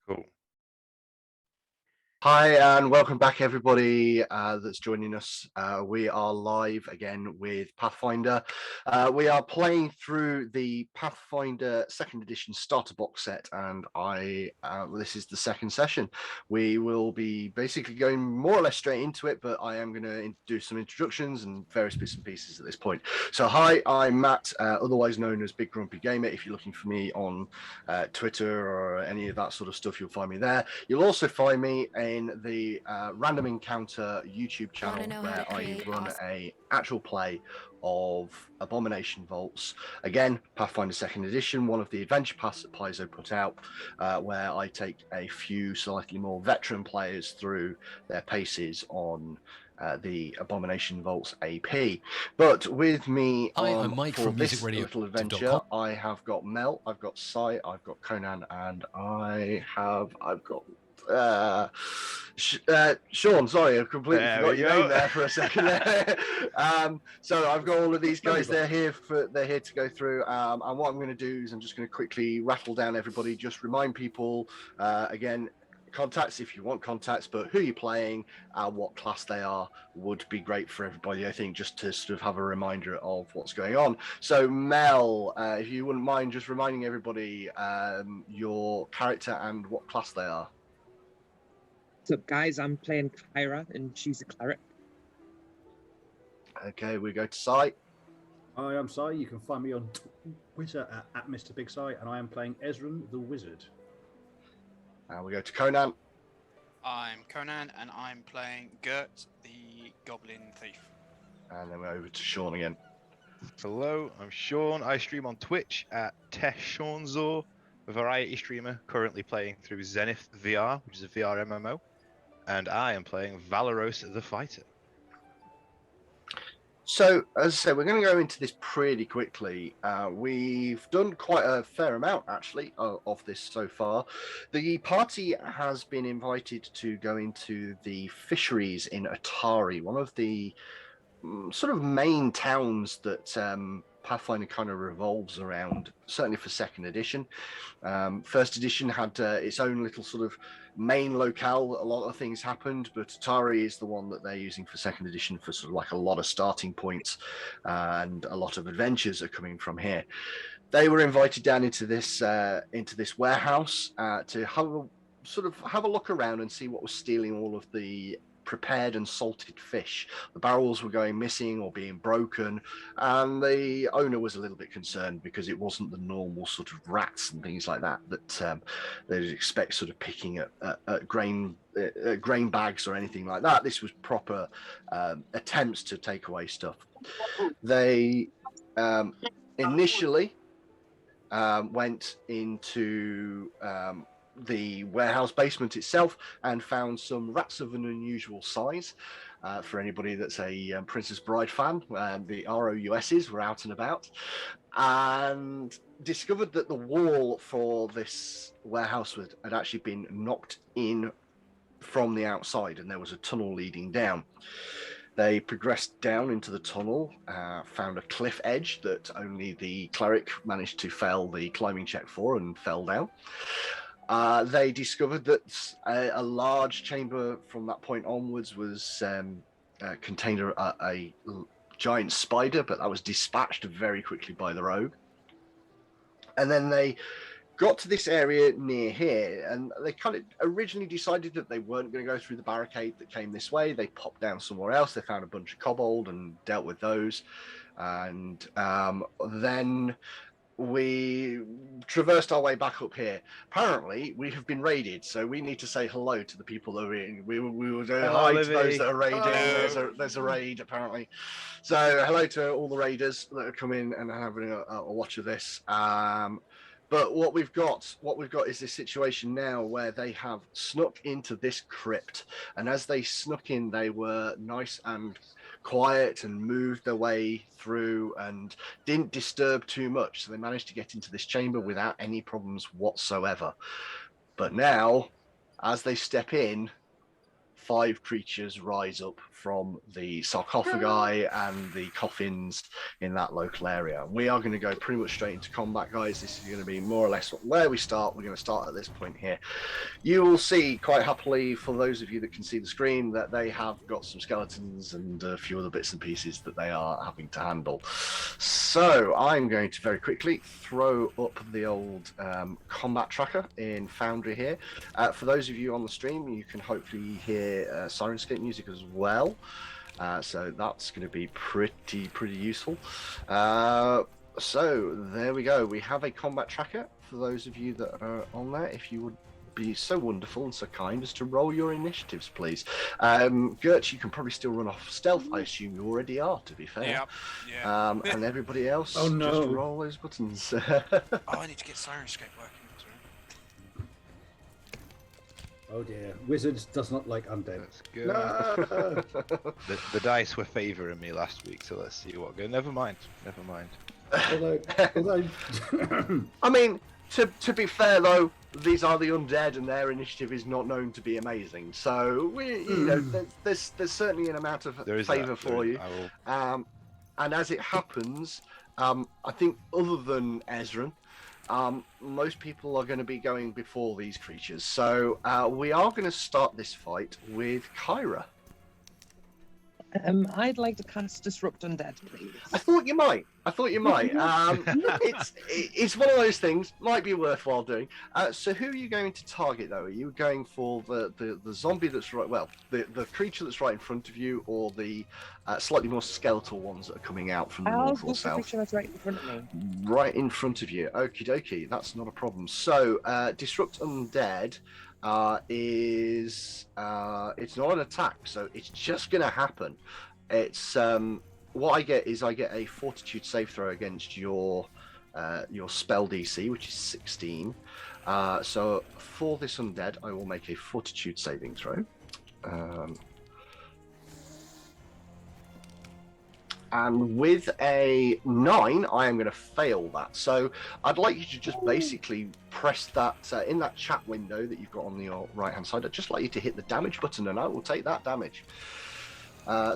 Cool. Hi, and welcome back, everybody that's joining us. We are live again with Pathfinder. We are playing through the Pathfinder 2nd Edition starter box set, and this is the second session. We will be basically going more or less straight into it, but I am going to do some introductions and various bits and pieces at this point. So, hi, I'm Matt, otherwise known as Big Grumpy Gamer. If you're looking for me on Twitter or any of that sort of stuff, you'll find me there. You'll also find me in the Random Encounter YouTube channel where I run a actual play of Abomination Vaults. Again, Pathfinder 2nd Edition, one of the adventure paths that Paizo put out, where I take a few slightly more veteran players through their paces on the Abomination Vaults AP. But with me for this little adventure, I have got Mel, I've got Sai, I've got Conan, and I've got Sean. Sorry, I completely forgot your name there for a second. So I've got all of these guys. They're here to go through. And what I'm going to do is I'm just going to quickly rattle down everybody. Just remind people again. Contacts if you want contacts, but who you're playing and what class they are would be great for everybody, I think, just to sort of have a reminder of what's going on. So Mel, if you wouldn't mind just reminding everybody your character and what class they are. What's up, guys? I'm playing Kyra and she's a cleric. Okay, we go to Sai. Hi, I'm Sai. You can find me on Twitter at Mr. Big Sai, and I am playing Ezran the Wizard. And we go to Conan. I'm Conan, and I'm playing Gert, the Goblin Thief. And then we're over to Sean again. Hello, I'm Sean. I stream on Twitch at TeshSeanZor, a variety streamer currently playing through Zenith VR, which is a VR MMO. And I am playing Valoros the Fighter. So, as I said, we're going to go into this pretty quickly. We've done quite a fair amount, actually, of this so far. The party has been invited to go into the fisheries in Otari, one of the sort of main towns that Pathfinder kind of revolves around, certainly for 2nd edition. 1st edition had its own little sort of main locale. A lot of things happened, but Otari is the one that they're using for 2nd edition for sort of like a lot of starting points, and a lot of adventures are coming from here. They were invited down into this warehouse to have a look around and see what was stealing all of the prepared and salted fish. The barrels were going missing or being broken, and the owner was a little bit concerned because it wasn't the normal sort of rats and things like that they'd expect sort of picking at grain bags or anything like that. This was proper attempts to take away stuff. They initially went into the warehouse basement itself and found some rats of an unusual size. For anybody that's a Princess Bride fan, the ROUSs were out and about, and discovered that the wall for this warehouse had actually been knocked in from the outside, and there was a tunnel leading down. They progressed down into the tunnel, found a cliff edge that only the cleric managed to fail the climbing check for and fell down. They discovered that a large chamber from that point onwards was contained a giant spider, but that was dispatched very quickly by the rogue. And then they got to this area near here, and they kind of originally decided that they weren't going to go through the barricade that came this way. They popped down somewhere else. They found a bunch of kobold and dealt with those. And then we traversed our way back up here. Apparently, we have been raided, so we need to say hello to the people that are in. We will say hi to those that are raiding. There's a raid, apparently. So, hello to all the raiders that are coming and having a watch of this. But what we've got is this situation now where they have snuck into this crypt, and as they snuck in, they were nice and quiet and moved their way through and didn't disturb too much, so they managed to get into this chamber without any problems whatsoever. But now, as they step in, 5 creatures rise up from the sarcophagi and the coffins in that local area. We are going to go pretty much straight into combat, guys. This is going to be more or less where we start. We're going to start at this point here. You will see quite happily, for those of you that can see the screen, that they have got some skeletons and a few other bits and pieces that they are having to handle. So I'm going to very quickly throw up the old combat tracker in Foundry here. For those of you on the stream, you can hopefully hear Sirenscape music as well. So that's going to be pretty useful. So there we go. We have a combat tracker for those of you that are on there. If you would be so wonderful and so kind as to roll your initiatives, please. Gert, you can probably still run off stealth. I assume you already are, to be fair. Yep. Yeah. And everybody else, Oh, no. just roll those buttons. Oh, I need to get Sirenscape working. Oh dear, Wizards does not like undead. Let's go. No. The dice were favouring me last week, so let's see what goes. Never mind. Although I mean, to be fair though, these are the undead, and their initiative is not known to be amazing. So there's certainly an amount of favour for you. And as it happens, I think other than Ezran, most people are going to be going before these creatures. So we are going to start this fight with Kyra. I'd like to cast Disrupt Undead, please. I thought you might. It's one of those things. Might be worthwhile doing. So who are you going to target though? Are you going for the zombie that's right? Well, the creature that's right in front of you, or the slightly more skeletal ones that are coming out from the north or the south? creature that's right in front of me. Right in front of you. Okie dokie. That's not a problem. So Disrupt Undead is it's not an attack, so it's just going to happen. It's what I get is I get a Fortitude save throw against your spell DC, which is 16. So for this undead, I will make a Fortitude saving throw. And with a 9, I am going to fail that. So I'd like you to just basically press that in that chat window that you've got on your right-hand side. I'd just like you to hit the damage button, and I will take that damage. Wow,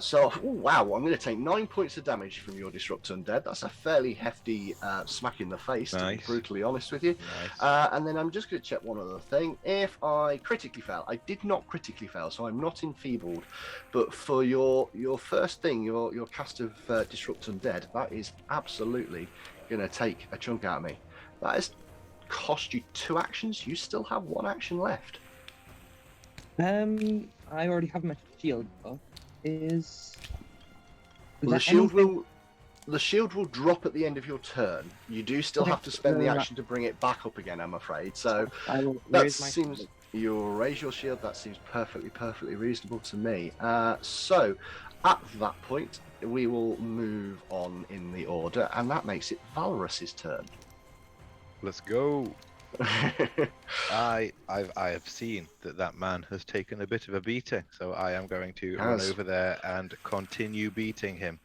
I'm going to take 9 points of damage from your Disrupt Undead. That's a fairly hefty smack in the face, to be brutally honest with you. Nice. And then I'm just going to check one other thing. If I critically fail, I did not critically fail, so I'm not enfeebled. But for your first thing, your cast of Disrupt Undead, that is absolutely going to take a chunk out of me. That has cost you 2 actions. You still have 1 action left. I already have my shield up. The shield will drop at the end of your turn. You do still have to spend the action to bring it back up again, I'm afraid. So you'll raise your shield. That seems perfectly reasonable to me. So at that point, we will move on in the order, and that makes it Valorus's turn. Let's go. I have seen that man has taken a bit of a beating, so I am going to run over there and continue beating him.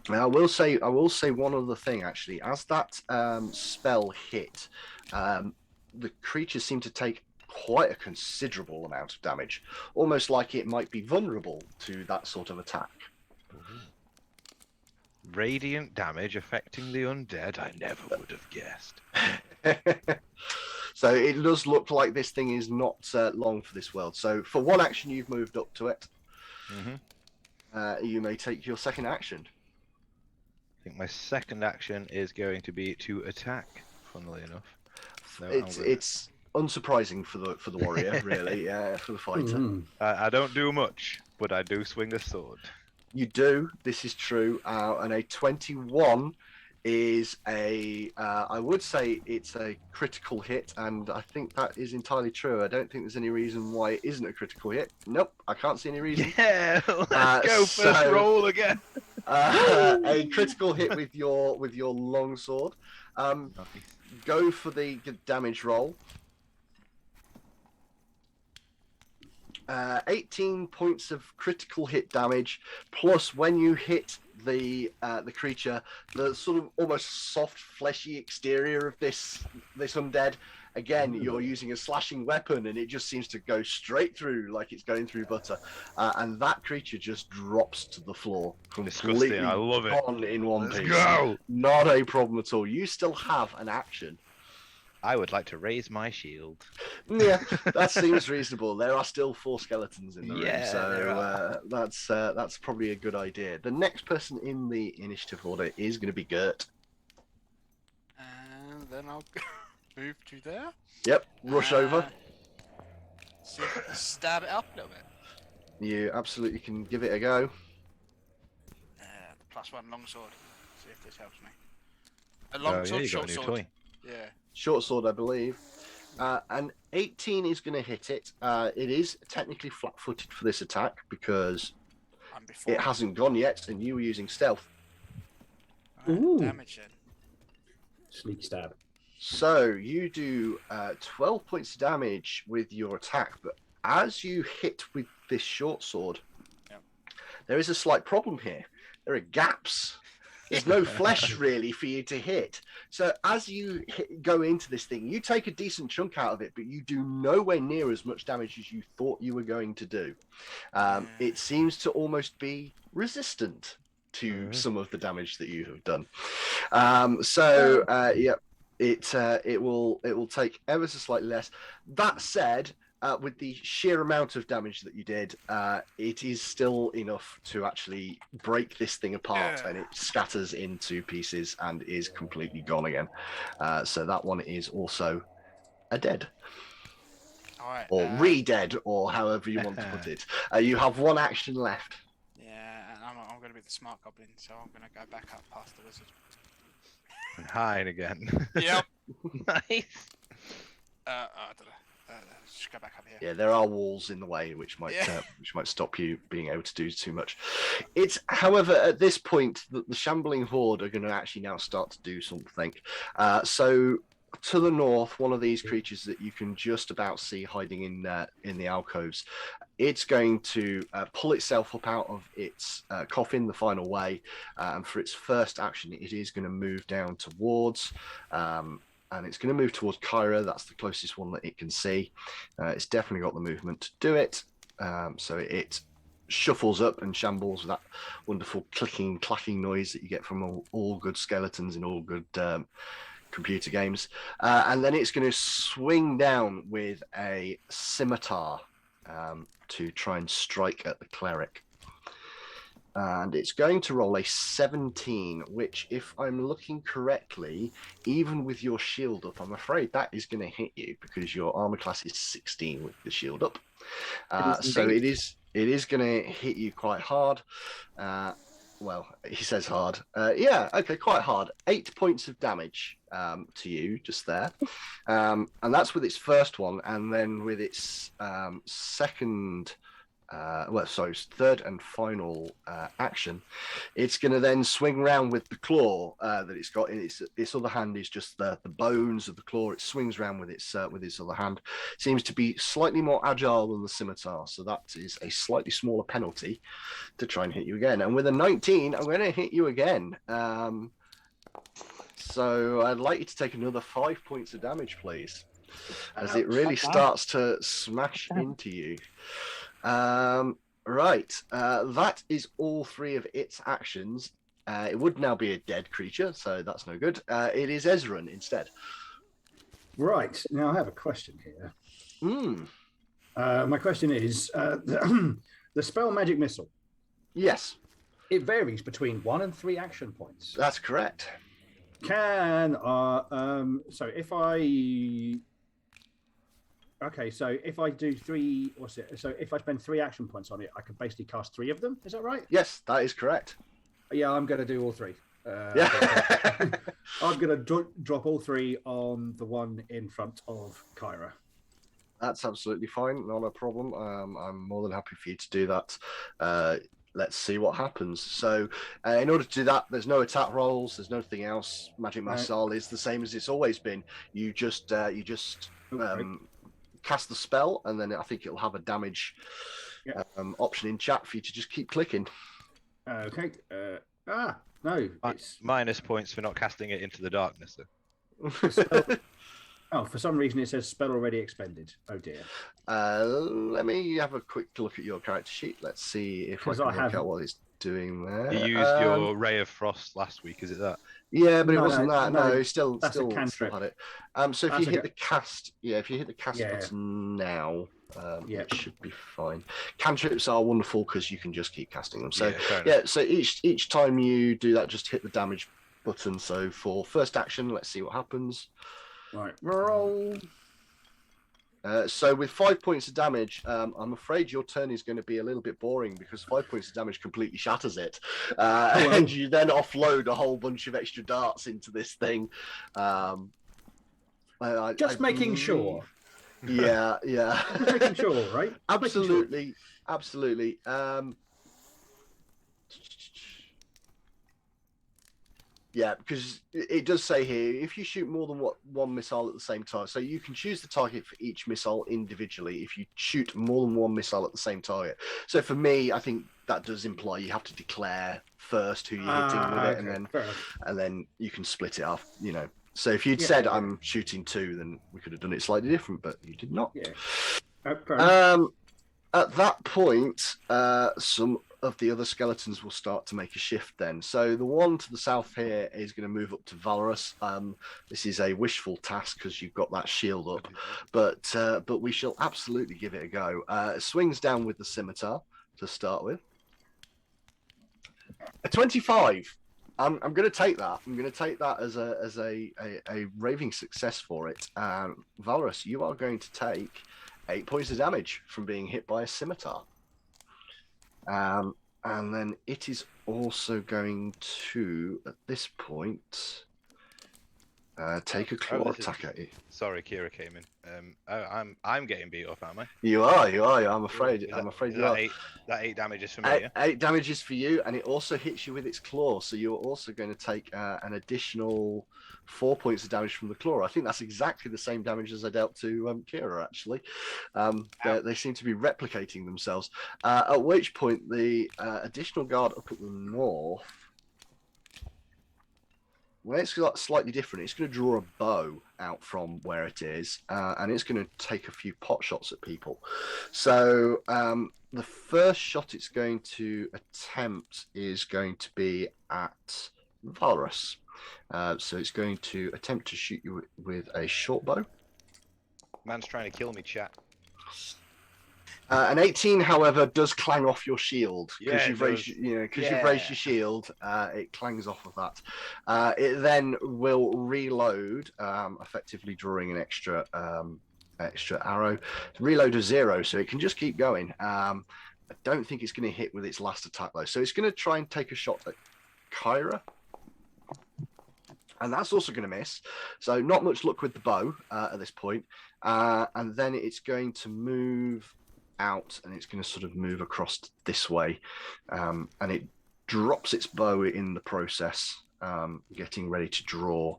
Now, I will say one other thing actually. As that spell hit, the creatures seem to take quite a considerable amount of damage, almost like it might be vulnerable to that sort of attack. Radiant damage affecting the undead. I never would have guessed. So it does look like this thing is not long for this world. So for 1 action, you've moved up to it. You may take your second action. I think my second action is going to be to attack. Funnily enough, it's unsurprising for the warrior, really. For the fighter. I don't do much, but I do swing a sword. You do. This is true. And a 21 is I would say it's a critical hit, and I think that is entirely true. I don't think there's any reason why it isn't a critical hit. Nope, I can't see any reason. Yeah, let's go first roll again. A critical hit with your long sword. Go for the damage roll. 18 points of critical hit damage, plus when you hit the creature, the sort of almost soft, fleshy exterior of this undead Again, you're using a slashing weapon, and it just seems to go straight through like it's going through butter. And that creature just drops to the floor, completely Disgusting. I love it. gone in one Let's piece. go. Not a problem at all. You still have an action. I would like to raise my shield. Yeah, that seems reasonable. There are still 4 skeletons in the room, Yeah, there so that's probably a good idea. The next person in the initiative order is going to be Gert. And then I'll move to there. Yep, rush over. See if I can stab it up a little bit. You absolutely can give it a go. +1 longsword. See if this helps me. A longsword, you got short a new sword. toy. Yeah. Short sword, I believe. And 18 is going to hit it. It is technically flat-footed for this attack because I'm before. it hasn't gone yet, and you were using stealth. Right, Ooh. damage then. Sneak stab. So you do 12 points of damage with your attack, but as you hit with this short sword, Yep. there is a slight problem here. There are gaps. There's no flesh really for you to hit. So as you go into this thing, you take a decent chunk out of it, but you do nowhere near as much damage as you thought you were going to do. It seems to almost be resistant to some of the damage that you have done. It will take ever so slightly less. That said, with the sheer amount of damage that you did, it is still enough to actually break this thing apart, and it scatters into pieces and is completely gone again. So that one is also a dead. All right. Or re-dead, or however you want to put it. You have 1 action left. Yeah, and I'm going to be the smart goblin, so I'm going to go back up past the wizard. And hide again. Yep. Nice. I don't know. Just go back up here. Yeah, there are walls in the way which might stop you being able to do too much. It's, however, at this point that the shambling horde are going to actually now start to do something. So to the north, one of these creatures that you can just about see hiding in the alcoves, it's going to pull itself up out of its coffin the final way, and for its first action, it is going to move down towards. And it's going to move towards Kyra. That's the closest one that it can see. It's definitely got the movement to do it. So it shuffles up and shambles with that wonderful clicking, clacking noise that you get from all good skeletons in all good computer games. And then it's going to swing down with a scimitar to try and strike at the cleric. And it's going to roll a 17, which, if I'm looking correctly, even with your shield up, I'm afraid that is going to hit you because your armor class is 16 with the shield up. So it is going to hit you quite hard. Well, he says hard. Yeah, okay, quite hard. 8 points of damage to you just there. And that's with its first one. And then with its third and final action, it's going to then swing around with the claw that it's got in its other hand. Is just the bones of the claw. It swings around with its other hand. Seems to be slightly more agile than the scimitar, so that is a slightly smaller penalty to try and hit you again. And with a 19, I'm going to hit you again. So I'd like you to take another 5 points of damage, please, as it really starts to smash into you. Right, that is all 3 of its actions. It would now be a dead creature, so that's no good. It is Ezran instead. Right, now I have a question here. My question is, the spell Magic Missile, Yes, it varies between 1 and 3 action points. that's correct. So if I... Okay, so if I do 3, so if I spend 3 action points on it, I can basically cast 3 of them. Is that right? Yes, that is correct. Yeah, I'm going to do all 3. Yeah. I'm going to drop all 3 on the one in front of Kyra. That's absolutely fine, not a problem. I'm more than happy for you to do that. Let's see what happens. So, in order to do that, there's no attack rolls. There's nothing else. Magic Missile is the same as it's always been. You just cast the spell, and then I think it'll have a damage option in chat for you to just keep clicking. Okay. No. It's... Minus points for not casting it into the darkness, though. Oh, for some reason it says spell already expended. Oh dear. Let me have a quick look at your character sheet. Let's see if I 'Cause can I work haven't. out what he's doing there. You used your Ray of Frost last week, is it that? Yeah, but it No, wasn't that. No, no, he still that's a still cantrip. had it. So if That's you hit okay. the cast, if you hit the cast Yeah. button now, Yeah. it should be fine. Cantrips are wonderful because you can just keep casting them. So fair enough. yeah, so each time you do that, just hit the damage button. So for first action, let's see what happens. Right. Roll. So with 5 points of damage, I'm afraid your turn is going to be a little bit boring because 5 points of damage completely shatters it, and you then offload a whole bunch of extra darts into this thing. Just making sure. Yeah. Just making sure, right? Absolutely. Yeah, because it does say here, if you shoot more than one missile at the same time, so you can choose the target for each missile individually if you shoot more than one missile at the same target. So for me, I think that does imply you have to declare first who you're hitting with it, and then you can split it off, So if you'd said I'm shooting 2, then we could have done it slightly different, but you did not. Yeah. At that point, some of the other skeletons will start to make a shift then. So the one to the south here is going to move up to Valorous. This is a wishful task because you've got that shield up, but we shall absolutely give it a go. Swings down with the scimitar to start with. A 25. I'm going to take that. I'm going to take that as a raving success for it. Valorous, you are going to take 8 points of damage from being hit by a scimitar. And then it is also going to, at this point, take a claw attack at you. Sorry, Kira came in. I'm getting beat up, am I? You are. I'm afraid you are. That 8 damage is for me. 8 damage is for you, and it also hits you with its claw. So you're also going to take an additional 4 points of damage from the claw. I think that's exactly the same damage as I dealt to Kira, actually. They seem to be replicating themselves. At which point, the additional guard up at the north, well, it's slightly different. It's going to draw a bow out from where it is, and it's going to take a few pot shots at people. So the first shot it's going to attempt is going to be at Valorous. So it's going to attempt to shoot you with a short bow. Man's trying to kill me, chat. An 18, however, does clang off your shield because Yeah, you've raised your shield. It clangs off of that. It then will reload, effectively drawing an extra arrow. Reload of 0, so it can just keep going. I don't think it's going to hit with its last attack though, so it's going to try and take a shot at Kyra. And that's also going to miss. So not much luck with the bow at this point. And then it's going to move out, and it's going to sort of move across this way. And it drops its bow in the process, getting ready to draw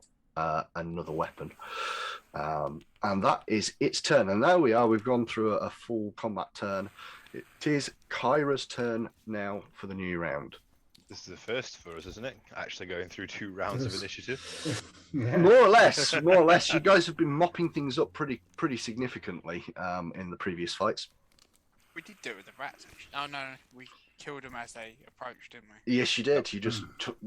another weapon. And that is its turn. And there we are. We've gone through a full combat turn. It is Kyra's turn now for the new round. This is the first for us, isn't it? Actually going through 2 rounds of initiative. Yeah. More or less. You guys have been mopping things up pretty significantly in the previous fights. We did do it with the rats, actually. Oh, no, we killed them as they approached, didn't we? Yes, you did. You just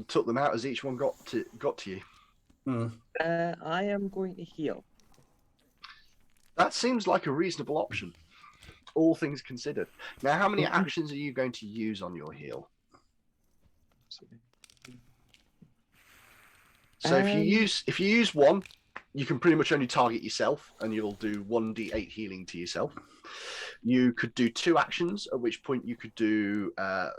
took them out as each one got to you. I am going to heal. That seems like a reasonable option, all things considered. Now, how many actions are you going to use on your heal? So if you use 1, you can pretty much only target yourself, and you'll do 1d8 healing to yourself. You could do 2 actions, at which point you could do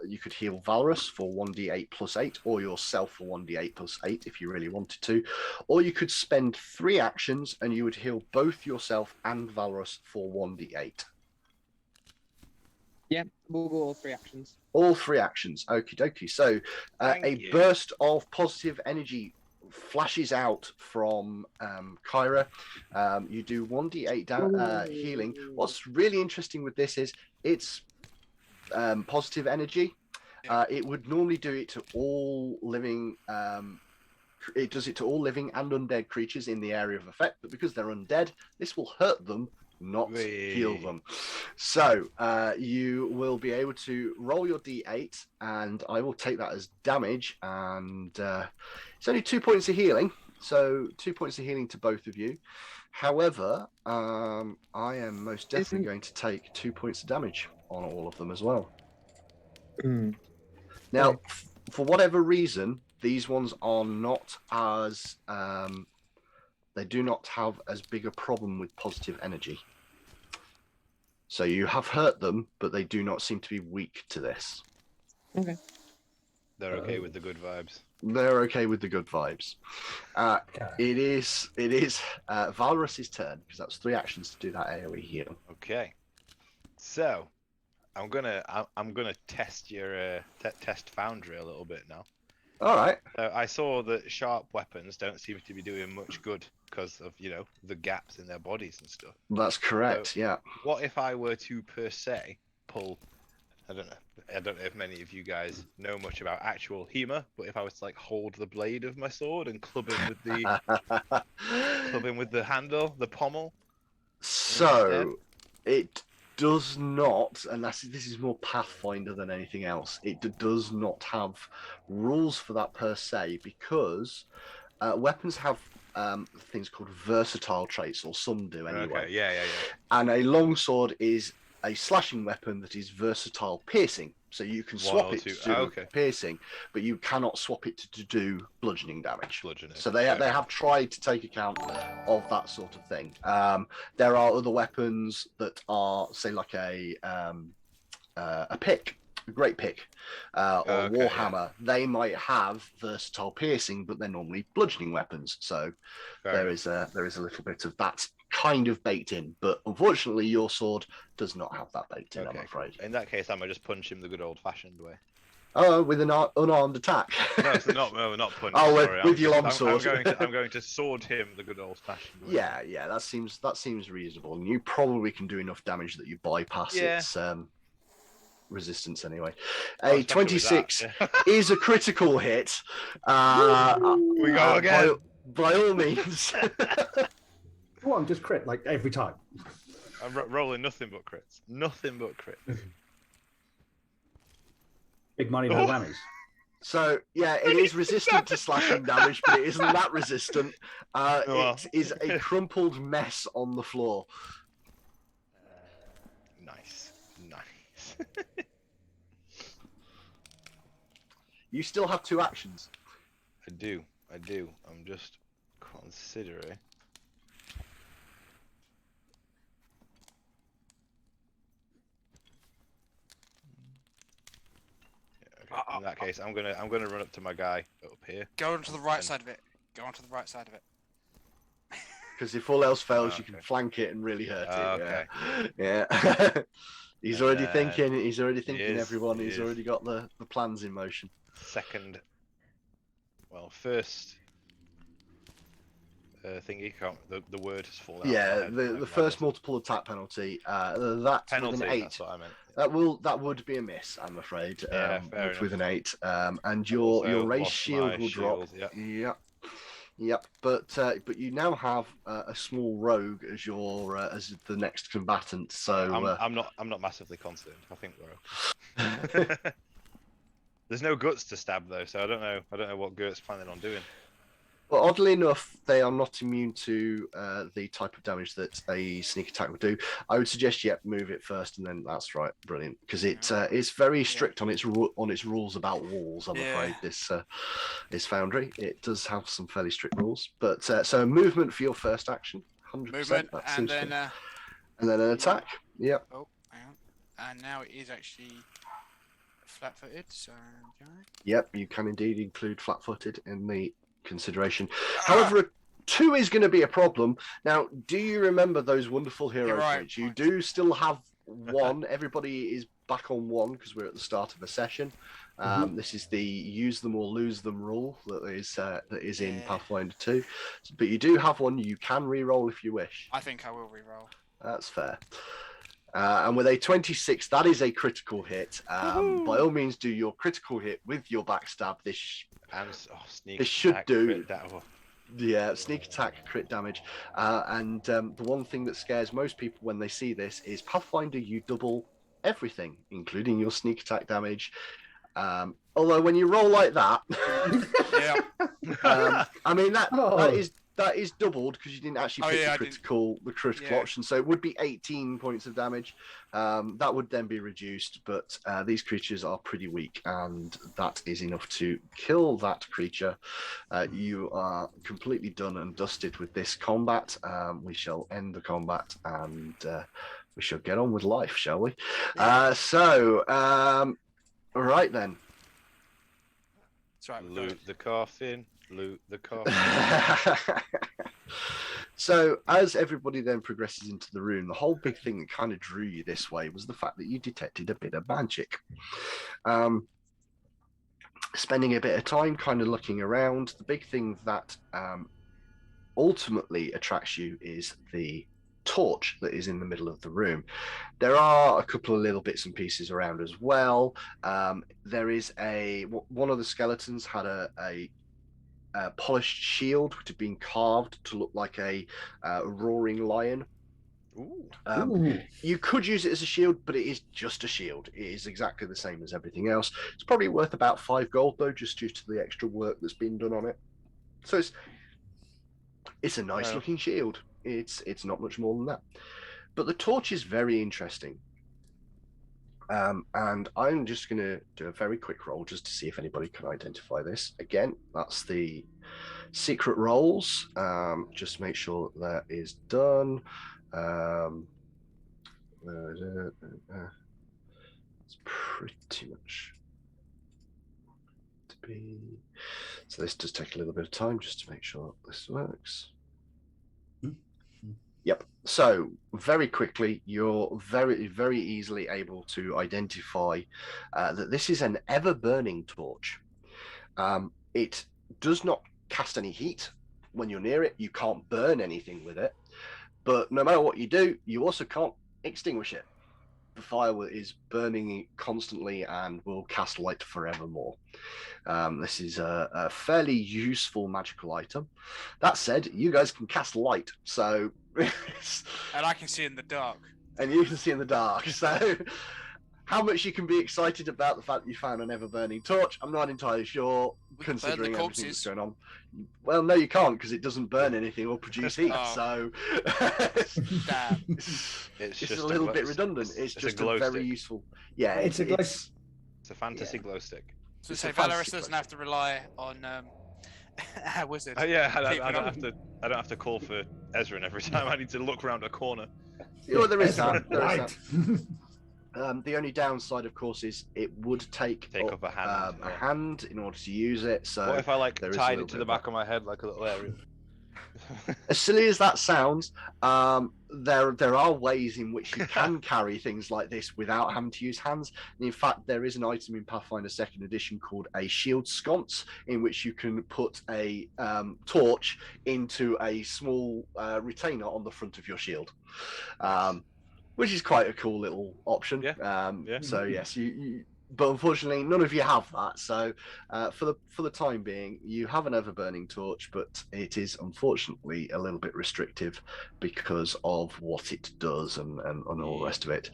you could heal Valorous for 1d8 plus 8, or yourself for 1d8 plus 8 if you really wanted to, or you could spend 3 actions and you would heal both yourself and Valorous for 1d8. Yeah, we'll go all 3 actions. All 3 actions. Okie dokie. So a burst of positive energy flashes out from Kyra. You do 1d8 healing. What's really interesting with this is it's positive energy. It would normally do it to all living it does it to all living and undead creatures in the area of effect, but because they're undead, this will hurt them, not heal them. So you will be able to roll your d8, and I will take that as damage, and it's only 2 points of healing, so 2 points of healing to both of you. However, I am most definitely going to take 2 points of damage on all of them as well. Now, for whatever reason, these ones are not as they do not have as big a problem with positive energy. So you have hurt them, but they do not seem to be weak to this. Okay. They're okay with the good vibes. They're okay with the good vibes. It is Valorus's turn, because that's 3 actions to do that AoE heal. Okay. So, I'm gonna test your test Foundry a little bit now. All right. I saw that sharp weapons don't seem to be doing much good because of, you know, the gaps in their bodies and stuff. That's correct. So, yeah. What if I were to per se pull? I don't know if many of you guys know much about actual HEMA, but if I was to like hold the blade of my sword and club him with the handle, the pommel. So it does not, and this is more Pathfinder than anything else. It does not have rules for that per se, because weapons have things called versatile traits, or some do anyway. Okay. Yeah. And a longsword is a slashing weapon that is versatile piercing. So you can swap it to do piercing, but you cannot swap it to do bludgeoning damage. So they have tried to take account of that sort of thing. There are other weapons that are, say, like a pick, a great pick, or warhammer. Yeah. They might have versatile piercing, but they're normally bludgeoning weapons. So there is a little bit of that kind of baked in, but unfortunately your sword does not have that baked in, I'm afraid. In that case, I might just punch him the good old-fashioned way. Oh, with an unarmed attack? No, it's not punch. Oh, sorry. with your longsword. I'm going to sword him the good old-fashioned way. Yeah, that seems reasonable, and you probably can do enough damage that you bypass its resistance anyway. A 26 is a critical hit. We go again. By all means. Go on, just crit, like every time. I'm rolling nothing but crits. Nothing but crits. Big money, no whammies. So, yeah, it is resistant to slashing damage, but it isn't that resistant. It is a crumpled mess on the floor. Nice. You still have 2 actions. I do. I'm just considering. In that case, I'm gonna run up to my guy up here. Go onto the right side of it. Because if all else fails, you can flank it and really hurt it. Yeah. He's already thinking. Everyone. He's already got the plans in motion. First thingy can't. The word has fallen out. Yeah, the first multiple attack penalty. That penalty. With an 8. That's what I meant. That would be a miss, I'm afraid. With an 8, and your race shield will drop. Yep. But you now have a small rogue as your as the next combatant. So I'm not massively concerned. I think we're okay. There's no guts to stab though, so I don't know what Gert's planning on doing. Well, oddly enough, they are not immune to the type of damage that a sneak attack would do. I would suggest, move it first, and then that's right, brilliant, because it's very strict on its rules about walls. I'm afraid this Foundry, it does have some fairly strict rules. But so movement for your first action, 100%. Movement, and then an attack. Yep. Oh, hang on. And now it is actually flat-footed. So. Yep, you can indeed include flat-footed in the consideration. However, 2 is going to be a problem. Now, do you remember those wonderful hero points? You do still have 1. Everybody is back on 1 because we're at the start of a session. This is the use them or lose them rule that is in Pathfinder 2. But you do have 1. You can re-roll if you wish. I think I will re-roll. That's fair. And with a 26, that is a critical hit. By all means, do your critical hit with your backstab. This And sneak It should attack, do. crit that. Yeah, sneak attack, crit damage. And the one thing that scares most people when they see this is Pathfinder, you double everything, including your sneak attack damage. Although when you roll like that, Yeah. I mean Oh. that is doubled because you didn't actually Oh, pick yeah, I the didn't- critical yeah. option, so it would be 18 points of damage. That would then be reduced, but these creatures are pretty weak, and that is enough to kill that creature. You are completely done and dusted with this combat. We shall end the combat and we shall get on with life, shall we? All right then. That's right. Loot the coffin. Loot the coffin. So as everybody then progresses into the room, the whole big thing that kind of drew you this way was the fact that you detected a bit of magic. Spending a bit of time kind of looking around, the big thing that ultimately attracts you is the torch that is in the middle of the room. There are a couple of little bits and pieces around as well. There is one of the skeletons had a polished shield which had been carved to look like a roaring lion. Ooh. Ooh. You could use it as a shield, but it is just a shield. It is exactly the same as everything else. It's probably worth about 5 gold though, just due to the extra work that's been done on it. So it's a nice Wow. looking shield. It's not much more than that. But the torch is very interesting. And I'm just going to do a very quick roll just to see if anybody can identify this. Again, that's the secret rolls. Just make sure that is done. It's pretty much to be. So this does take a little bit of time just to make sure this works. Yep. So very quickly, you're very, very easily able to identify that this is an ever-burning torch. It does not cast any heat when you're near it. You can't burn anything with it. But no matter what you do, you also can't extinguish it. The fire is burning constantly and will cast light forevermore. This is a fairly useful magical item. That said, you guys can cast light, so And I can see in the dark. and you can see in the dark. So how much you can be excited about the fact that you found an ever-burning torch, I'm not entirely sure, We can burn the considering everything that's corpses. going on. Well, no, you can't, because it doesn't burn anything or produce heat. Oh. So Damn. It's it's just a little glow- bit redundant. It's a just glow a very stick. useful. Yeah, It's a glow- It's a fantasy glow stick. So It's say a fantasy Valorous doesn't have to rely on our wizard. Oh yeah, I Keep it don't up. have to call for Ezra every time I need to look around a corner. Yeah, well, there is Ezra, that. There is right. that. The only downside, of course, is it would take Take up a hand, a yeah. hand in order to use it. So What if I like there is a tied little it to bit the of back that. of my head like a little area? As silly as that sounds, there are ways in which you can carry things like this without having to use hands. And in fact, there is an item in Pathfinder 2nd Edition called a shield sconce, in which you can put a torch into a small retainer on the front of your shield, which is quite a cool little option. Yeah. Yeah. So yes, but unfortunately, none of you have that. So, for the time being, you have an ever-burning torch, but it is unfortunately a little bit restrictive because of what it does and all the rest of it.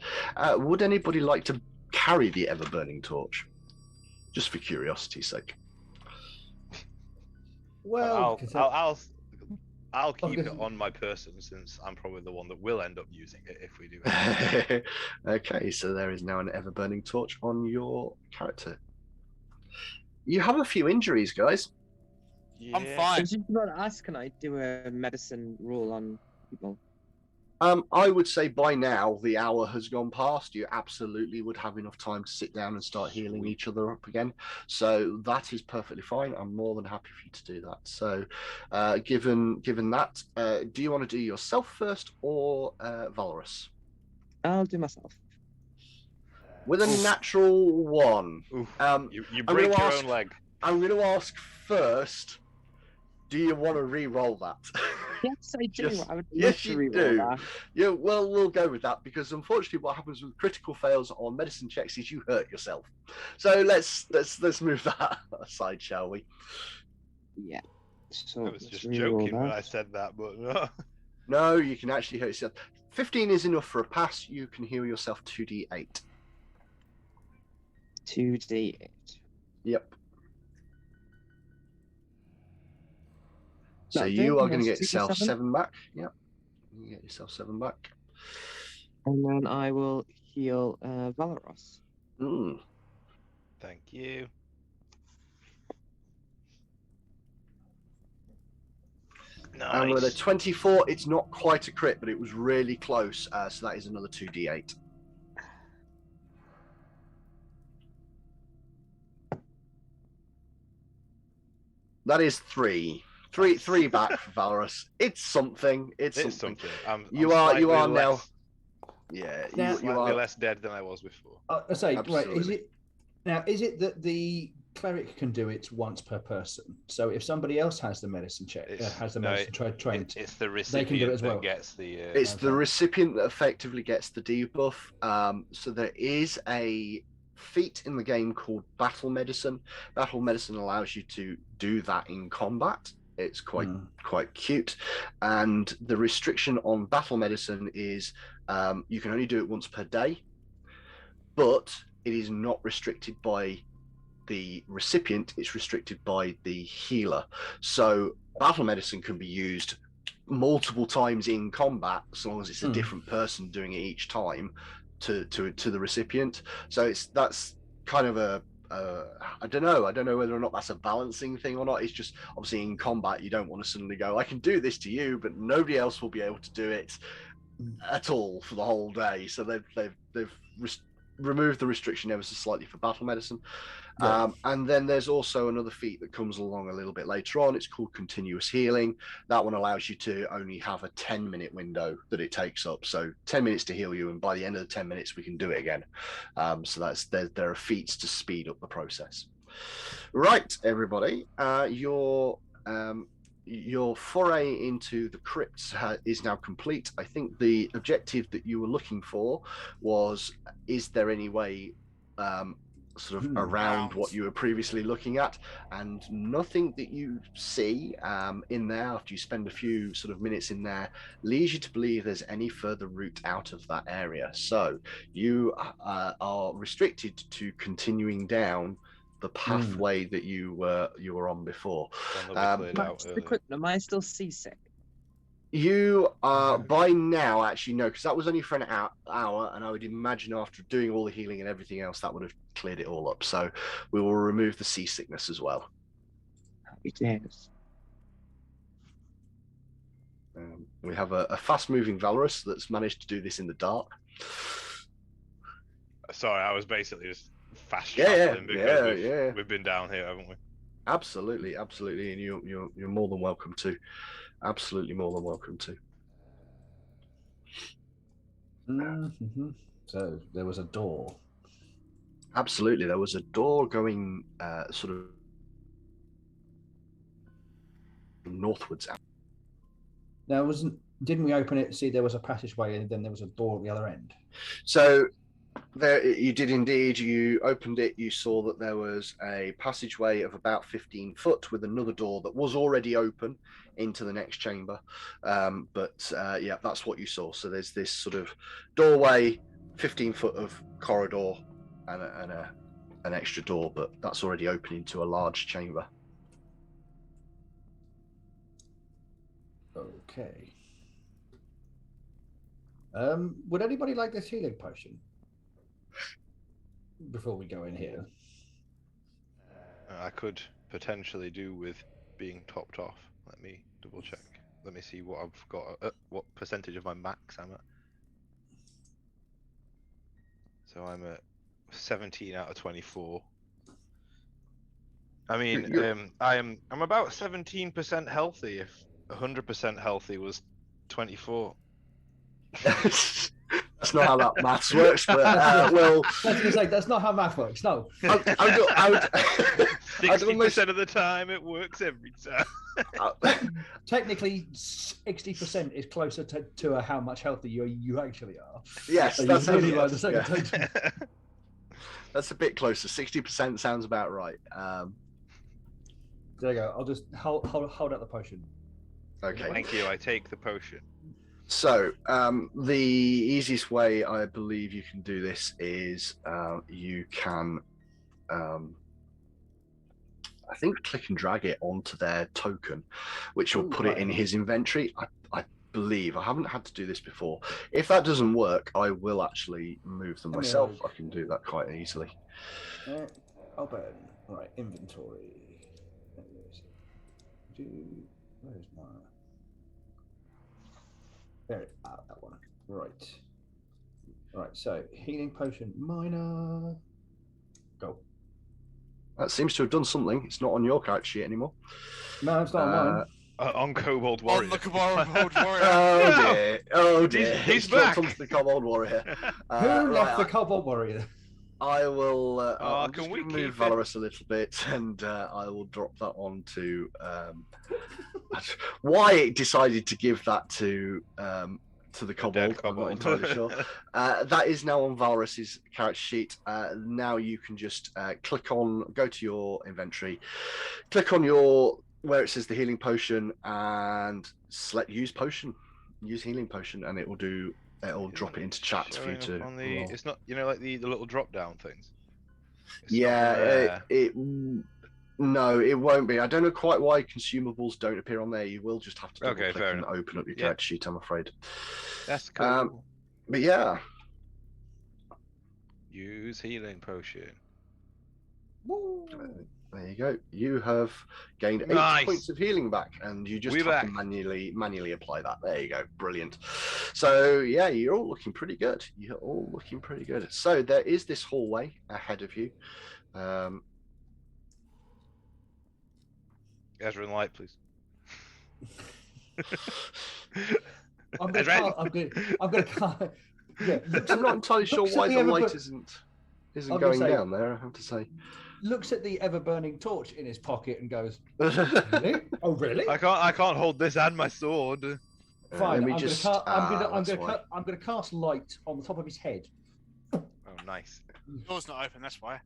Would anybody like to carry the ever-burning torch, just for curiosity's sake? Well, I'll keep it gonna- on my person since I'm probably the one that will end up using it if we do. Okay, so there is now an ever-burning torch on your character. You have a few injuries, guys. I'm Yeah. fine. I just want to ask, can I do a medicine roll on people? I would say by now the hour has gone past. You absolutely would have enough time to sit down and start healing each other up again. So that is perfectly fine. I'm more than happy for you to do that. So, given that, do you want to do yourself first or Valorous? I'll do myself. With a natural 1. Oof. You I'm break gonna your ask- own leg. I'm going to ask first. Do you want to re-roll that? Yes, I do. Yes, I would love yes, to you reroll do. that. Yeah, well, we'll go with that because unfortunately, what happens with critical fails on medicine checks is you hurt yourself. So let's move that aside, shall we? Yeah. So I was let's just reroll joking when that. I said that, but no. No, you can actually hurt yourself. 15 is enough for a pass. You can heal yourself 2d8. 2d8. Yep. So That'll you do, are going to that's get yourself 2d7. 7 back. Yep. You get yourself 7 back. And then I will heal Valeros. Mm. Thank you. And with a Nice. 24, it's not quite a crit, but it was really close. So that is another 2d8. That is 3. Three back for Valorous. It's something. It's It's something. something. You I'm are slightly now. less, Yeah, Now- you slightly are. less dead than I was before. I say, right, Absolutely. is it that the cleric can do it once per person? So if somebody else has the medicine check, has the medicine trained, It's the they can do it recipient as well. that gets the. It's the Okay. recipient that effectively gets the debuff. So there is a feat in the game called Battle Medicine. Battle Medicine allows you to do that in combat. It's quite cute, and the restriction on Battle Medicine is you can only do it once per day, but it is not restricted by the recipient. It's restricted by the healer. So Battle Medicine can be used multiple times in combat, as long as it's a different person doing it each time to the recipient. So that's kind of a I don't know whether or not that's a balancing thing or not. It's just obviously in combat you don't want to suddenly go, I can do this to you, but nobody else will be able to do it at all for the whole day. So they've removed the restriction ever so slightly for Battle Medicine. Yeah. And then there's also another feat that comes along a little bit later on. It's called Continuous Healing. That one allows you to only have a 10-minute window that it takes up. So 10 minutes to heal you, and by the end of the 10 minutes, we can do it again. So there are feats to speed up the process. Right, everybody. Your foray into the crypts is now complete. I think the objective that you were looking for was, is there any way sort of around what you were previously looking at, and nothing that you see in there after you spend a few sort of minutes in there leads you to believe there's any further route out of that area. So you are restricted to continuing down the pathway that you were on before. One that we cleared out Just a earlier. quick, am I still seasick? You are by now actually no, because that was only for an hour, and I would imagine after doing all the healing and everything else, that would have cleared it all up. So we will remove the seasickness as well. Happy days. We have a fast-moving Valorous that's managed to do this in the dark. Sorry, I was basically just fast Yeah, traveling because yeah. we've been down here, haven't we? Absolutely, and you're more than welcome to. Absolutely more than welcome to. So there was a door. Absolutely, there was a door going sort of northwards. Now, didn't we open it? See, there was a passageway, and then there was a door at the other end. So there, you did indeed. You opened it. You saw that there was a passageway of about 15 foot with another door that was already open into the next chamber. Yeah, that's what you saw. So there's this sort of doorway, 15 foot of corridor, and an extra door, but that's already open into a large chamber. Okay. Would anybody like this healing potion before we go in here? I could potentially do with being topped off. Let me double check. Let me see what I've got. What percentage of my max I'm at. So I'm at 17 out of 24. I mean, I'm about 17% healthy. If 100% healthy was 24. That's that's not how that maths works. But well, That's gonna say that's not how math works. No. I would 60% of the time, it works every time. Technically, 60% is closer to how much healthier you actually are. Yes, So that's you really how- like the second yeah. time. That's a bit closer. 60% sounds about right. There you go. I'll just hold out the potion. Okay. Thank you. I take the potion. So the easiest way I believe you can do this is you can, I think, click and drag it onto their token, which will put it in his inventory. I believe I haven't had to do this before. If that doesn't work, I will actually move them myself. I can do that quite easily. Open. Right, inventory. Where's my? There, that one. Right. Right. So healing potion minor. Go. That seems to have done something. It's not on your character sheet anymore. No, it's not mine. On Kobold Warrior. On the Kobold Warrior. Oh dear! Oh dear! He's It's not back. onto the Kobold Warrior. Who left the right, Kobold Warrior? I will. I'll can just we move keep it? Valorous a little bit, and I will drop that on to. Why it decided to give that to the Kobold, I'm not entirely sure. That is now on Valoris's character sheet. Now you can just go to your inventory, click on where it says the healing potion, and select use healing potion, and it'll drop it into chat for you to. On the, roll. it's not, like the little drop down things. It's not Yeah, there. No, it won't be. I don't know quite why consumables don't appear on there. You will just have to double Okay, click fair and enough. open up your Yeah. character sheet, I'm afraid. That's cool. But yeah, Use healing potion. there you go. You have gained 8 Nice. points of healing back, and you just We're have to back. manually apply that. There you go. Brilliant. So yeah, you're all looking pretty good. So there is this hallway ahead of you. Ezra and light, please. I'm Ezra. gonna. Yeah, I'm not entirely sure looks at why the the ever- light isn't I'm gonna going say- down there. I have to say. Looks at the ever-burning torch in his pocket and goes, "Really? Oh, really? I can't hold this and my sword. Fine. Let me just. I'm that's why. gonna cast light on the top of his head. Oh, nice. Door's not open, that's why.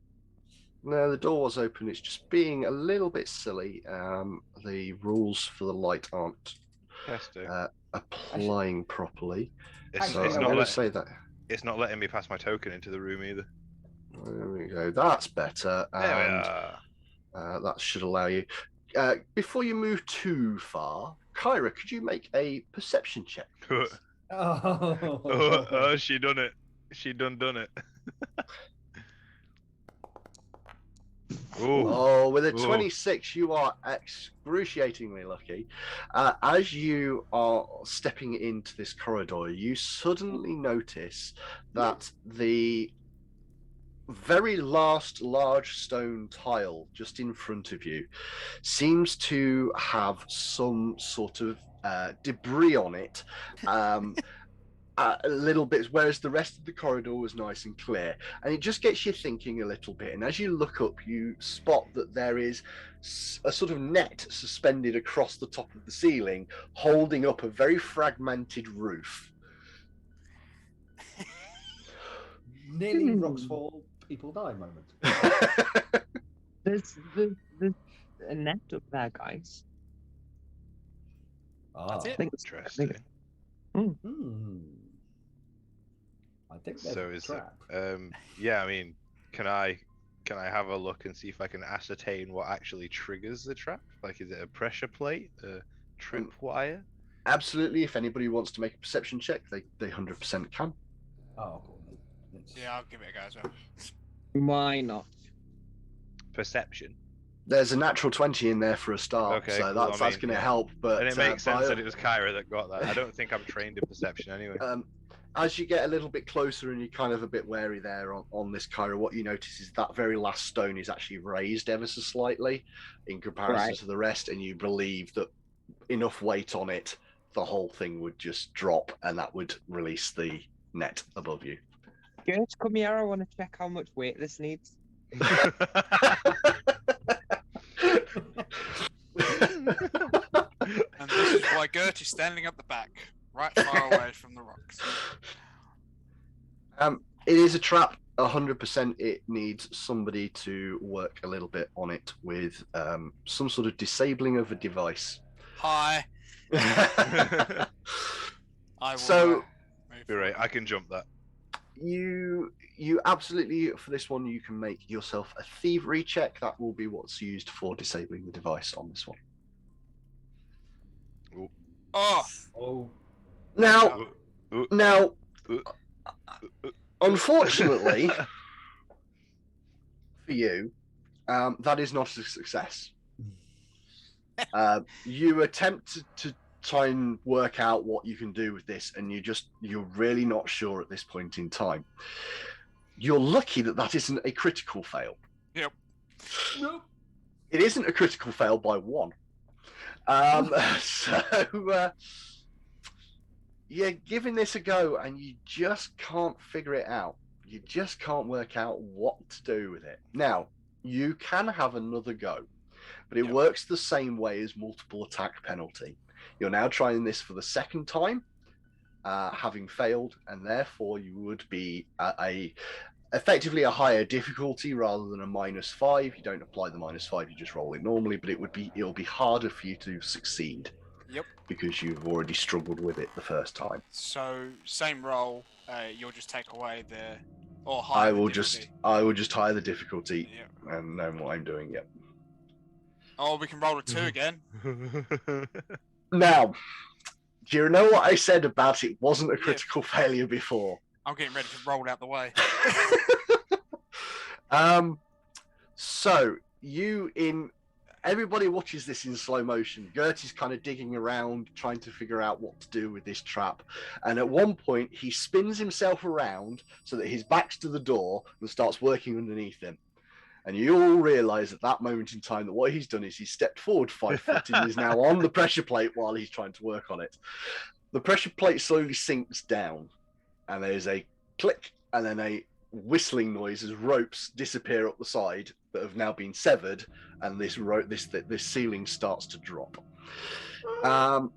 No, the door was open. It's just being a little bit silly. The rules for the light aren't Testing. applying properly. It's, So it's I'm not going to let, say that. it's not letting me pass my token into the room either. There we go. That's better. There we And are. that should allow you. Before you move too far, Kyra, could you make a perception check? Oh, She done it. She done it. Ooh. Oh, with a Ooh. 26, you are excruciatingly lucky. As you are stepping into this corridor, you suddenly notice that the very last large stone tile just in front of you seems to have some sort of debris on it. A little bit, whereas the rest of the corridor was nice and clear, and it just gets you thinking a little bit. And as you look up, you spot that there is a sort of net suspended across the top of the ceiling, holding up a very fragmented roof. nearly rocks fall, people die moment. There's a net up there, guys. That's I it. think Interesting. I think So there's a is trap. yeah, I mean, can I have a look and see if I can ascertain what actually triggers the trap? Like, is it a pressure plate, a trip wire? Absolutely. If anybody wants to make a perception check, they 100% can. Oh, cool. It's- Yeah, I'll give it a go as well. Why not? Perception. There's a natural 20 in there for a start, Okay, so cool. I that's mean, going to yeah. help. But And it makes sense by- that it was Kyra that got that. I don't think I'm trained in perception anyway. As you get a little bit closer and you're kind of a bit wary there on this Kyra, what you notice is that very last stone is actually raised ever so slightly in comparison Right. to the rest, and you believe that enough weight on it, the whole thing would just drop, and that would release the net above you. Gert, come here. I want to check how much weight this needs. And this is why Gert is standing at the back, right far away from the rocks. It is a trap. 100%. It needs somebody to work a little bit on it with some sort of disabling of a device. Hi. I will. So, move You're right. forward. I can jump that. you absolutely, for this one, you can make yourself a thievery check. That will be what's used for disabling the device on this one. Oh, Oh, Now, Ooh. now, Ooh. unfortunately for you, that is not a success. You attempt to try and work out what you can do with this, and you're really not sure at this point in time. You're lucky that isn't a critical fail. Yep. nope. It isn't a critical fail by 1. So you're giving this a go, and you just can't figure it out. You just can't work out what to do with it. Now, you can have another go, but it Yep. works the same way as multiple attack penalty. You're now trying this for the second time, having failed, and therefore you would be at effectively a higher difficulty rather than a -5. You don't apply the -5, you just roll it normally, but it'll be harder for you to succeed. Yep. Because you've already struggled with it the first time. so same roll. You'll just take away the or I higher. will the difficulty. just higher the difficulty Yep. and know what I'm doing. Yep. Oh, we can roll a 2 again. Now, do you know what I said about it wasn't a Yeah. critical failure before? I'm getting ready to roll out the way. So everybody watches this in slow motion. Gert is kind of digging around, trying to figure out what to do with this trap. And at one point, he spins himself around so that his back's to the door and starts working underneath him. And you all realise at that moment in time that what he's done is he's stepped forward 5 foot and is now on the pressure plate while he's trying to work on it. The pressure plate slowly sinks down, and there's a click and then a whistling noise as ropes disappear up the side that have now been severed, and this ceiling starts to drop. I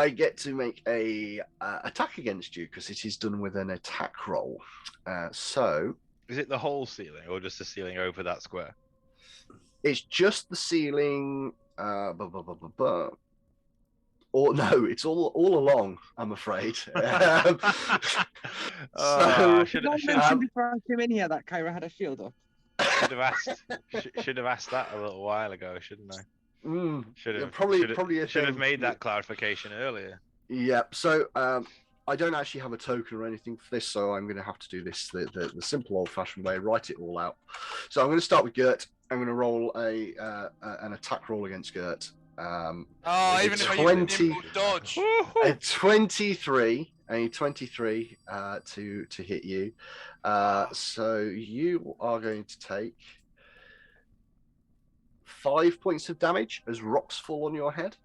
get to make a attack against you because it is done with an attack roll. So Is it the whole ceiling or just the ceiling over that square? it's just the ceiling. Or no, it's all along. I'm afraid. Oh, Did I mention um, before I came in here that Kyra had a shield up? should have asked that a little while ago, shouldn't I? Should have probably a should have thing. made that clarification earlier. Yep. So I don't actually have a token or anything for this, so I'm going to have to do this the simple old-fashioned way, write it all out. So I'm going to start with Gert. I'm going to roll an attack roll against Gert. Oh, A even if I 20 use a nimble dodge. A 23 to hit you. So you are going to take 5 points of damage as rocks fall on your head.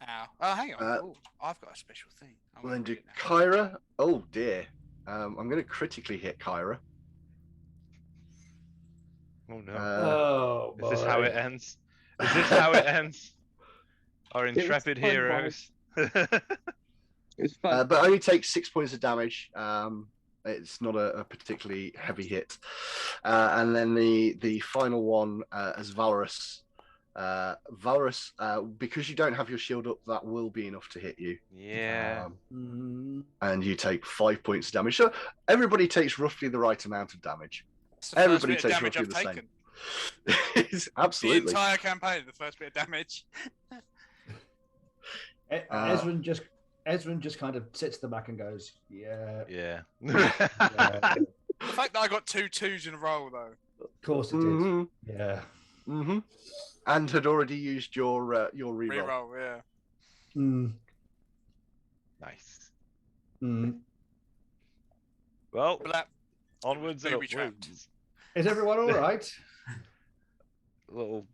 Ow. Oh, hang on. Ooh, I've got a special thing. I'm And then gonna do read it now. Kyra. Oh dear. I'm going to critically hit Kyra. Oh no! Oh, Is this how it ends? Is this how it ends? Our intrepid fun, heroes. It was fun. But only takes 6 points of damage. It's not a particularly heavy hit. And then the final one as Valorous. Valorous, because you don't have your shield up, that will be enough to hit you. Yeah. And you take 5 points of damage. So everybody takes roughly the right amount of damage. It's the first everybody bit of takes damage roughly I've the taken. It's The absolutely. entire campaign, the first bit of damage. Ezrin just kind of sits at the back and goes, yeah. Yeah. The fact that I got 2 2s in a row, though. Of course it did. Mhm, Yeah. mhm. And had already used your reroll. Reroll, yeah. Mm, Nice. mm. Well, Blap. onwards and Booby trapped. upwards. Is everyone all right? A little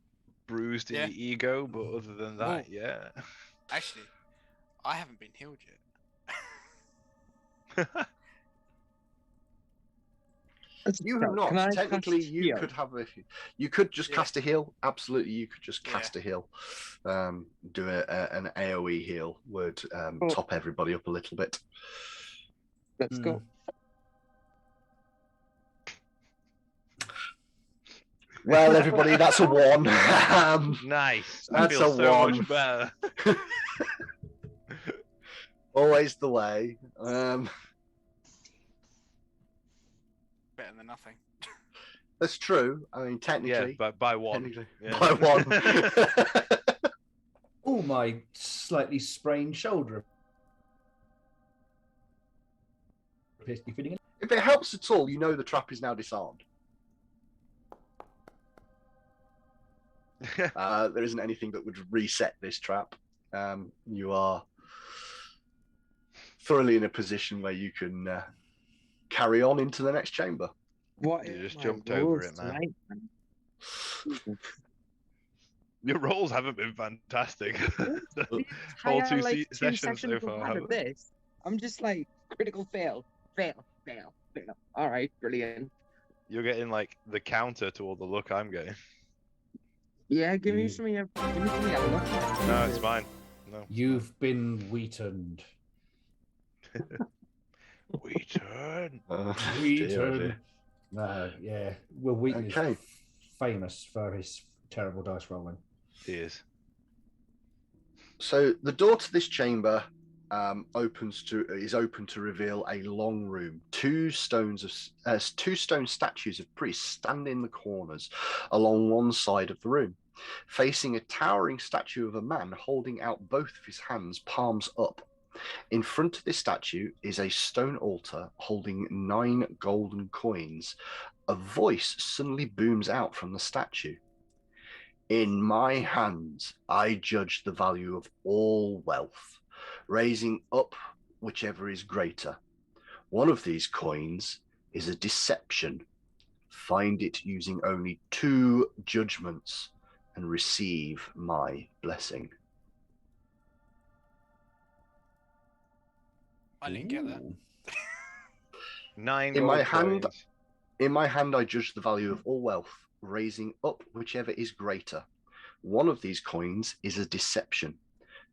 bruised in Yeah. the ego, but other than that, Oh. yeah. Actually, I haven't been healed yet. You have not. Can I Technically, cast you heal? could have a. You could just Yeah. cast a heal. Absolutely, you could just Yeah. cast a heal. Do an AOE heal would Oh. top everybody up a little bit. Let's go. Well, everybody, that's a 1. Nice. I That's feel a so 1. much better. Always the way. Better than nothing. That's true. I mean, Yeah, technically. but by 1. Technically. Yeah. By 1. Oh, my slightly sprained shoulder appears to be fitting in. If it helps at all, you know the trap is now disarmed. There isn't anything that would reset this trap. You are thoroughly in a position where you can carry on into the next chamber. What You is just my jumped over rules it, man. tonight, man? Your rolls haven't been fantastic. The Whole entire, two like, sessions so sessions we've far, had of haven't- this, I'm just like critical fail. All right, brilliant. You're getting like the counter to all the luck I'm getting. Yeah, give me You- some of your luck. No, it's fine. No. You've been wheatened. We turn. Wheatened. No, yeah. Will Wheaton Okay. is famous for his terrible dice rolling. He is. So the door to this chamber is open to reveal a long room. Two stone statues of priests stand in the corners along one side of the room, facing a towering statue of a man holding out both of his hands, palms up. In front of this statue is a stone altar holding 9 golden coins. A voice suddenly booms out from the statue. In my hands, I judge the value of all wealth, raising up whichever is greater. One of these coins is a deception. Find it using only 2 judgments and receive my blessing. I didn't get that. Ooh. 9 In my gold hand- coins. In my hand, I judge the value of all wealth, raising up whichever is greater. One of these coins is a deception.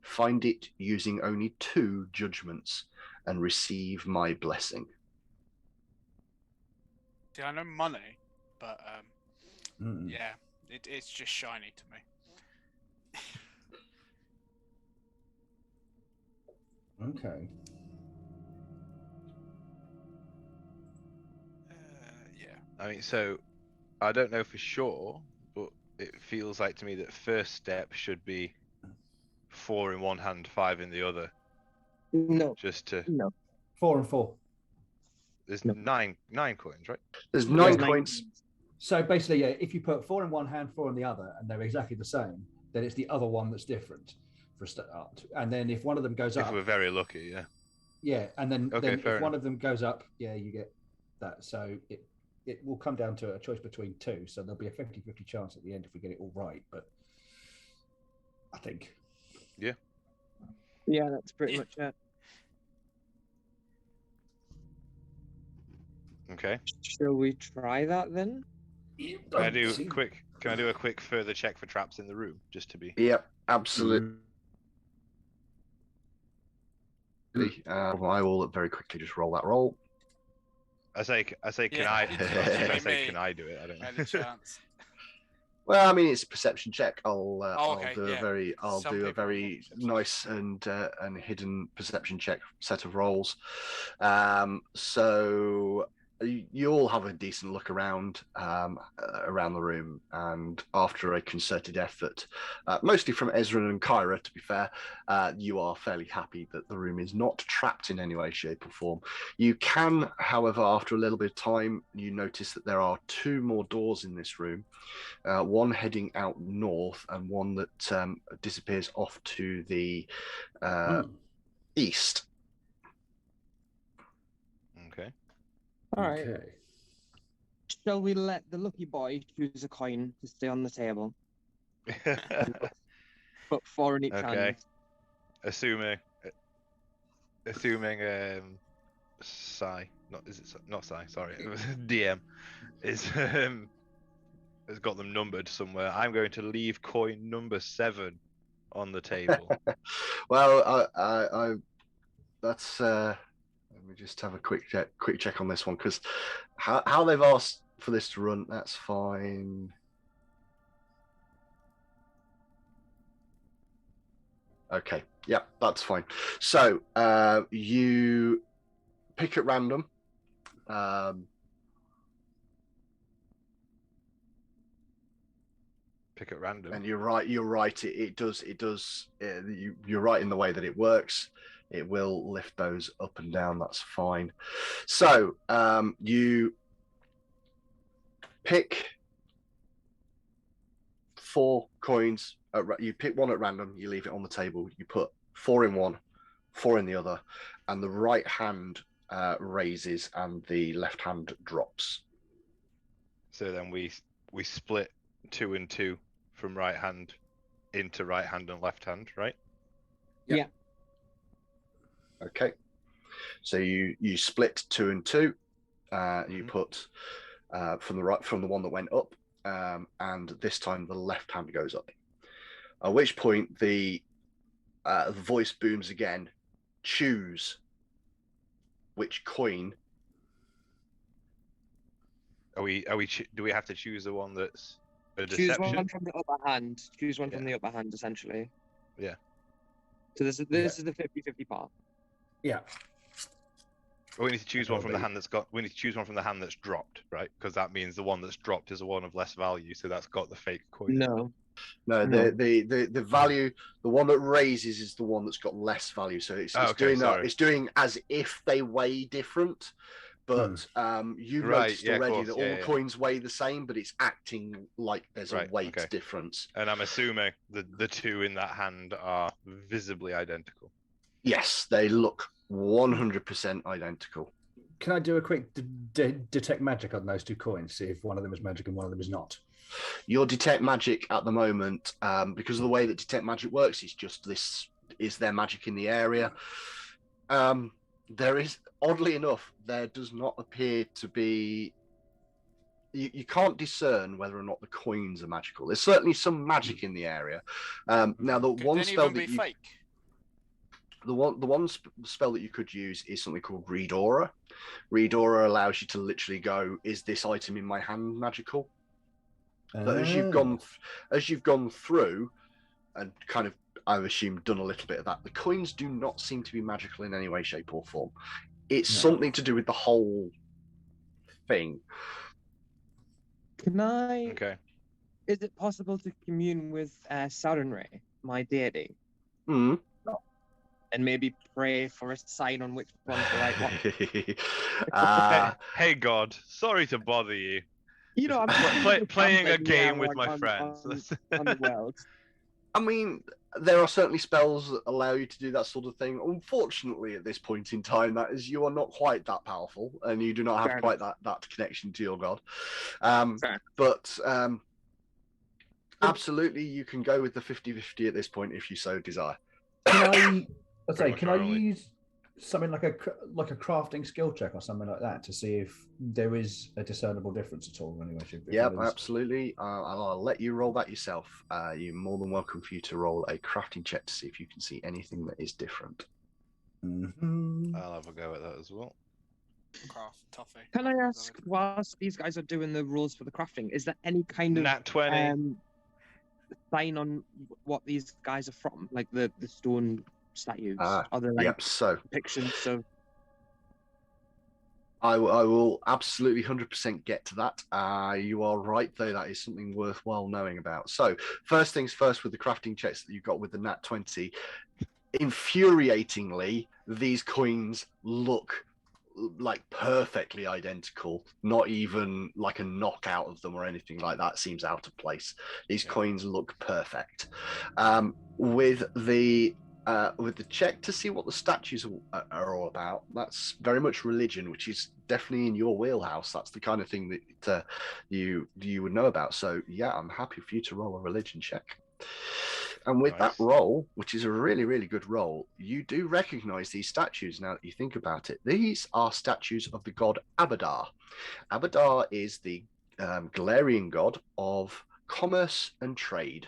Find it using only 2 judgments and receive my blessing. See, I know money, but Mm. yeah, it's just shiny to me. Okay. Yeah. I mean, so I don't know for sure, but it feels like to me that first step should be 4 in one hand, 5 in the other. No, Just to. no. 4 and 4. There's No. nine coins, right? There's There's 9 nine coins. So basically, yeah, if you put 4 in one hand, 4 in the other, and they're exactly the same, then it's the other one that's different for a start. And then if one of them goes If up, we're very lucky, yeah. yeah, and then, Okay, then fair if one enough. of them goes up, yeah, you get that. So it will come down to a choice between 2. So there'll be a 50-50 chance at the end if we get it all right. But I think. Yeah, that's pretty Yeah. much it. Okay. Shall we try that then? Can I do a quick further check for traps in the room, just to be? Yep, absolutely. I will very quickly just roll that roll. I say, can Yeah, I? it's I me. say, can I do it? I don't Any know. chance? Well, I mean, it's a perception check. Oh, okay, I'll do yeah. a very, Some people have perception. nice and hidden perception check set of rolls. So you all have a decent look around the room, and after a concerted effort, mostly from Ezra and Kyra, to be fair, you are fairly happy that the room is not trapped in any way, shape, or form. You can, however, after a little bit of time, you notice that there are 2 more doors in this room. One heading out north and one that disappears off to the east. Okay. All right. Okay. Shall we let the lucky boy choose a coin to stay on the table? Put 4 in each Okay. hand. Assuming assuming not Sai, sorry, DM has got them numbered somewhere. I'm going to leave coin number 7 on the table. Well, I that's let me just have a quick check on this one, because how they've asked for this to run, that's fine. Okay, yeah, that's fine. So you pick at random. Pick at random. And you're right. It does. You're right in the way that it works. It will lift those up and down. That's fine. So you pick 4 coins. You pick one at random. You leave it on the table. You put 4 in one, 4 in the other, and the right hand raises and the left hand drops. So then we split 2 and 2 from right hand into right hand and left hand, right? Yeah. Okay. So you split 2 and 2. You put from the one that went up, and this time the left hand goes up. At which point the voice booms again. Choose which coin. Do we have to choose the one that's a Choose deception? one from the upper hand. Choose one from the upper hand, essentially. Yeah. So this is the 50-50 part. Yeah. We need to choose one from the hand that's got. We need to choose one from the hand that's dropped, right? Because that means the one that's dropped is the one of less value, so that's got the fake coin. No. The value, the one that raises is the one that's got less value. So it's doing that. It's doing as if they weigh different, but you noticed already that all the coins weigh the same, but it's acting like there's a weight difference. And I'm assuming the 2 in that hand are visibly identical. Yes, they look 100% identical. Can I do a quick detect magic on those 2 coins, see if one of them is magic and one of them is not? Your detect magic at the moment, because of the way that detect magic works, is just this: is there magic in the area? There is, oddly enough, there does not appear to be. You can't discern whether or not the coins are magical. There's certainly some magic in the area. Now, the one spell that you fake? The one spell that you could use is something called Read Aura. Read Aura allows you to literally go, is this item in my hand magical? But as you've gone through and kind of, I've assumed, done a little bit of that, the coins do not seem to be magical in any way, shape, or form. It's something to do with the whole thing. Can I? Okay. Is it possible to commune with Sarenrae, my deity? Mm. And maybe pray for a sign on which one's the right one? Hey God, sorry to bother you. You know, I'm playing a game with my friends. On the world. I mean, there are certainly spells that allow you to do that sort of thing. Unfortunately, at this point in time, that is, you are not quite that powerful, and you do not have quite that connection to your god. But absolutely, you can go with the 50-50 at this point if you so desire. Can I use something like a crafting skill check or something like that to see if there is a discernible difference at all? Anyway, yeah, absolutely. I'll let you roll that yourself. You're more than welcome for you to roll a crafting check to see if you can see anything that is different. Mm-hmm. I'll have a go at that as well. Craft toffee. Can I ask, whilst these guys are doing the rules for the crafting, is there any kind of Nat 20 sign on what these guys are from, like the stone statues? Are there so depictions of? I will absolutely 100% get to that. You are right, though. That is something worthwhile knowing about. So first things first, with the crafting checks that you got with the Nat 20, infuriatingly, these coins look like perfectly identical. Not even like a knockout of them or anything like that seems out of place. These coins look perfect. With the check to see what the statues are all about, that's very much religion, which is definitely in your wheelhouse. That's the kind of thing that you would know about. So yeah, I'm happy for you to roll a religion check. And with that Nice. roll, which is a really, really good roll, you do recognize these statues now that you think about it. These are statues of the god Abhidhar. Abhidhar is the Galarian god of commerce and trade.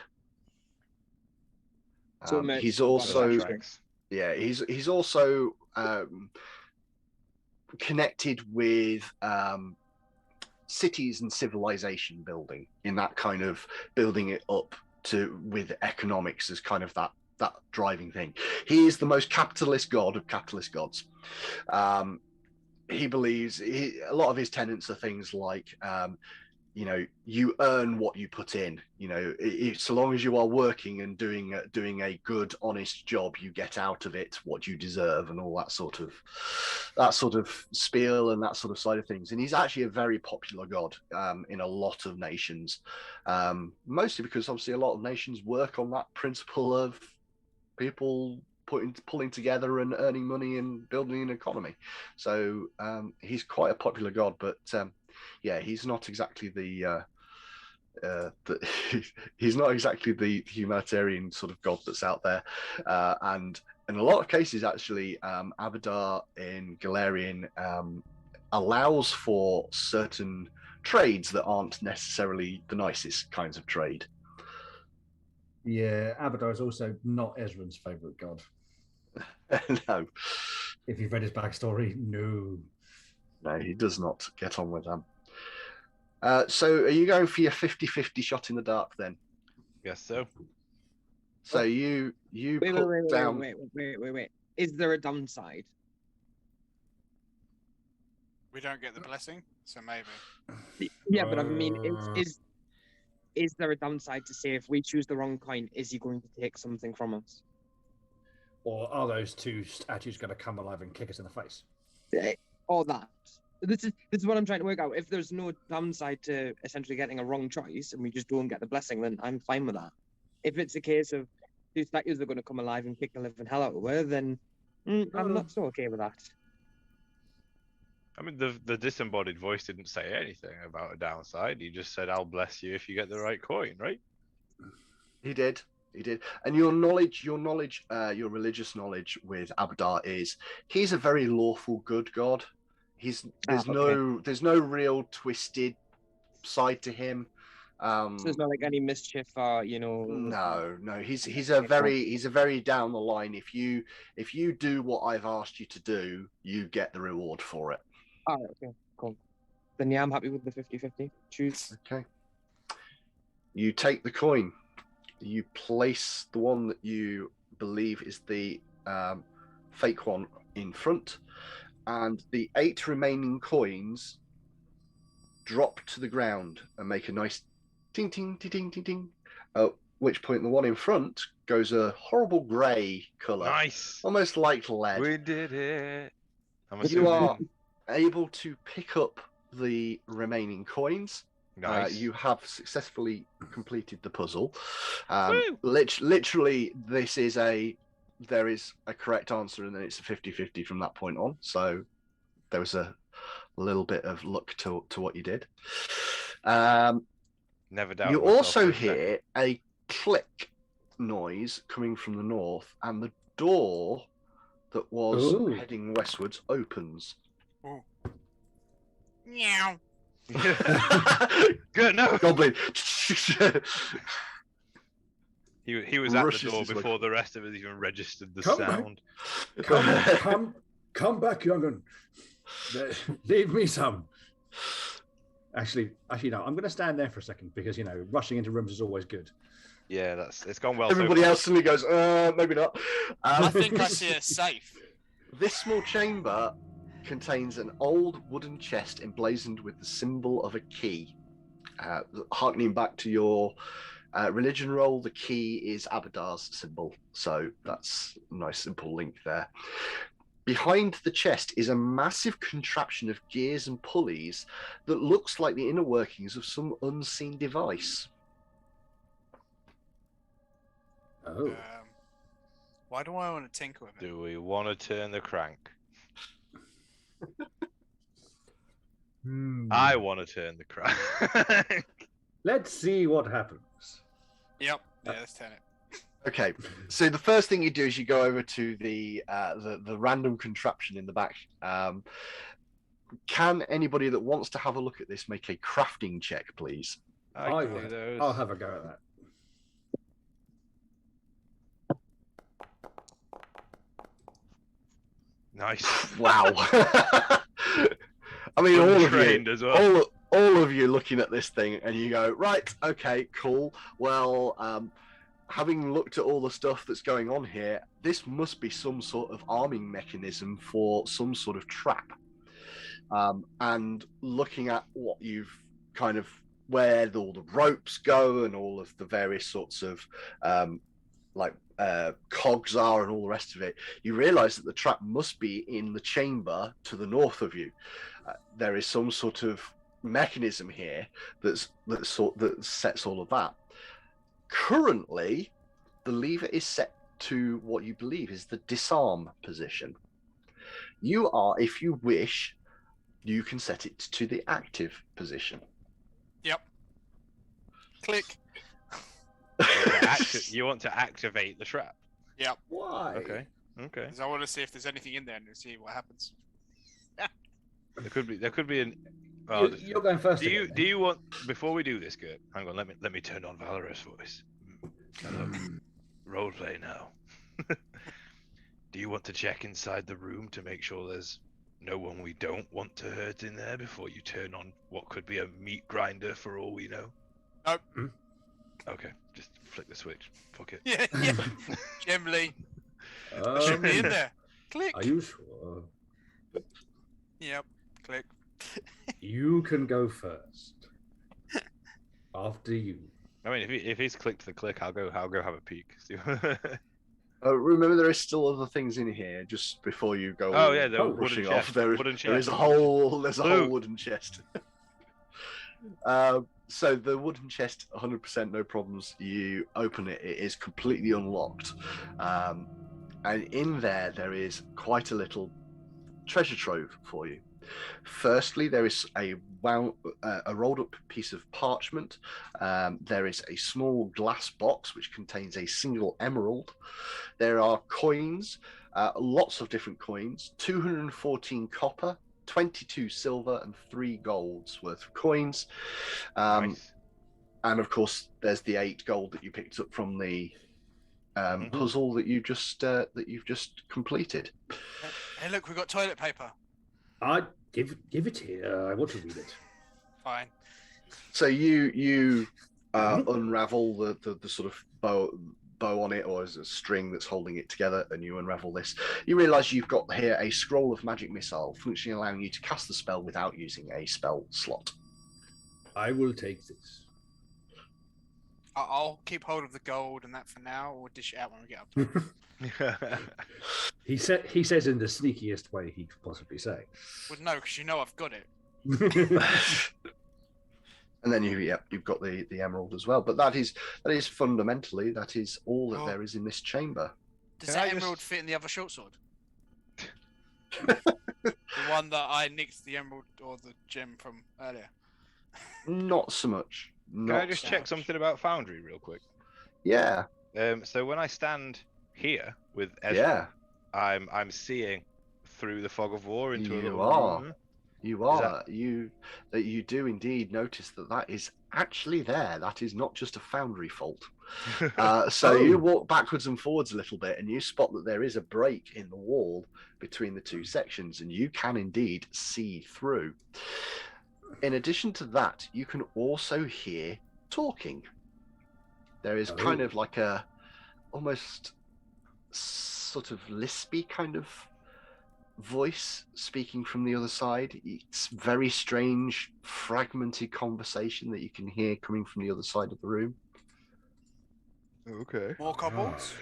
So He's merchant, also Tracks. he's also connected with cities and civilization building, in that kind of building it up to with economics as kind of that driving thing. He is the most capitalist god of capitalist gods. He believes a lot of his tenets are things like you earn what you put in. So long as you are working and doing a good, honest job, you get out of it what you deserve, and all that sort of spiel and that sort of side of things. And he's actually a very popular god in a lot of nations, mostly because obviously a lot of nations work on that principle of people pulling together and earning money and building an economy. So he's quite a popular god, but he's not exactly he's not exactly the humanitarian sort of god that's out there. And in a lot of cases, actually, Abhidhar in Galarian allows for certain trades that aren't necessarily the nicest kinds of trade. Yeah, Abhidhar is also not Ezra's favourite god. No. If you've read his backstory, no, he does not get on with them. So are you going for your 50-50 shot in the dark then? Guess so. So you Wait, put down... wait. Is there a downside? We don't get the blessing, so maybe. Yeah, but I mean, is there a downside to say if we choose the wrong coin, is he going to take something from us? or are those two statues going to come alive and kick us in the face? Or that. This is what I'm trying to work out. If there's no downside to essentially getting a wrong choice and we just don't get the blessing, then I'm fine with that. If it's a case of two statues are going to come alive and kick the living hell out of her, then I'm not so okay with that. I mean, the disembodied voice didn't say anything about a downside. He just said, "I'll bless you if you get the right coin," right? He did. And your religious knowledge with Abhidhar is he's a very lawful good god. There's no real twisted side to him. So there's not like any mischief or No. He's a very down the line. If you do what I've asked you to do, you get the reward for it. Oh, okay, cool. Then yeah, I'm happy with the 50-50. Choose. Okay. You take the coin. You place the one that you believe is the fake one in front, and the 8 remaining coins drop to the ground and make a nice ting ting ting ting ting ting. At which point the one in front goes a horrible grey colour. Nice. Almost like lead. We did it. You are able to pick up the remaining coins. Nice. You have successfully completed the puzzle. Literally, there is a correct answer, and then it's a 50-50 from that point on. So there was a little bit of luck to what you did. Never doubt. You also hear a click noise coming from the north, and the door that was heading westwards opens. Ooh. Meow. Good, no. Goblin. He was at the door before the rest of us even registered the sound. Come back, young'un. Leave me some. Actually, no. I'm going to stand there for a second because rushing into rooms is always good. Yeah, it's gone well. Everybody else suddenly goes, maybe not. I think I see a safe. This small chamber contains an old wooden chest emblazoned with the symbol of a key. Harkening back to your religion roll, the key is Abhidhar's symbol. So that's a nice simple link there. Behind the chest is a massive contraption of gears and pulleys that looks like the inner workings of some unseen device. Oh. Why do I want to tinker with it? Do we want to turn the crank? I want to turn the crank. Let's see what happens. Yep. Yeah, let's turn it. Okay, so the first thing you do is you go over to the random contraption in the back. Can anybody that wants to have a look at this make a crafting check, please? I can do those. I'll have a go at that. Nice. Wow. I mean, all of Untrained you, as well. all of you looking at this thing, and you go, right, okay, cool. Well, having looked at all the stuff that's going on here, this must be some sort of arming mechanism for some sort of trap. And looking at what you've kind of where all the ropes go and all of the various sorts of cogs are and all the rest of it, you realize that the trap must be in the chamber to the north of you. There is some sort of mechanism here that sets all of that. Currently, the lever is set to what you believe is the disarm position. You are, if you wish, you can set it to the active position. Yep. Click. You want to activate the trap? Yep. Why? Okay. Because I want to see if there's anything in there and see what happens. There could be an. You're going first. Do you want, before we do this, Gert? Hang on, let me turn on Valorous voice. Roleplay now. Do you want to check inside the room to make sure there's no one we don't want to hurt in there before you turn on what could be a meat grinder for all we know? Nope. Okay, just flick the switch. Fuck it. Yeah. Generally, should be in there. Click. Are you sure? Yep. Click. You can go first. After you. I mean, if he's clicked the click, I'll go have a peek. Remember, there is still other things in here just before you go. Oh yeah, the rushing wooden off. chest. There is a whole wooden chest. So the wooden chest, 100% no problems. You open it; it is completely unlocked, and in there is quite a little treasure trove for you. Firstly, there is a rolled up piece of parchment. There is a small glass box which contains a single emerald. There are coins, lots of different coins, 214 copper, 22 silver, and 3 golds worth of coins. Nice. And of course, there's the 8 gold that you picked up from the puzzle that you've just completed. Hey, look, we've got toilet paper. I give it here. I want to read it. Fine. So you unravel the sort of bow on it, or as a string that's holding it together, and you unravel this. You realise you've got here a scroll of magic missile, functionally allowing you to cast the spell without using a spell slot. I will take this. I'll keep hold of the gold and that for now, or dish it out when we get up to it. He says in the sneakiest way he could possibly say. Well, no, because you know I've got it. And then you've got the emerald as well. But that is fundamentally all that there is in this chamber. Does that emerald fit in the other short sword? The one that I nicked the emerald or the gem from earlier. Not so much. Can I just check something about Foundry real quick? Yeah. So when I stand here with Ezra, I'm seeing through the fog of war into a little room. You are. You do indeed notice that is actually there. That is not just a Foundry fault. So you walk backwards and forwards a little bit, and you spot that there is a break in the wall between the two sections, and you can indeed see through. In addition to that, you can also hear talking. There is kind of like a almost sort of lispy kind of voice speaking from the other side. It's very strange, fragmented conversation that you can hear coming from the other side of the room. Okay. More kobolds?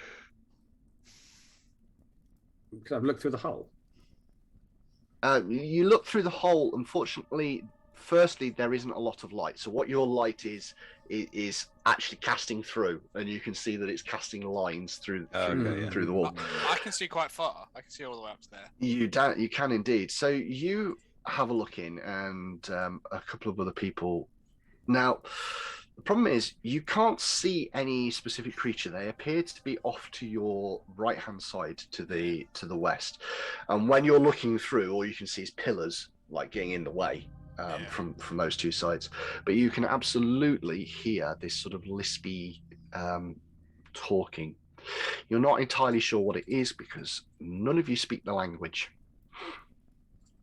Can I look through the hole? You look through the hole. Unfortunately, firstly, there isn't a lot of light. So what your light is actually casting through, and you can see that it's casting lines through the wall. I can see quite far. I can see all the way up to there. You can indeed. So you have a look in, and a couple of other people. Now, The problem is you can't see any specific creature. They appear to be off to your right-hand side to the west. And when you're looking through, all you can see is pillars like getting in the way from those two sides. But you can absolutely hear this sort of lispy talking. You're not entirely sure what it is because none of you speak the language.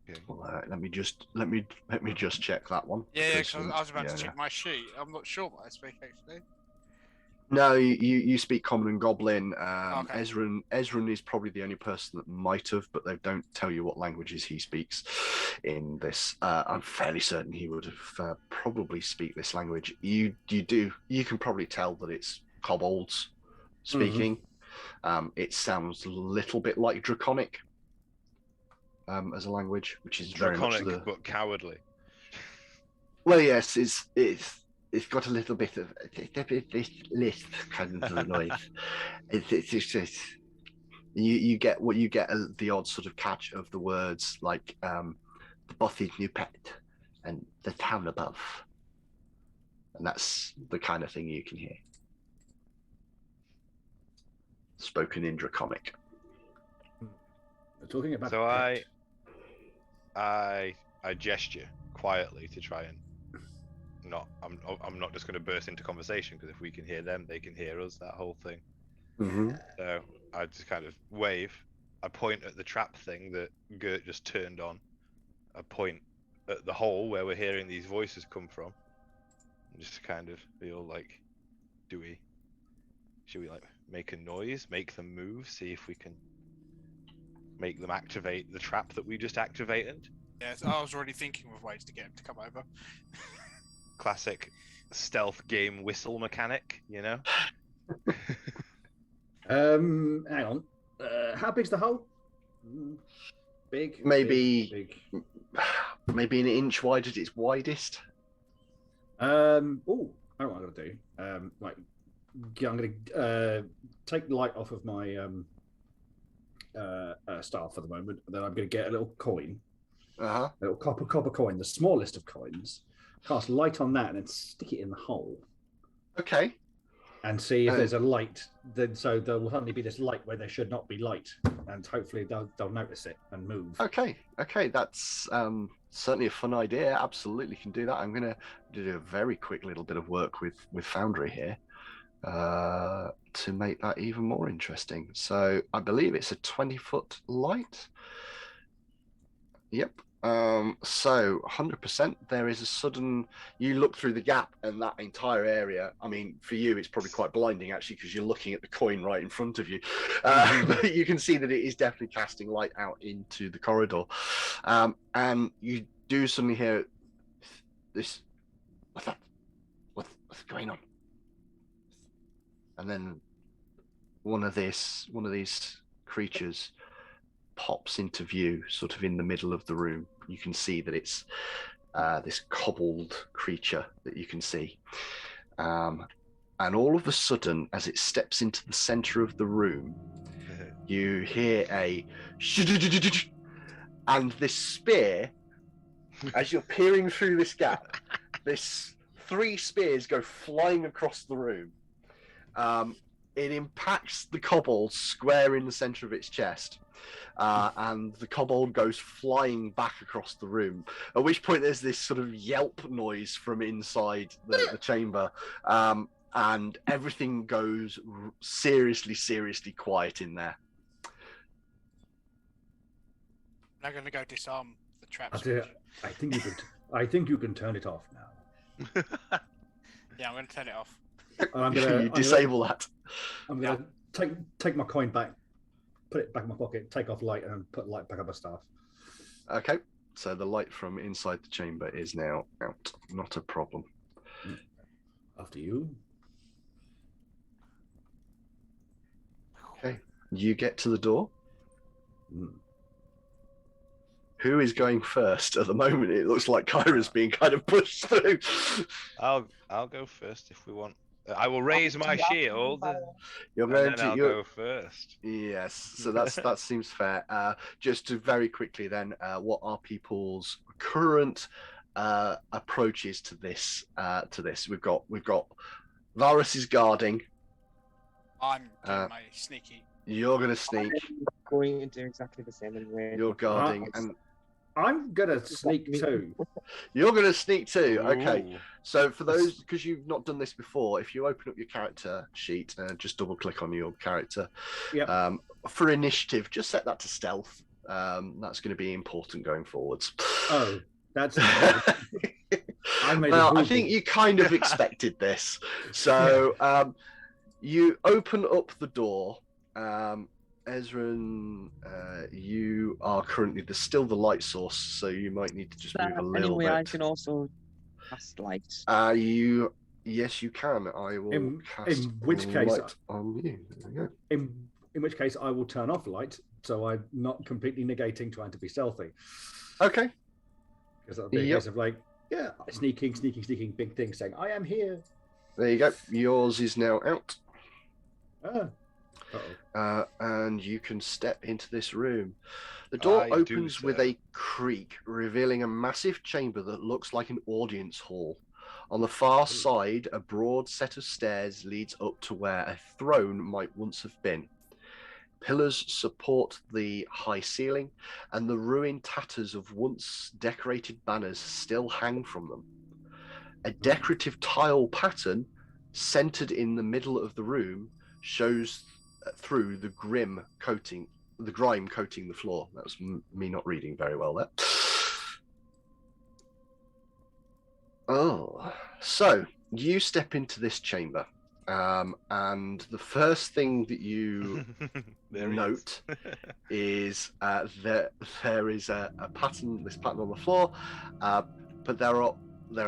Okay. Well, let me just check that one. Yeah, because I was about to check my sheet. I'm not sure what I speak actually. No, you speak Common and Goblin. Okay. Ezran is probably the only person that might have, but they don't tell you what languages he speaks in this. I'm fairly certain he would have probably speak this language. You can probably tell that it's kobolds speaking. It sounds a little bit like Draconic as a language, which is Draconic very much but cowardly. Well, yes, it's got a little bit of this lisp kind of noise. It's just you get the odd sort of catch of the words like the boss's new pet and the town above, and that's the kind of thing you can hear spoken in Draconic. We're talking about. So I gesture quietly to try and I'm not just going to burst into conversation because if we can hear them, they can hear us. That whole thing. So I just kind of wave. I point at the trap thing that Gert just turned on. I point at the hole where we're hearing these voices come from. And just kind of feel like, should we like make a noise, make them move, see if we can make them activate the trap that we just activated? Yes, I was already thinking of ways to get him to come over. Classic stealth game whistle mechanic, you know? Hang on. How big's the hole? Big. Maybe Big. maybe an inch wide at its widest. Oh, I know what I'm gonna do. I'm gonna take the light off of my staff for the moment, and then I'm gonna get a little coin, a little copper coin, the smallest of coins. Cast light on that, and then stick it in the hole. Okay. And see if there's a light. Then so there will suddenly be this light where there should not be light, and hopefully they'll notice it and move. Okay, that's certainly a fun idea. Absolutely can do that. I'm gonna do a very quick little bit of work with Foundry here to make that even more interesting. So I believe it's a 20-foot light. Yep. So 100%, there is a sudden, you look through the gap and that entire area, I mean, for you, it's probably quite blinding actually, because you're looking at the coin right in front of you. But you can see that it is definitely casting light out into the corridor. And you do suddenly hear this, what's that? What's going on? And then one of these creatures pops into view, sort of in the middle of the room. You can see that it's this kobold creature that you can see. And all of a sudden, as it steps into the center of the room, you hear a and this spear, as you're peering through this gap, this 3 spears go flying across the room. It impacts the kobold square in the center of its chest. And the kobold goes flying back across the room, at which point there's this sort of yelp noise from inside the chamber, and everything goes seriously quiet in there. I'm going to go disarm the trap. I think you can turn it off now. Yeah, I'm going to turn it off. I'm gonna disable that. I'm gonna take my coin back, put it back in my pocket, take off light, and put light back on my staff. Okay, so the light from inside the chamber is now out. Not a problem. After you. Okay, you get to the door. Who is going first? At the moment, it looks like Kyra's being kind of pushed through. I'll go first if we want. I will raise my shield. You're going to go first. Yes, so that seems fair. Just to very quickly then, what are people's current approaches to this. We've got Varus is guarding. I'm doing my sneaky. You're gonna sneak. I'm going to do exactly the same anyway. You're guarding, and I'm gonna sneak too. you're gonna sneak too. Okay. Ooh. So for those, because you've not done this before, if you open up your character sheet and just double click on your character, Yep. For initiative, just set that to stealth. That's going to be important going forwards. Oh, that's. Well, I think you kind of expected this. So you open up the door. Ezran, you are currently still the light source, so you might need to just move a little anyway, bit. I can also cast light. Yes, you can. I will In cast which case, light on you. There we go. in which case, I will turn off light, so I'm not completely negating trying to be stealthy. Okay. Because that'll be a Yep. case of like, yeah, sneaking, big thing saying, I am here. There you go. Yours is now out. Ah. And you can step into this room. The door I opens do with so. a creak, revealing a massive chamber that looks like an audience hall. On the far side, a broad set of stairs leads up to where a throne might once have been. Pillars support the high ceiling, and the ruined tatters of once decorated banners still hang from them. A decorative tile pattern centered in the middle of the room shows through the grime coating the floor. That was me not reading very well there. Oh, so you step into this chamber, and the first thing that you There he note is there is a pattern. This pattern on the floor, but there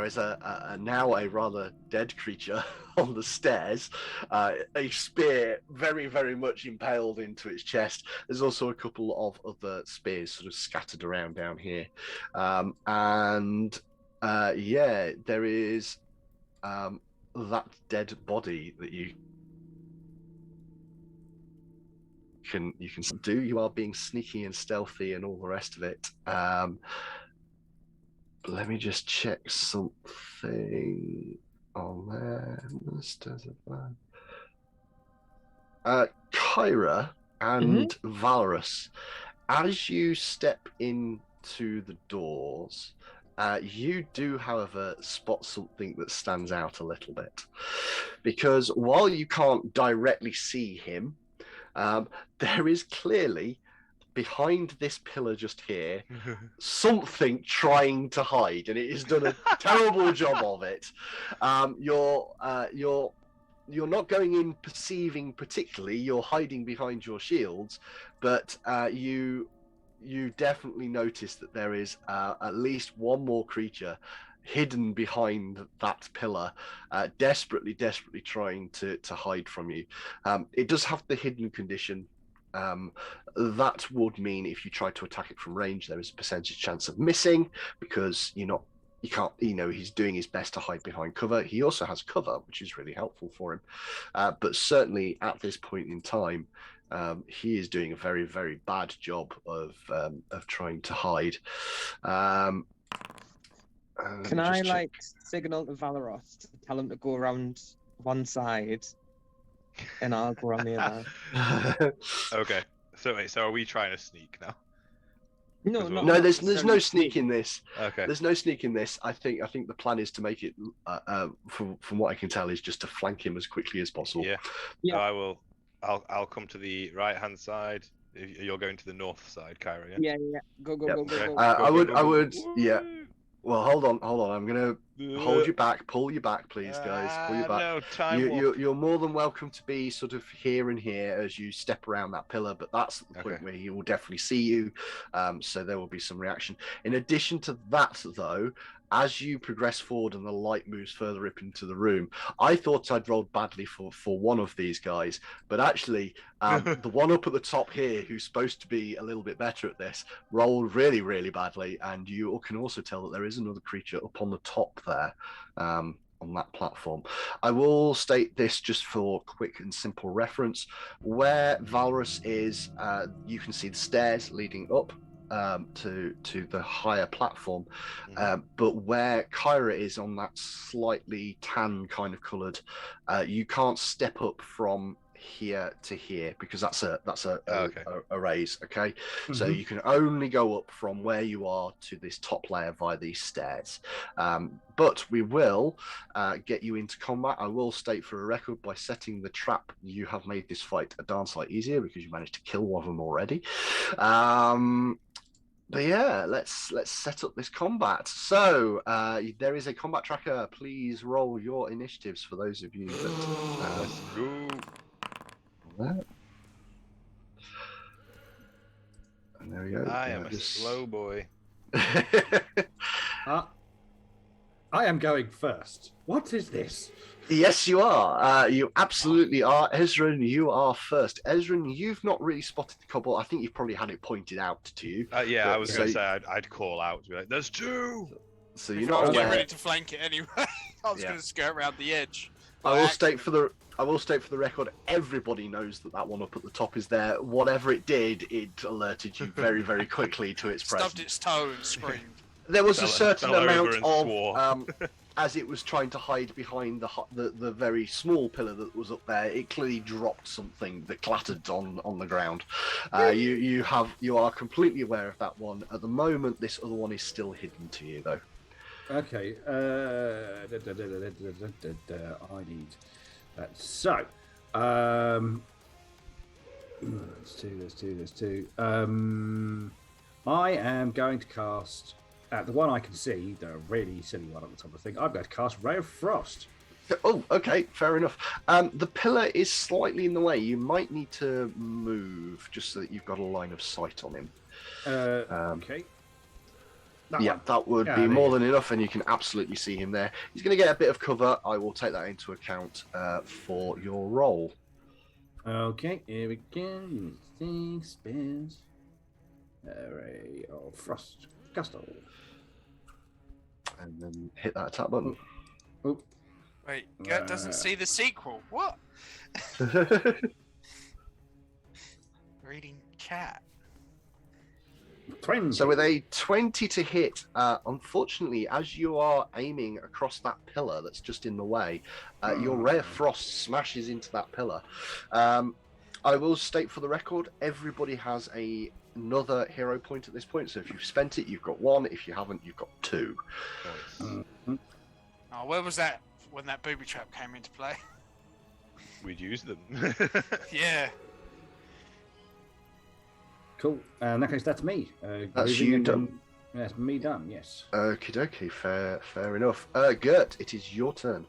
is now a rather dead creature on the stairs, a spear very, very much impaled into its chest. There's also a couple of other spears sort of scattered around down here, there is that dead body that you can do. You are being sneaky and stealthy and all the rest of it. Let me just check something on there. Kyra and Valorous, as you step into the doors, you do, however, spot something that stands out a little bit. Because while you can't directly see him, there is clearly, behind this pillar just here, something trying to hide, and it has done a terrible job of it. You're not going in perceiving particularly. You're hiding behind your shields, but you definitely notice that there is at least one more creature hidden behind that pillar, desperately trying to hide from you. It does have the hidden condition. That would mean if you try to attack it from range, there is a percentage chance of missing, because he's doing his best to hide behind cover. He also has cover, which is really helpful for him. But certainly at this point in time, he is doing a very, very bad job of trying to hide. Can I signal to Valoros to tell him to go around one side, and I'll go around the other? Okay. So wait, so are we trying to sneak now? No, As well? No, not there's no necessarily sneak in this. Okay. There's no sneak in this. I think the plan is to make it, from what I can tell, is just to flank him as quickly as possible. Yeah. Yeah. So I'll come to the right hand side. You're going to the north side, Kyra. Yeah. Go. Okay. I would. Woo! Yeah. Well, hold on. I'm gonna hold you back. Pull you back, please, guys. Pull you back. No, time warp. You're more than welcome to be sort of here and here as you step around that pillar, but that's the point Okay. where he will definitely see you. So there will be some reaction. In addition to that, though, as you progress forward and the light moves further up into the room, I thought I'd rolled badly for one of these guys, but actually the one up at the top here, who's supposed to be a little bit better at this, rolled really, really badly, and you can also tell that there is another creature up on the top there, on that platform. I will state this just for quick and simple reference. Where Valorous is, you can see the stairs leading up. to the higher platform. Mhm. But where Kyra is on that slightly tan kind of coloured, you can't step up from here to here because that's a Okay. raise. Okay, so Mhm. you can only go up from where you are to this top layer via these stairs. But we will get you into combat. I will state for a record, by setting the trap, you have made this fight a darn sight easier because you managed to kill one of them already. But yeah, let's set up this combat. So there is a combat tracker. Please roll your initiatives for those of you that. Let's go. That. And there we go. I am a slow boy. I am going first. What is this? Yes, you are. You absolutely are. Ezran, you are first. Ezran, you've not really spotted the couple. I think you've probably had it pointed out to you. Yeah, But- I was going to say I'd call out to be like, "There's two." So you're Before I not was getting aware. ready to flank it anyway. I was Yeah. going to skirt around the edge. I by will state accident. for the record, everybody knows that one up at the top is there. Whatever it did, it alerted you very, very quickly to its presence. Stubbed its toe and screamed. There was a certain fell over amount and of swore. as it was trying to hide behind the very small pillar that was up there. It clearly dropped something that clattered on the ground. You are completely aware of that one. At the moment, this other one is still hidden to you, though. Okay. I need that. So, let's do. I am going to cast at the one I can see, the really silly one at the top of the thing. I'm going to cast Ray of Frost. Oh, okay, fair enough. The pillar is slightly in the way. You might need to move just so that you've got a line of sight on him. Okay. That Yeah, one. that would Yeah, be there more you than enough, and you can absolutely see him there. He's going to get a bit of cover. I will take that into account for your roll. Okay, here we go. Thing spins. Ray of Frost. Castle. And then hit that attack button. Oh, Wait, Gert doesn't see the sequel. What? Reading chat. 20. So with a 20 to hit, unfortunately, as you are aiming across that pillar that's just in the way, your Ray of Frost smashes into that pillar. I will state for the record, everybody has another hero point at this point. So if you've spent it, you've got one. If you haven't, you've got two. Nice. Oh, where was that when that booby trap came into play? We'd use them. Yeah. Cool. In that case, that's me. That's moving you into- done. That's me done, yes. Okie dokie, fair enough. Gert, it is your turn.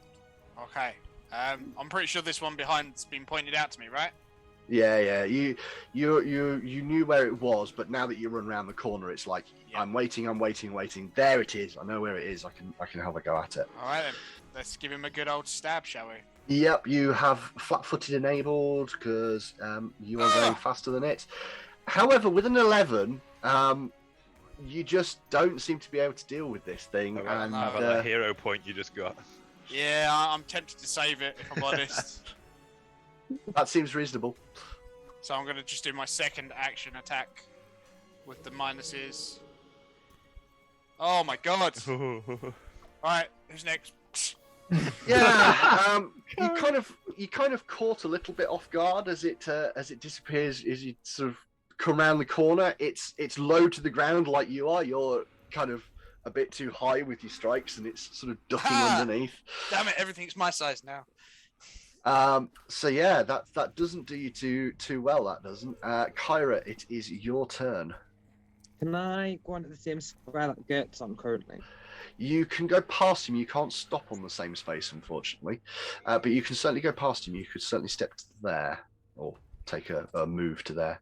Okay. I'm pretty sure this one behind's been pointed out to me, right? Yeah. You knew where it was, but now that you run around the corner, it's like Yeah. I'm waiting. There it is. I know where it is. I can have a go at it. All right then. Let's give him a good old stab, shall we? Yep, you have flat-footed enabled because you are going faster than it. However, with an 11, you just don't seem to be able to deal with this thing. How about, And how about that hero point you just got? Yeah, I'm tempted to save it, if I'm honest. that seems reasonable. So I'm going to just do my second action attack with the minuses. Oh my god! Alright, who's next? Yeah, you kind of caught a little bit off guard as it disappears as you sort of come around the corner. It's low to the ground like you are. You're kind of a bit too high with your strikes, and it's sort of ducking underneath. Damn it, everything's my size now. So yeah, that doesn't do you too well. That doesn't. Kyra, it is your turn. Can I go onto the same square that Gert's on currently? You can go past him. You can't stop on the same space, unfortunately. But you can certainly go past him. You could certainly step to there, or take a move to there.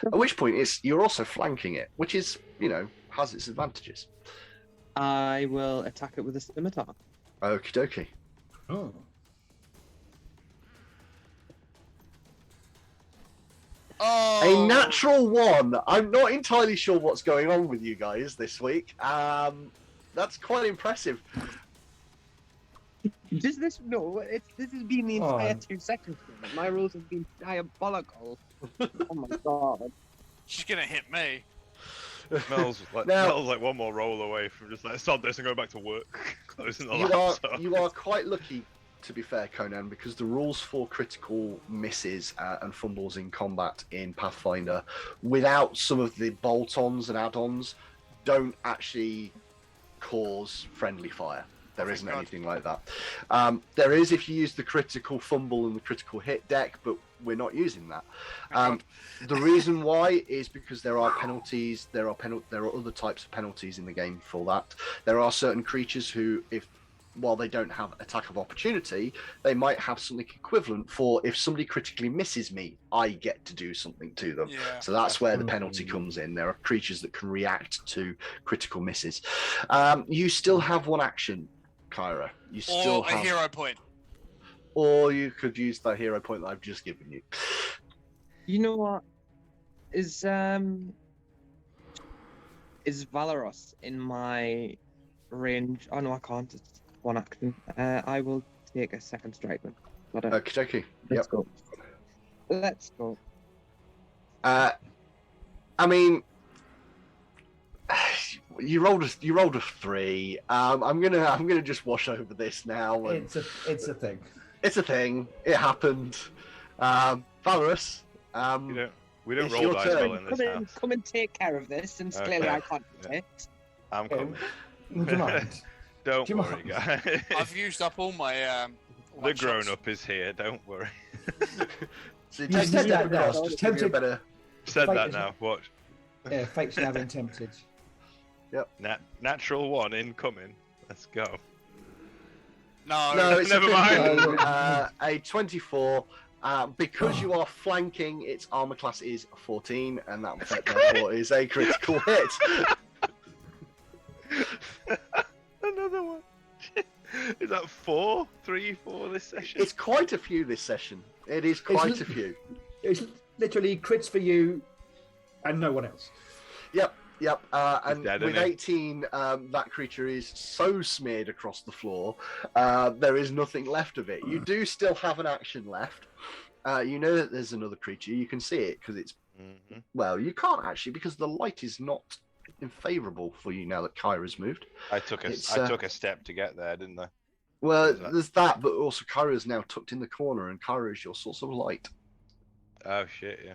At which point, you're also flanking it, which is, has its advantages. I will attack it with a scimitar. Okie dokie. Oh. Oh! A natural one. I'm not entirely sure what's going on with you guys this week. That's quite impressive. Does this this has been the entire 2 seconds. My rolls have been diabolical. Oh my god. She's gonna hit me. Smells like one more roll away from just like stop this and go back to work. Closing the laptop. You are quite lucky, to be fair, Conan, because the rules for critical misses and fumbles in combat in Pathfinder, without some of the bolt-ons and add-ons, don't actually cause friendly fire. There isn't anything like that. There is if you use the critical fumble and the critical hit deck, but we're not using that. The reason why is because there are penalties. There are other types of penalties in the game for that. There are certain creatures who, while they don't have attack of opportunity, they might have something equivalent for if somebody critically misses me, I get to do something to them. Yeah. So that's where the penalty comes in. There are creatures that can react to critical misses. You still have one action, Kyra. You still Or a hero point. Or you could use the hero point that I've just given you. You know what? Is Valoros in my range? Oh no, I can't. It's one action. I will take a second strike then. Okay. Let's go. Let's go. I mean, you rolled a 3. I'm gonna just wash over this now. And It's a thing. It's a thing. It happened. Valorous. We don't it's roll your dice turn. well in this house. Come and take care of this, since clearly I can't do it. I'm coming. Would you mind? Don't Do you worry, mind? guys. I've used up all my. The grown-up is here. Don't worry. So You take said a that step now. across, just to give you a better. Said Fight that is- now. Watch. Yeah, fate's now been tempted. Natural one incoming. Let's go. No, it's Never a mind. 15, a 24. Because you are flanking, its armor class is 14, and that therefore is a critical hit. Another one. Is that 4? 3, 4 this session? It's quite a few this session. It is quite a few. It's literally crits for you and no one else. Yep, and dead, with isn't he? 18, that creature is so smeared across the floor, there is nothing left of it. You do still have an action left. You know that there's another creature. You can see it because it's... Mhm. Well, you can't actually because the light is not favourable for you now that Kyra's moved. I took a step to get there, didn't I? Well, Is that- there's that, but also Kyra's now tucked in the corner, and Kyra is your source of light. Oh shit, yeah.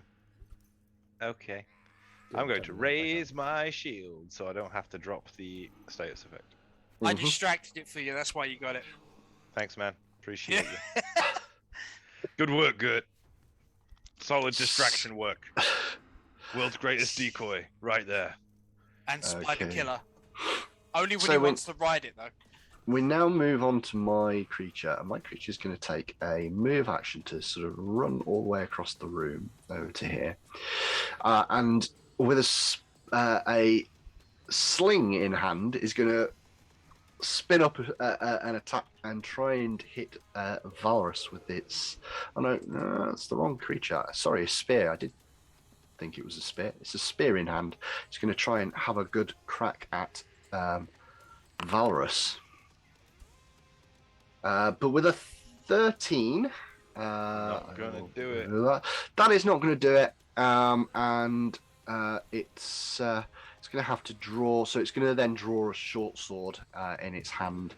Okay. I'm going to raise my shield so I don't have to drop the status effect. I Mhm. distracted it for you. That's why you got it. Thanks, man. Appreciate you. Good work, Gert. Solid distraction work. World's greatest decoy, right there. And Spider Okay. Killer. Only when So he when- wants to ride it, though. We now move on to my creature, and my creature is going to take a move action to sort of run all the way across the room over to here, and with a sling in hand, is going to spin up an attack and try and hit Valorous with its. Oh no, that's the wrong creature. Sorry, a spear. I did think it was a spear. It's a spear in hand. It's going to try and have a good crack at Valorous. But with a 13, Not gonna do it. That is not going to do it, and it's going to have to draw. So it's going to then draw a short sword in its hand,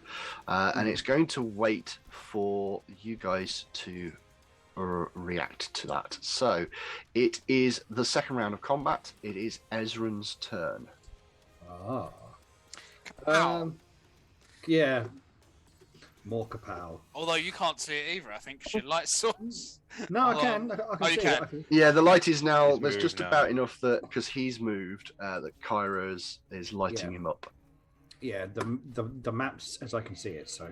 and it's going to wait for you guys to react to that. So it is the second round of combat. It is Ezran's turn. Ah. Ow. Yeah. More kapow. Although you can't see it either, I think, because your light source. No, I Oh. can. I can Oh, you see can. it. I can... Yeah, the light is now. He's There's moved just now. about enough that because he's moved, that Kyra is lighting Yeah. him up. Yeah, the maps as I can see it. So,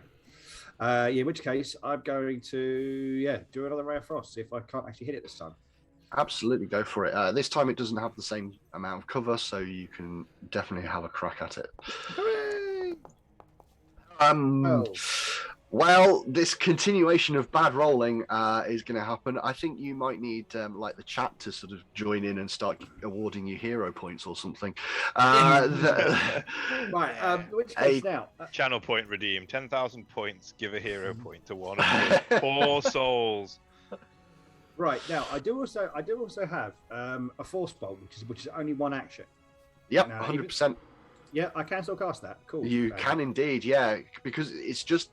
yeah. In which case, I'm going to do another ray of frost. See if I can't actually hit it this time. Absolutely, go for it. This time it doesn't have the same amount of cover, so you can definitely have a crack at it. Hooray! Oh. Well, this continuation of bad rolling is going to happen. I think you might need like the chat to sort of join in and start awarding you hero points or something. Right. Which case A- now? Channel point redeem. 10,000 points. Give a hero point to one of your 4 souls. Right now, I do also have a force bolt, which is only one action. Yep, Now, 100%. Yeah, I can still cast that. Cool. You can indeed, yeah, because it's just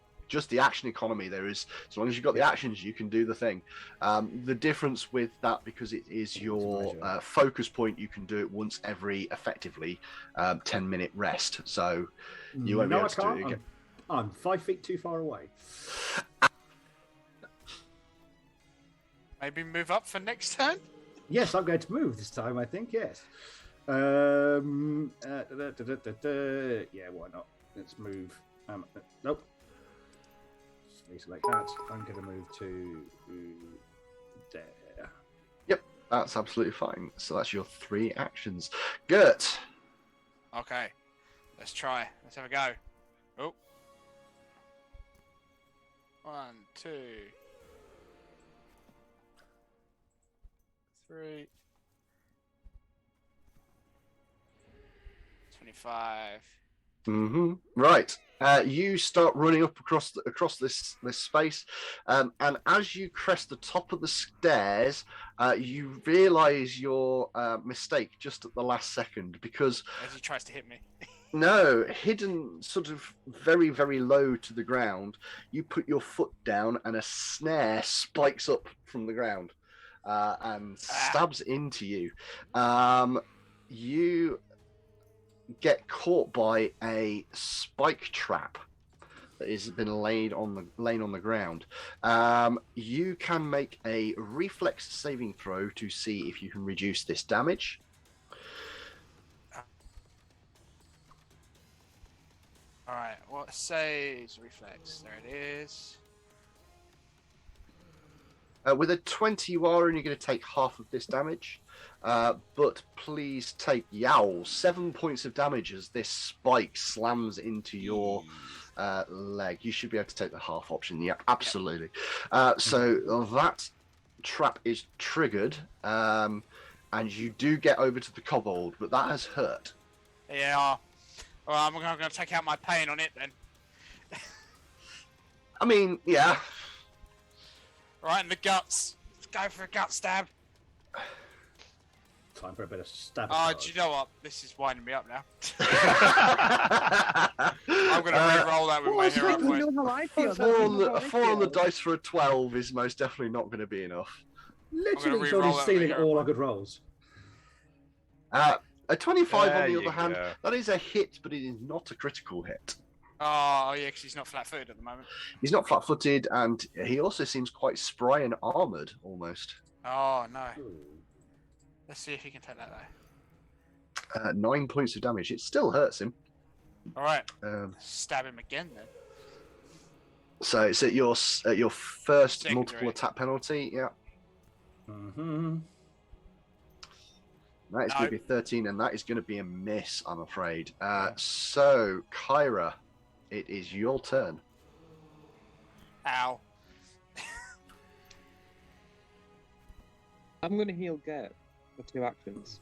the action economy. There is, as long as you've got the actions, you can do the thing. The difference with that, because it is your focus point, you can do it once every effectively 10-minute rest. So you won't be able to do it again. I'm 5 feet too far away. Maybe move up for next turn? Yes, I'm going to move this time, I think, yes. Yeah, why not? Let's move. Nope. Select that. I'm going to move to there. Yep, that's absolutely fine. So that's your 3 actions. Gert. Okay. Let's try. Let's have a go. Oh. 1, 2, 3. 25. Right. You start running up across this space, and as you crest the top of the stairs, you realise your mistake just at the last second, because As he tries to hit me. no, hidden sort of very, very low to the ground, you put your foot down and a snare spikes up from the ground and stabs into you. You get caught by a spike trap that has been laid on the ground. You can make a reflex saving throw to see if you can reduce this damage. Alright, what saves reflex? There it is. With a 20, you are only going to take half of this damage. But please take 7 points of damage as this spike slams into your leg. You should be able to take the half option. Yeah, absolutely. So that trap is triggered, and you do get over to the kobold, but that has hurt. Yeah. Well, I'm going to take out my pain on it then. I mean, yeah. Right in the guts. Let's go for a gut stab. Time for a bit of stab. Oh, do you know what? This is winding me up now. I'm going to re-roll that with my hero point. A 4 on the dice for a 12 is most definitely not going to be enough. Literally, Jordan's stealing all our good rolls. A 25, on the you other hand, go. that is a hit, but it is not a critical hit. Oh, yeah, because he's not flat-footed at the moment. He's not flat-footed, and he also seems quite spry and armoured, almost. Oh, no. Let's see if he can take that, though. 9 points of damage. It still hurts him. All right. Stab him again, then. So it's at your first Secondary. multiple attack penalty, yeah. That is going to be 13, and that is going to be a miss, I'm afraid. So, Kyra, it is your turn. Ow. I'm going to heal Gert for 2 actions.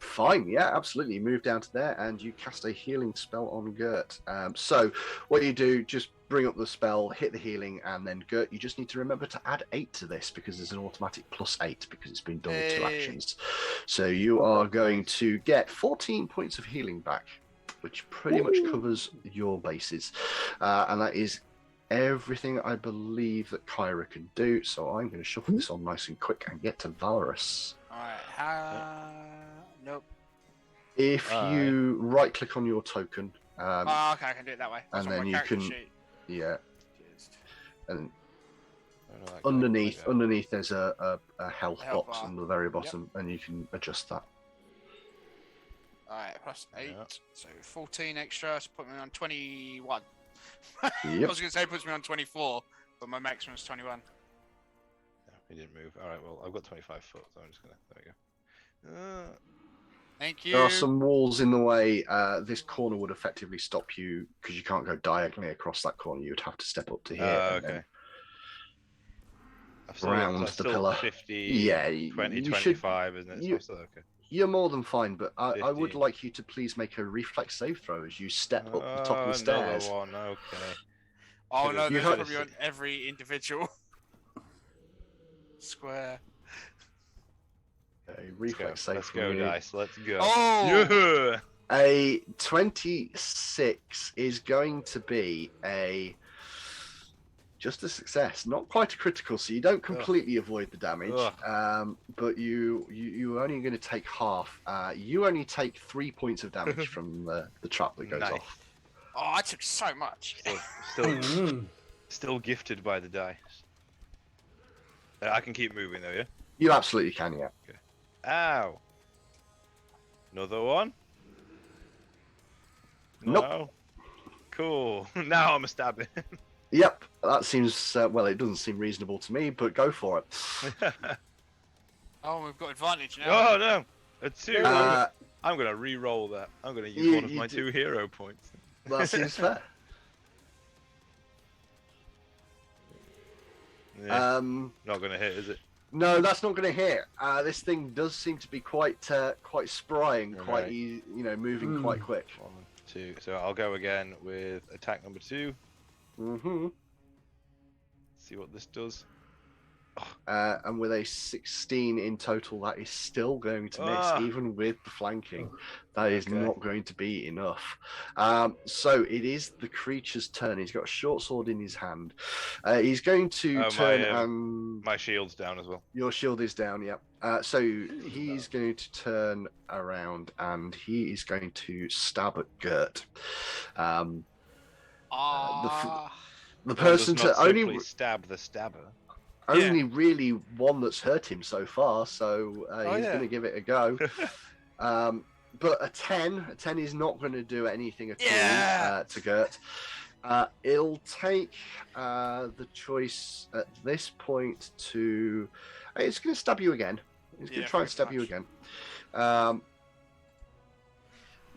Fine, yeah, absolutely. You move down to there, and you cast a healing spell on Gert. So, what you do, just bring up the spell, hit the healing, and then Gert, you just need to remember to add 8 to this, because there's an automatic +8, because it's been done with 2 actions. So you are going to get 14 points of healing back, which pretty much covers your bases. And that is everything I believe that Kyra can do. So I'm going to shuffle this on nice and quick and get to Varus. Alright, nope. If you right-click on your token... oh, okay, I can do it that way. That's and on then my you character can... sheet. Yeah. And Like underneath there's a health Health box bar. on the very bottom, and you can adjust that. Alright, +8. Yeah. So 14 extra, so put me on 21. Yep. I was going to say it puts me on 24, but my maximum is 21. Yeah, he didn't move. All right, well, I've got 25 foot, so I'm just going to... There we go. Thank you. There are some walls in the way. This corner would effectively stop you, because you can't go diagonally across that corner. You would have to step up to here. And Okay. then I've still, round that's the still pillar. 50, Yeah, 20, you 25, isn't it? So you- I'm still okay. You're more than fine, but I would 15. like you to please make a reflex save throw as you step up the top of the Another stairs. one, okay. Oh no, You there's had- probably on every individual square. A reflex save Let's from go, you. dice. Let's go. Oh! Yeah! A 26 is going to be just a success, not quite a critical, so you don't completely avoid the damage, but you only going to take half. You only take 3 points of damage from the trap that goes off. Oh, I took so much. Still gifted by the dice. I can keep moving though, yeah? You absolutely can, yeah. Okay. Ow. Another one? Nope. No. Cool. Now I'm a stabbing. Yep, that seems, well, it doesn't seem reasonable to me, but go for it. Oh, we've got advantage now. Oh no! A 2. I'm going to re-roll that. I'm going to use one of my 2 hero points. That seems fair. Yeah. Not going to hit, is it? No, that's not going to hit. This thing does seem to be quite spry and quite Right. easy, moving quite quick. 1, 2. So I'll go again with attack number 2. Mm-hmm. See what this does. And with a 16 in total, that is still going to miss, even with the flanking. That is not going to be enough. So it is the creature's turn. He's got a short sword in his hand. He's going to turn and... My shield's down as well. Your shield is down, yep. So he's going to turn around and he is going to stab at Gert. The person does not to only simply stab the stabber. Only really one that's hurt him so far, so he's going to give it a go. But a 10 is not going to do anything at all to Gert. It'll take the choice at this point to... It's going to stab you again. It's going to try and stab you again.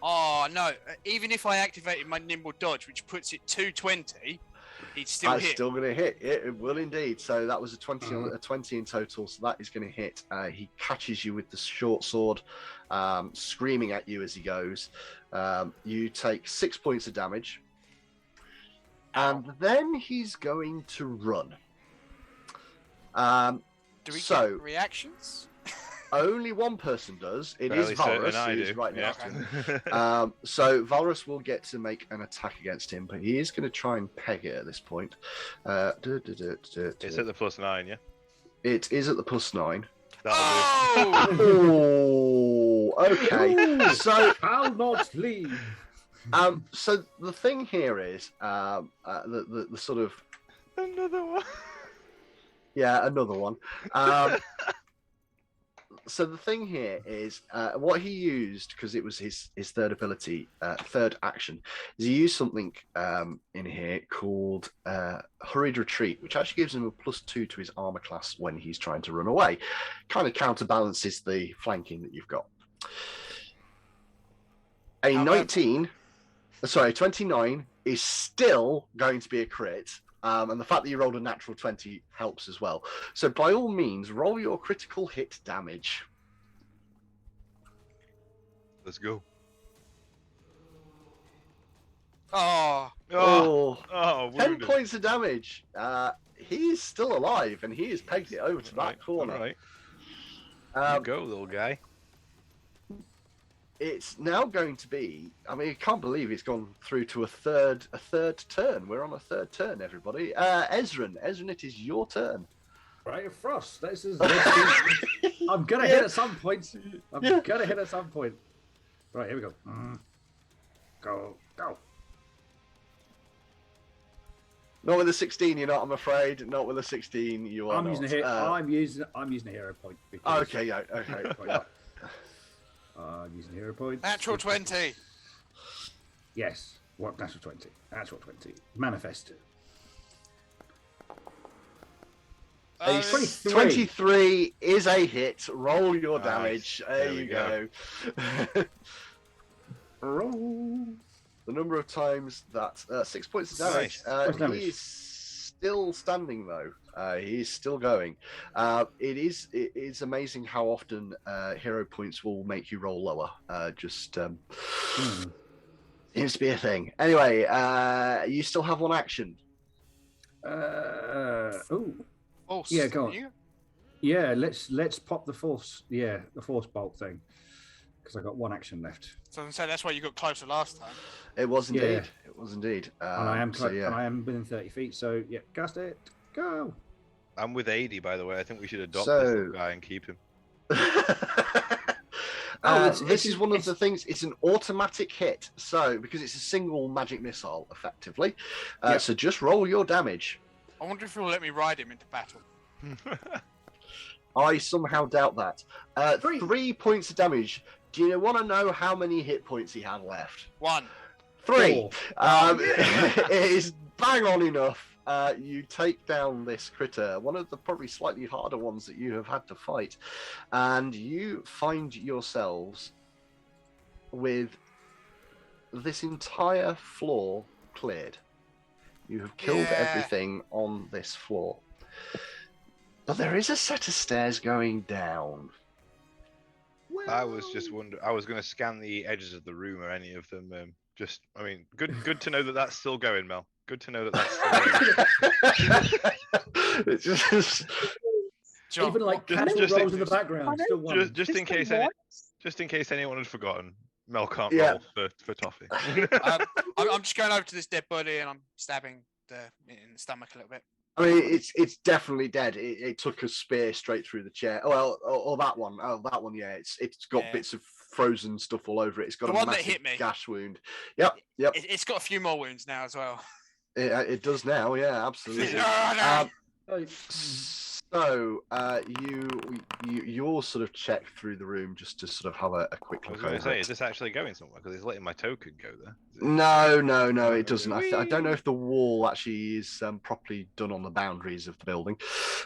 Oh, no. Even if I activated my nimble dodge, which puts it 220... He'd still hit. Still going to hit. It will indeed. So that was a 20, a 20 in total. So that is going to hit. He catches you with the short sword, screaming at you as he goes. You take 6 points of damage. And then he's going to run. Do we get reactions? Only one person does. It is Valrus, who is right next to him. So Valrus will get to make an attack against him, but he is going to try and peg it at this point. It's at the +9, yeah? It is at the +9. That'll Oh, okay. So I'll not leave. So the thing here is the sort of another one. Yeah, another one. So the thing here is what he used, because it was his third ability, third action, is he used something in here called Hurried Retreat, which actually gives him a +2 to his armor class when he's trying to run away. Kind of counterbalances the flanking that you've got. A 29 is still going to be a crit. And the fact that you rolled a natural 20 helps as well. So by all means, roll your critical hit damage. Let's go. Oh. 10 points of damage. He is still alive, and he has pegged it over to that corner. All right. You go, little guy. It's now going to be... I mean, I can't believe it's gone through to a third turn. We're on a third turn, everybody. Ezran, it is your turn. Right, Frost. This is... I'm going to hit at some point. I'm going to hit at some point. Right, here we go. Go. Not with a 16, you're not, I'm afraid. Not with a 16, you are I'm not. using a hero point. Because... Okay. I'm using a hero point. Natural 20. Yes. What? Natural 20. Natural 20. Manifest. 23 is a hit. Roll your damage. There you go. Roll. The number of times that 6 points of damage. He is still standing though. He is still going. It is amazing how often hero points will make you roll lower. Seems to be a thing. Anyway, you still have one action. Yeah, go on. Yeah, let's pop the force. Yeah, the force bolt thing. because I got one action left. So I'm saying that's why you got closer last time. It was indeed. Yeah. It was indeed. And I am so, yeah. and I am within 30 feet. So yeah, cast it. Go. I'm with 80, by the way. I think we should adopt So- this little guy and keep him. This is one of the things. It's an automatic hit, so because it's a single magic missile, effectively. Yep. So just roll your damage. I wonder if he'll let me ride him into battle. I somehow doubt that. 3. 3 points of damage. Do you want to know how many hit points he had left? 1. 3. 4. It is bang on enough. You take down this critter, one of the probably slightly harder ones that you have had to fight, and you find yourselves with this entire floor cleared. You have killed Yeah. everything on this floor. But there is a set of stairs going down. I was just wondering. I was going to scan the edges of the room or any of them. I mean, good to know that that's still going, Mel. Good to know that that's still going. It's just John, Even like just- casual just- rolls in the background. Still one. just in case just in case anyone had forgotten, Mel can't Yeah. roll for toffee. I'm just going over to this dead body and I'm stabbing in the stomach a little bit. I mean, it's definitely dead. It took a spear straight through the chair. Well, or that one. Oh, that one. Yeah, it's got Yeah. bits of frozen stuff all over it. It's got The a one that massive hit me. gash wound. Yep. It's got a few more wounds now as well. It does now. Yeah, absolutely. Ah, no. Um, so you all sort of check through the room just to sort of have a quick I was look going over to say, it. is this actually going somewhere? Because it's letting my token go there. Is it- No, it doesn't. I don't know if the wall actually is properly done on the boundaries of the building,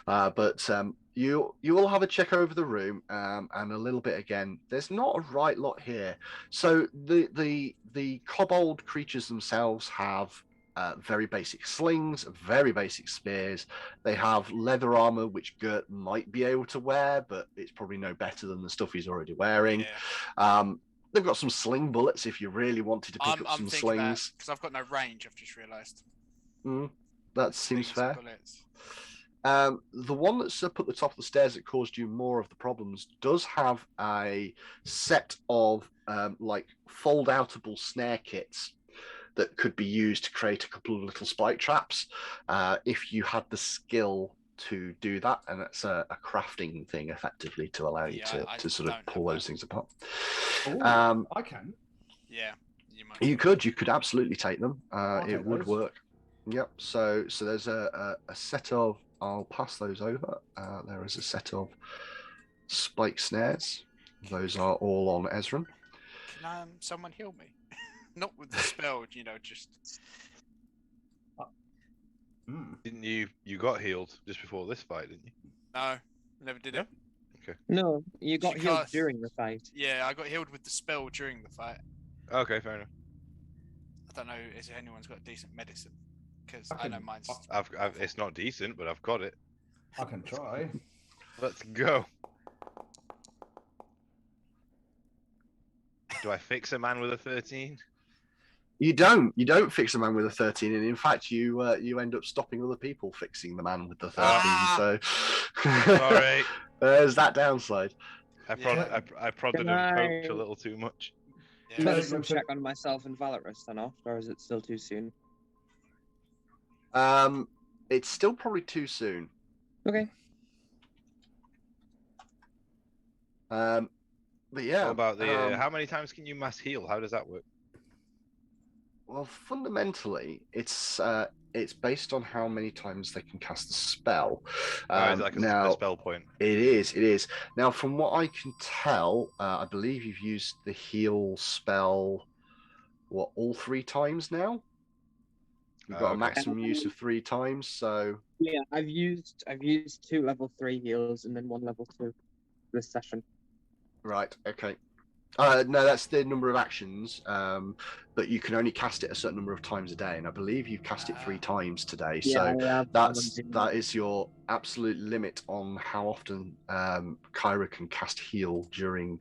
but you all have a check over the room and a little bit again. There's not a right lot here. So the kobold creatures themselves have very basic slings, very basic spears. They have leather armor, which Gert might be able to wear, but it's probably no better than the stuff he's already wearing. Yeah. They've got some sling bullets if you really wanted to pick up I'm some thinking that slings. because I've got no range. I've just realised. That seems Slings and fair. bullets. The one that's up at the top of the stairs that caused you more of the problems does have a set of like fold-outable snare kits that could be used to create a couple of little spike traps if you had the skill to do that, and that's a crafting thing effectively to allow you Yeah, I to sort of don't pull have those that. things apart. Ooh, Um, I can. Yeah, you might. You could absolutely take them. I'll It take would those. work. Yep. So there's a set of. I'll pass those over. There is a set of spike snares. Those are all on Ezran. Can someone heal me? Not with the spell, just. Didn't you got healed just before this fight, didn't you? No, never did it. No, you got healed Because- during the fight. Yeah, I got healed with the spell during the fight. Okay, fair enough. I don't know if anyone's got decent medicine because I I know can- mine's. I've it's not decent, but I've got it. I can try. Let's go. Do I fix a man with a 13? You don't fix a man with a 13, and in fact, you end up stopping other people fixing the man with the 13. Ah! So Sorry. there's that downside. I prodded and poked a little too much. Yeah. Medicine check on myself and Valorous then off, or is it still too soon? It's still probably too soon. Okay. But yeah. What about the how many times can you mass heal? How does that work? Well, fundamentally, it's based on how many times they can cast the spell. Is it like a now, spell point? it is. Now, from what I can tell, I believe you've used the heal spell, all 3 times now? You've got a Okay. maximum use of 3 times, so... Yeah, I've used 2 level 3 heals and then 1 level 2 this session. Right, okay. No, that's the number of actions, but you can only cast it a certain number of times a day, and I believe you've cast it 3 times today. So that is your absolute limit on how often Kyra can cast heal during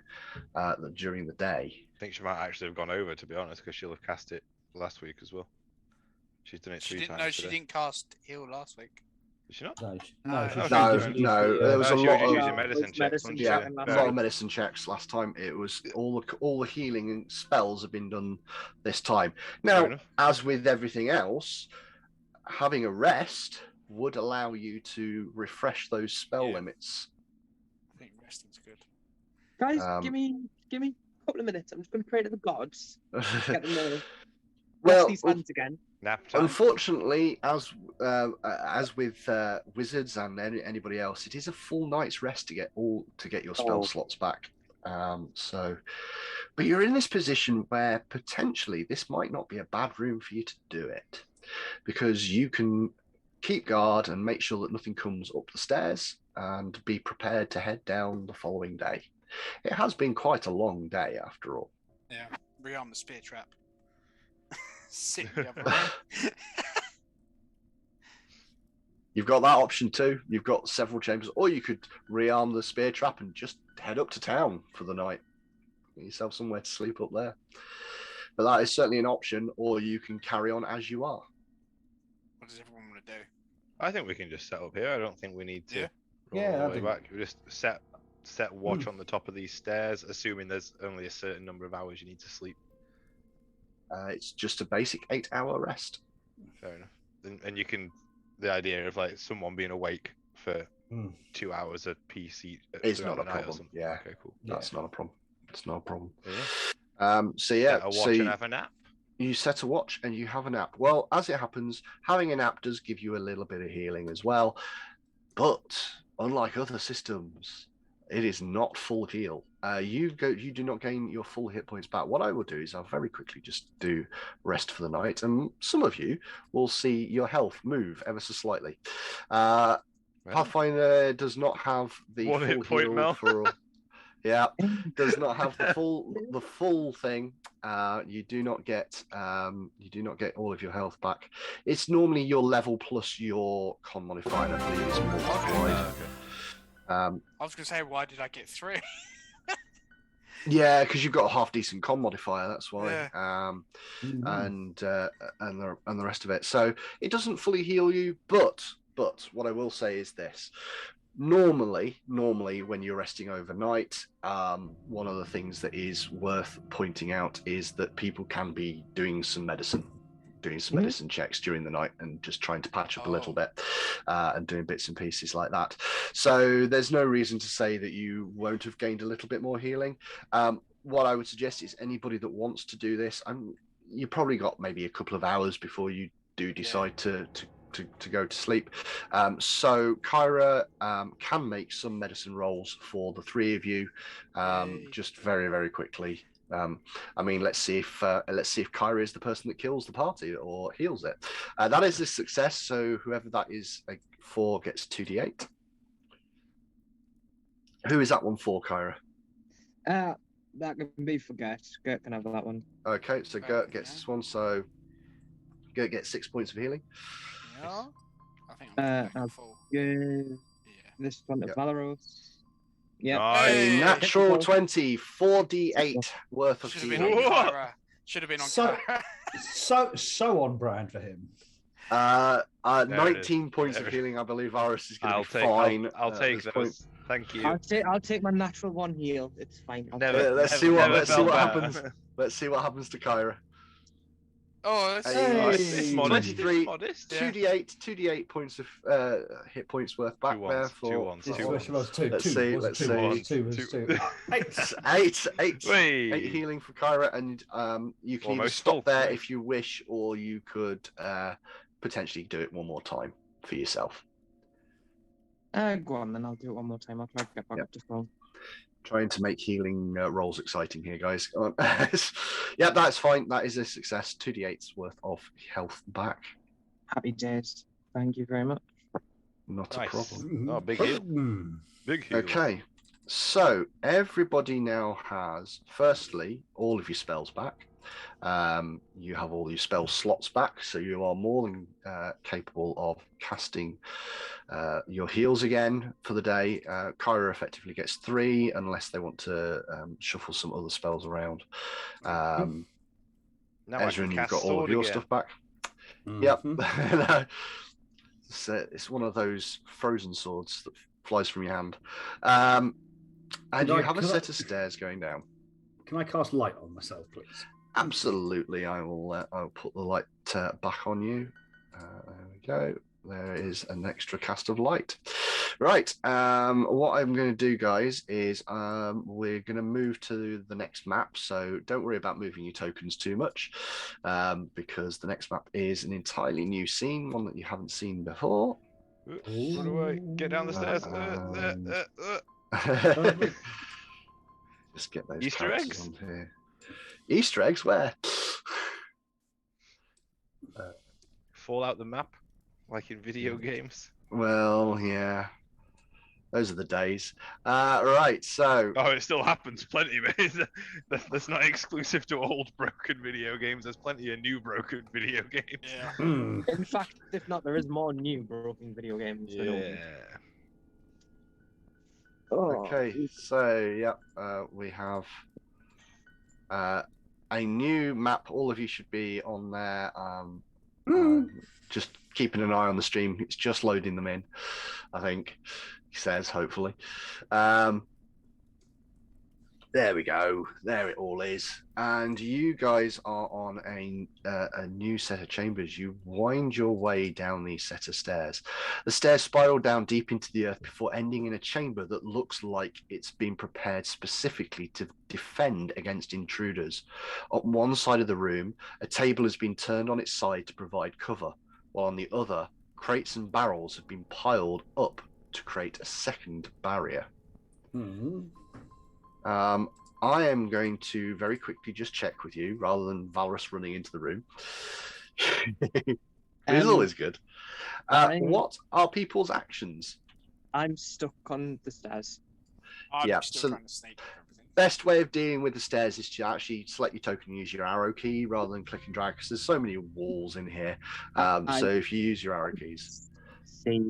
the day. I think she might actually have gone over, to be honest, because she'll have cast it last week as well. She's done it She 3 didn't times know she today. didn't cast heal last week. Is she not? No, No, she no, just used no, the, there was a she lot was of just using medicine checks. medicine wasn't check she? yeah, and a that's lot it. of medicine checks last time. It was all the healing and spells have been done this time. Fair Now, enough. as with everything else, having a rest would allow you to refresh those spell Yeah. limits. I think resting's good. Guys, Um, give me a couple of minutes. I'm just going to pray to the gods. Get them to Well, wash these hands again. Nap time. unfortunately, as with wizards and anybody else, it is a full night's rest to get your spell Oh. slots back. But you're in this position where potentially this might not be a bad room for you to do it, because you can keep guard and make sure that nothing comes up the stairs and be prepared to head down the following day. It has been quite a long day after all. Yeah. Rearm the spear trap. Sit in the other room. You've got that option too. You've got several chambers, or you could rearm the spear trap and just head up to town for the night. Get yourself somewhere to sleep up there. But that is certainly an option, or you can carry on as you are. What does everyone want to do? I think we can just set up here. I don't think we need to Yeah. roll Yeah, all I the way think- back. We just set watch on the top of these stairs, assuming there's only a certain number of hours you need to sleep. It's just a basic 8-hour rest. Fair enough. And you can, the idea of like someone being awake for Mm. 2 hours a piece It's throughout not a the night or problem. something. Yeah. Okay, cool. That's not a problem. It's not a problem. Yeah. So yeah, Set a watch so and have a nap. you set a watch and you have a nap. Well, as it happens, having a nap does give you a little bit of healing as well. But unlike other systems, it is not full heal. You do not gain your full hit points back. What I will do is I'll very quickly just do rest for the night, and some of you will see your health move ever so slightly. Well, Pathfinder does not have the One full hit point, heal Mel. for. Yeah, does not have the full thing. You do not get all of your health back. It's normally your level plus your con modifier. I believe it's multiplied. I was going to say, why did I get 3? Yeah, because you've got a half decent con modifier. That's why. Yeah. And the rest of it. So it doesn't fully heal you, but what I will say is this. Normally when you're resting overnight, one of the things that is worth pointing out is that people can be doing some medicine checks during the night and just trying to patch up a little bit and doing bits and pieces like that. So there's no reason to say that you won't have gained a little bit more healing. What I would suggest is anybody that wants to do this, you probably got maybe a couple of hours before you do decide to go to sleep. So Kyra can make some medicine rolls for the 3 of you, just very, very quickly. Let's see if Kyra is the person that kills the party or heals it. That is a success. So whoever that is for gets 2d8. Who is that one for, Kyra? That can be for Gert. Gert can have that one. Okay, so Gert gets this one. So Gert gets 6 points of healing. Yeah. I think I'm I'll full. give Yeah. this one to Yep. Valeros. Yeah. Nice. Hey! A natural 20, 4d8 worth of Should have been healing. on What? Kyra. Should have been on So- Kyra. So on brand for him. 19 points There of it is. healing. I believe Varus is going to I'll be take. fine. I'll at take this those. point. Thank you. I'll take my natural 1 heal. It's fine. I'll Never, take it. Let's see what felt better. happens. Let's see what happens to Kyra. Oh, that's Hey. It's modest. 23. It's modest. Yeah. 2d8 points of hit points worth back Two there ones, for. two ones, for- two Which was two. Let's Two. see, Was let's two. see. Was two. Was Two. two. Eight Whey. healing for Kyra, and you can either Almost stop full. there if you wish, or you could potentially do it one more time for yourself. Go on, then I'll do it one more time. I'll try to get back Yep. up to full. Trying to make healing rolls exciting here, guys. Come on. Yeah, that's fine. That is a success. 2d8's worth of health back. Happy days. Thank you very much. Not Nice. a problem. Oh, big heal. Mm. Big heal. Okay, so everybody now has, firstly, all of your spells back. You have all your spell slots back, so you are more than capable of casting your heals again for the day. Kyra effectively gets 3 unless they want to shuffle some other spells around. Now I Ezra, can you've cast got all of sword your again. stuff back. Mhm. Yep. It's one of those frozen swords that flies from your hand. And you have a set of stairs going down. Can I cast light on myself, please? Absolutely, I will. I'll put the light back on you. There we go. There is an extra cast of light. Right. What I'm going to do, guys, is we're going to move to the next map. So don't worry about moving your tokens too much, because the next map is an entirely new scene, one that you haven't seen before. Run away! Get down the stairs! Just get those Easter characters eggs? on here. Easter eggs? Where? Fall out the map, like in video games. Well, yeah. Those are the days. Right, so... Oh, it still happens plenty, mate. That's not exclusive to old broken video games. There's plenty of new broken video games. Yeah. In fact, if not, there is more new broken video games. than old. Yeah. Oh, Okay, so, yeah, we have a new map. All of you should be on there. Just keeping an eye on the stream. It's just loading them in, I think. He says, hopefully. There we go. There it all is. And you guys are on a new set of chambers. You wind your way down these set of stairs. The stairs spiral down deep into the earth before ending in a chamber that looks like it's been prepared specifically to defend against intruders. On one side of the room, a table has been turned on its side to provide cover, while on the other, crates and barrels have been piled up to create a second barrier. I am going to very quickly just check with you rather than Valrus running into the room. It's always good. What are people's actions? I'm stuck on the stairs. I'm Yeah, still so- trying to sneak everything. Best way of dealing with the stairs is to actually select your token and use your arrow key rather than click and drag, because there's so many walls in here. So if you use your arrow keys.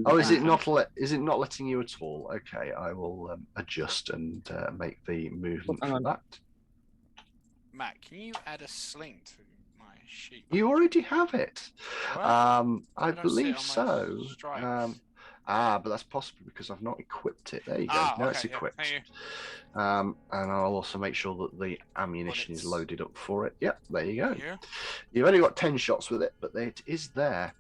Oh, is it not letting you at all? Okay, I will adjust and make the movement hang for on. that. Matt, can you add a sling to my sheet? You already have it. What? I don't see it believe on my so. stripes. But that's possible because I've not equipped it. There you go. Now it's okay, yeah, equipped. thank you. And I'll also make sure that the ammunition is Bullets. loaded up for it. Yep, there you go. Yeah. You've only got 10 shots with it, but it is there.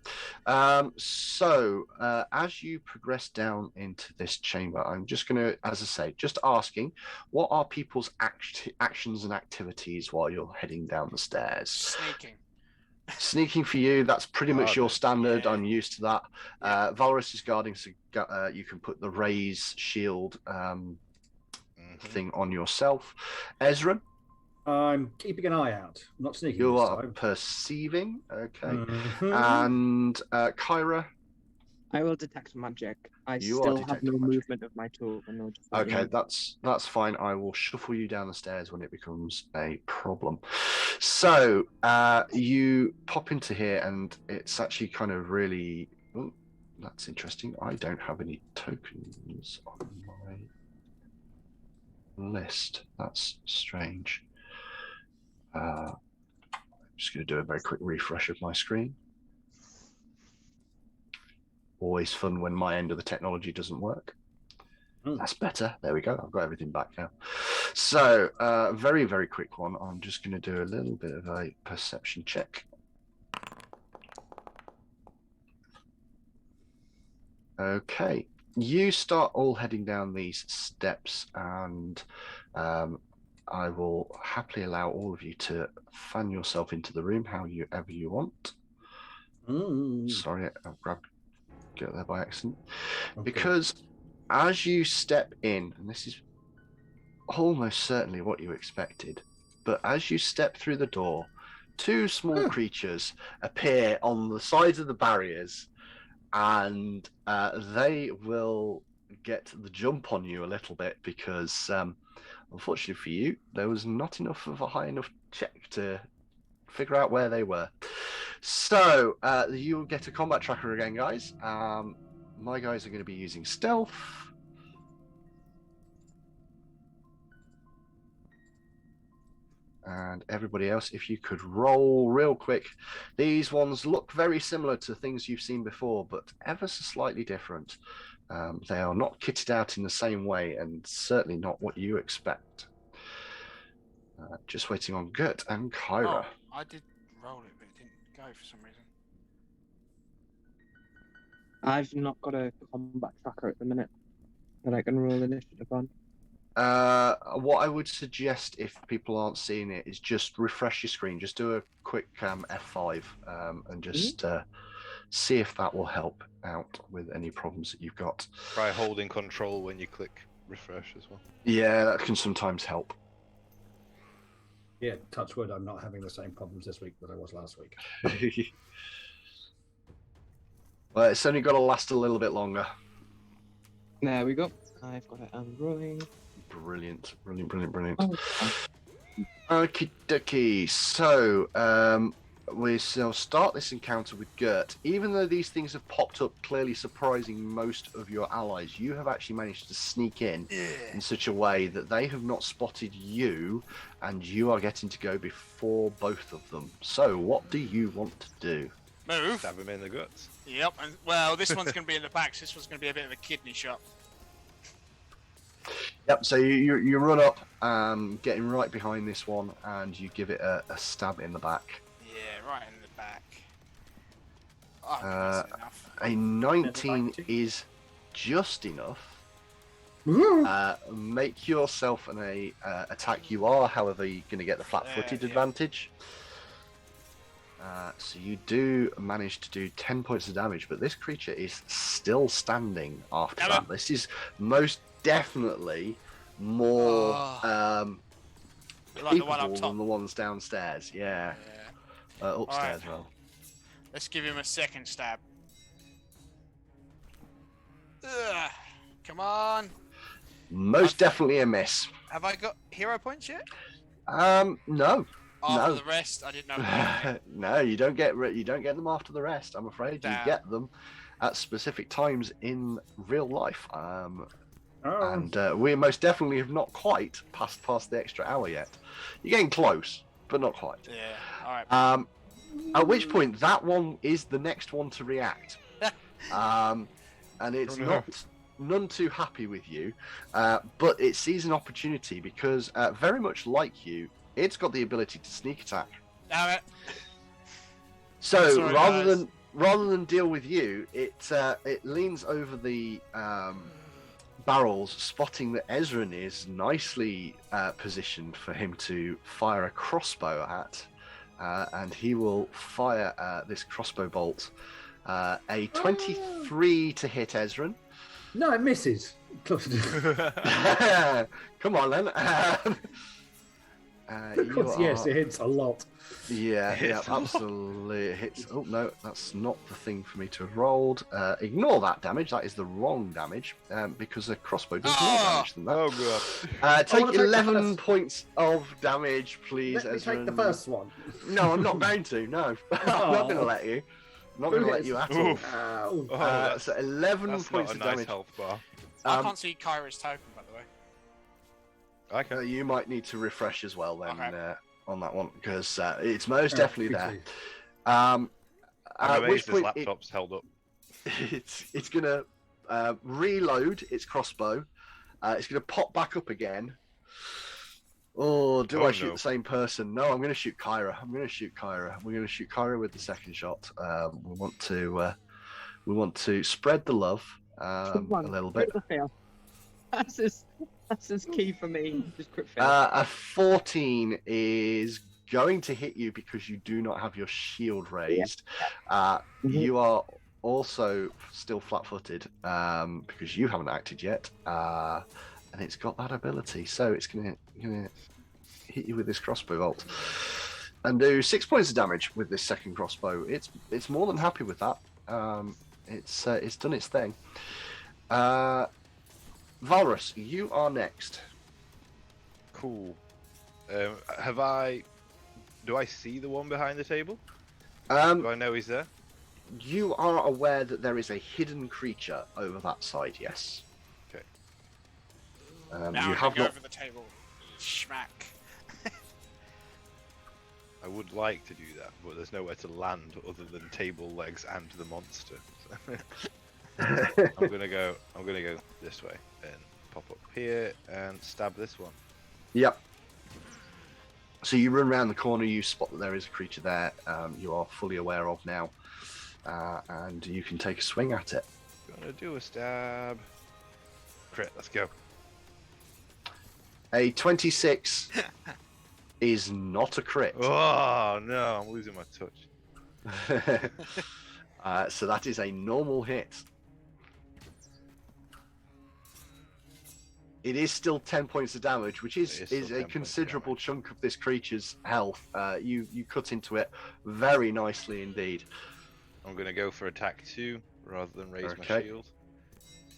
So as you progress down into this chamber, I'm just going to, as I say, just asking, what are people's actions and activities while you're heading down the stairs? Sneaking. Sneaking for you, that's pretty much your standard. Yeah. I'm used to that. Yeah. Valrus is guarding, so you can put the raise shield thing on yourself. Ezra, I'm keeping an eye out. I'm not sneaking you this are time. perceiving. Okay. Mhm. And Kyra, I will detect magic. I You are still have detecting no magic. movement of my token. No, just let you okay, know. that's fine. I will shuffle you down the stairs when it becomes a problem. So you pop into here, and it's actually kind of really. Oh, that's interesting. I don't have any tokens on my list. That's strange. I'm just going to do a very quick refresh of my screen. Always fun when my end of the technology doesn't work. That's better. There we go. I've got everything back now. So, very, very quick one. I'm just going to do a little bit of a perception check. Okay. You start all heading down these steps, and I will happily allow all of you to fan yourself into the room however you want. Sorry, I've get there by accident. Okay. Because as you step in, and this is almost certainly what you expected, but as you step through the door, two small creatures appear on the sides of the barriers, and they will get the jump on you a little bit because, unfortunately for you, there was not enough of a high enough check to figure out where they were. So you'll get a combat tracker again, guys. My guys are going to be using stealth. and everybody else, if you could roll real quick. These ones look very similar to things you've seen before, but ever so slightly different. They are not kitted out in the same way, and certainly not what you expect. Just waiting on Gert and Kyra. Oh, I did roll it, but it didn't go for some reason. I've not got a combat tracker at the minute that I can roll initiative on. What I would suggest, if people aren't seeing it, is just refresh your screen. Just do a quick F5 and just see if that will help out with any problems that you've got. Try holding control when you click refresh as well. Yeah, that can sometimes help. Yeah, touch wood, I'm not having the same problems this week that I was last week. Well, it's only got to last a little bit longer. There we go. I've got it unrolling. Brilliant, brilliant, brilliant, brilliant. Oh, Okie dokie. So, we shall start this encounter with Gert. Even though these things have popped up, clearly surprising most of your allies, you have actually managed to sneak in such a way that they have not spotted you, and you are getting to go before both of them. So, what do you want to do? Move. Stab him in the guts. Yep. And well, this one's going to be in the back. So this one's going to be a bit of a kidney shot. Yep, so you run up, getting right behind this one, and you give it a stab in the back. Yeah, right in the back. Oh, that's enough. A 19 is just enough. Make yourself an attack. You are, however, going to get the flat-footed advantage. So you do manage to do 10 points of damage, but this creature is still standing after that. This is most definitely more like the one up capable top. than the ones downstairs. Yeah. Upstairs, Alright. well. Let's give him a second stab. Ugh. Come on. Most definitely a miss. Have I got hero points yet? No. After No. the rest, I didn't know. No, you don't get them after the rest. I'm afraid you Damn. get them at specific times in real life. And we most definitely have not quite passed the extra hour yet. You're getting close, but not quite. Yeah. All right. At which point, that one is the next one to react. And it's none too happy with you, but it sees an opportunity because, very much like you, it's got the ability to sneak attack. Damn it. So Sorry, rather than deal with you, it leans over the barrels, spotting that Ezran is nicely positioned for him to fire a crossbow at, and he will fire this crossbow bolt. A 23 to hit Ezran. No, it misses. Come on then. Yes, it hits a lot. Yeah, absolutely. It hits. Oh no, that's not the thing for me to have rolled. Ignore that damage. That is the wrong damage because a crossbow does more damage than that. Oh god. Take wanna take 11 points of damage, please. Let me take the Ezran. first one. No, I'm not going to. No, I'm not going to let you. I'm not going to let you at all. Ow. Oh, So 11 that's points not of a nice damage. health bar. I can't see Kyra's token, by the way. Okay. You might need to refresh as well then Okay. on that one because it's most definitely there. Quickly. I'm At which amazed his point laptop's held up. it's gonna reload its crossbow. It's gonna pop back up again. Oh, do Oh, I shoot no. the same person? No, I'm gonna shoot Kyra. We're gonna shoot Kyra with the second shot. We want to spread the love a little bit. Critical fail. That's his key for me. Just crit fail. A 14 is going to hit you because you do not have your shield raised. You are also still flat-footed because you haven't acted yet, and it's got that ability. So it's gonna hit you with this crossbow bolt and do 6 points of damage with this second crossbow. It's more than happy with that. It's done its thing. Valrus, you are next. Cool. Do I see the one behind the table? Do I know he's there? You are aware that there is a hidden creature over that side, yes. Okay. Now You I have can go not. over the table. Schmack. I would like to do that, but there's nowhere to land other than table legs and the monster. I'm gonna go this way and pop up here and stab this one. Yep. So you run around the corner, you spot that there is a creature there. You are fully aware of now, and you can take a swing at it. Gonna do a stab. Crit. Let's go. A 26 is not a crit. Oh no, I'm losing my touch. So that is a normal hit. It is still 10 points of damage, which is It is still a 10 points of considerable chunk of this creature's health. You cut into it very nicely indeed. I'm gonna go for attack 2 rather than raise my Okay. shield.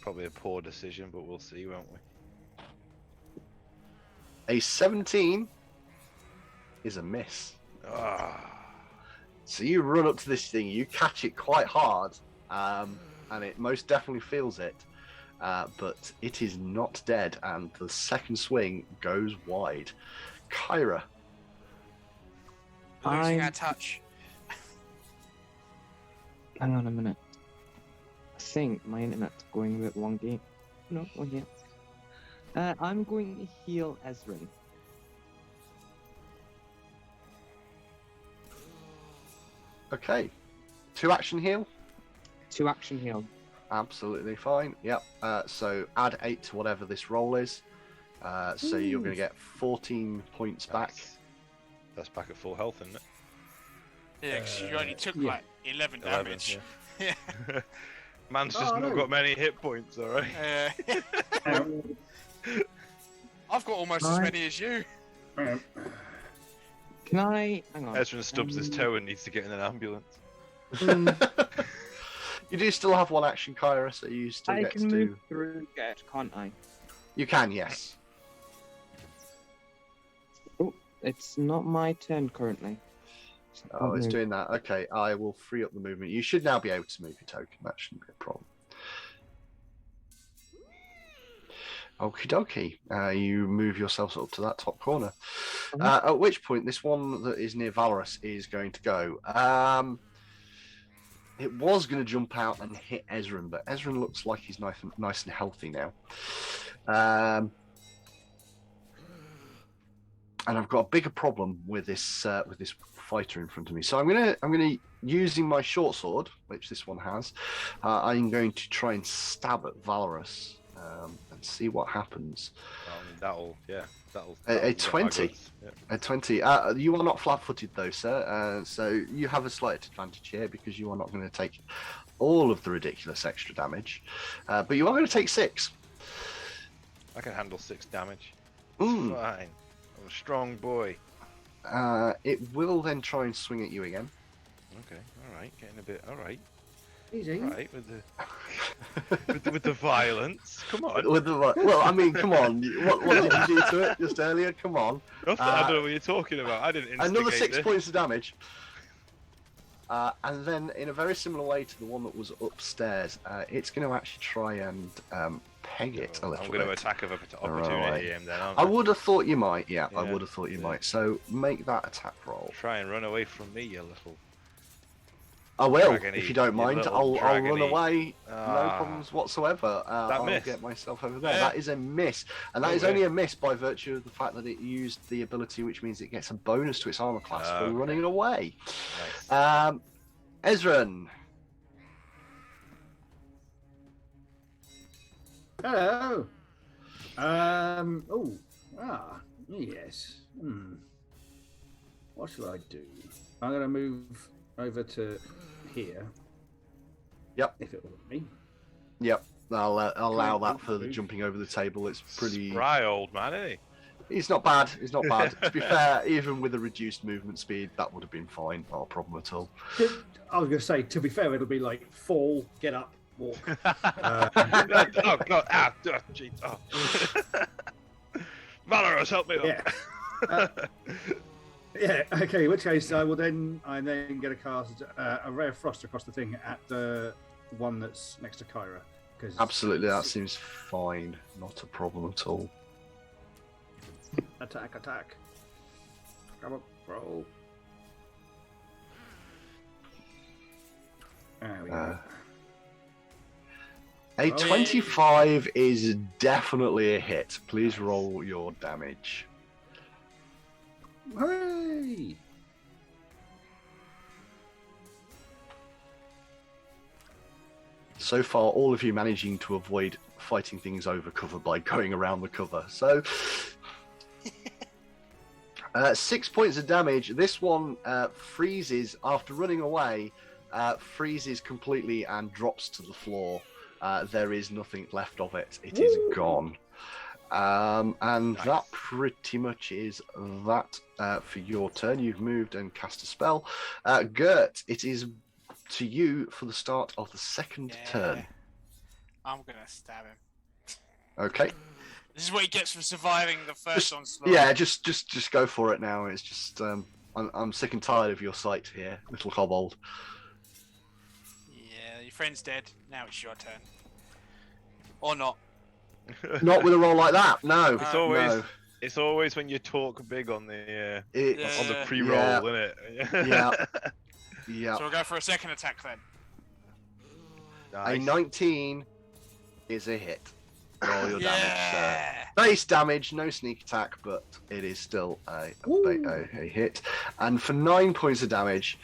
Probably a poor decision, but we'll see, won't we? A 17 is a miss. Ah. So you run up to this thing, you catch it quite hard, and it most definitely feels it. But it is not dead, and the second swing goes wide. Kyra. Losing I'm- our touch. Hang on a minute. I think my internet's going a bit wonky. No, we're here. I'm going to heal Ezrin. Okay. 2 action heal. 2 action heal. Absolutely fine. Yep. So add 8 to whatever this roll is. So you're going to get 14 points back. That's back at full health, isn't it? Yeah, 'cause you only took yeah. like 11 11, damage. Yeah. Man's just Oh, not no. got many hit points, alright? I've got almost as many as you. Can I... Hang on. Ezra stubs his toe and needs to get in an ambulance. You do still have 1 action, Kyra, so you still I get can to move through it, can't I? You can, yes. Oh, it's not my turn currently. Oh, it's move. doing that. Okay, I will free up the movement. You should now be able to move your token. That shouldn't be a problem. Okie dokie. You move yourselves up to that top corner. At which point, this one that is near Valorous is going to go. It was going to jump out and hit Ezrin, but Ezrin looks like he's nice and healthy now. And I've got a bigger problem with this fighter in front of me. So I'm gonna using my short sword, which this one has. I'm going to try and stab at Valorous and see what happens. That'll A get my 20. goods, yeah. A 20. You are not flat-footed though, sir. So you have a slight advantage here because you are not going to take all of the ridiculous extra damage, but you are going to take 6. I can handle 6 damage. Mm. Fine. I'm a strong boy. It will then try and swing at you again. Okay, alright, getting a bit alright. Easy. Alright, with the violence. Come on. Well, I mean, come on. What did you do to it just earlier? Come on. Nothing, I don't know what you're talking about. I didn't instigate Another 6 this. points of damage. And then, in a very similar way to the one that was upstairs, it's going to actually try and peg it a little I'm bit. going to attack of Alright. opportunity him then, aren't I would have thought you might, yeah. I Yeah, would have thought you yeah. might. So make that attack roll. Try and run away from me, you little... I will, Dragony, if you don't you mind. little I'll run dragony. away, no Ah. problems whatsoever. I'll missed. get myself over there. Yeah. That is a miss, and that No is way. only a miss by virtue of the fact that it used the ability, which means it gets a bonus to its armor class for Okay. running away. Nice. Ezrin. Hello. Yes. What shall I do? I'm going to move over to here. Yep. If it will let me. Yep, I'll allow that move, for the move. jumping over the table. It's pretty. Spry old man, isn't he? It's not bad. It's not bad. To be fair, even with a reduced movement speed, that would have been fine. Not a problem at all. I was going to say, to be fair, it'll be like fall, get up, walk. Oh god! Ah! Jeez! Oh. Valorous, help me up! Yeah. Yeah. Okay. In which case, I'm then going to cast a ray of frost across the thing at the one that's next to Kyra. Absolutely, that seems fine. Not a problem at all. Attack. Come on, roll. There we go. A Oh. 25 is definitely a hit. Please roll your damage. Hooray! So far, all of you managing to avoid fighting things over cover by going around the cover. So, 6 points of damage. This one freezes after running away, freezes completely and drops to the floor. There is nothing left of it. It is gone. And Nice. that pretty much is that for your turn. You've moved and cast a spell. Gert, it is to you for the start of the second turn. I'm gonna stab him. Okay. This is what he gets for surviving the first onslaught. Yeah, just go for it now. It's just I'm sick and tired of your sight here, little kobold. Yeah, your friend's dead. Now it's your turn. Or not. Not with a roll like that. No. It's always no. it's always when you talk big on the It's, on the Yeah. pre-roll, Yeah. isn't it? yeah. Yeah. So we'll go for a second attack then. A Nice. 19 is a hit. Roll your damage, sir. Yeah. Base damage, no sneak attack, but it is still a hit. And for 9 points of damage,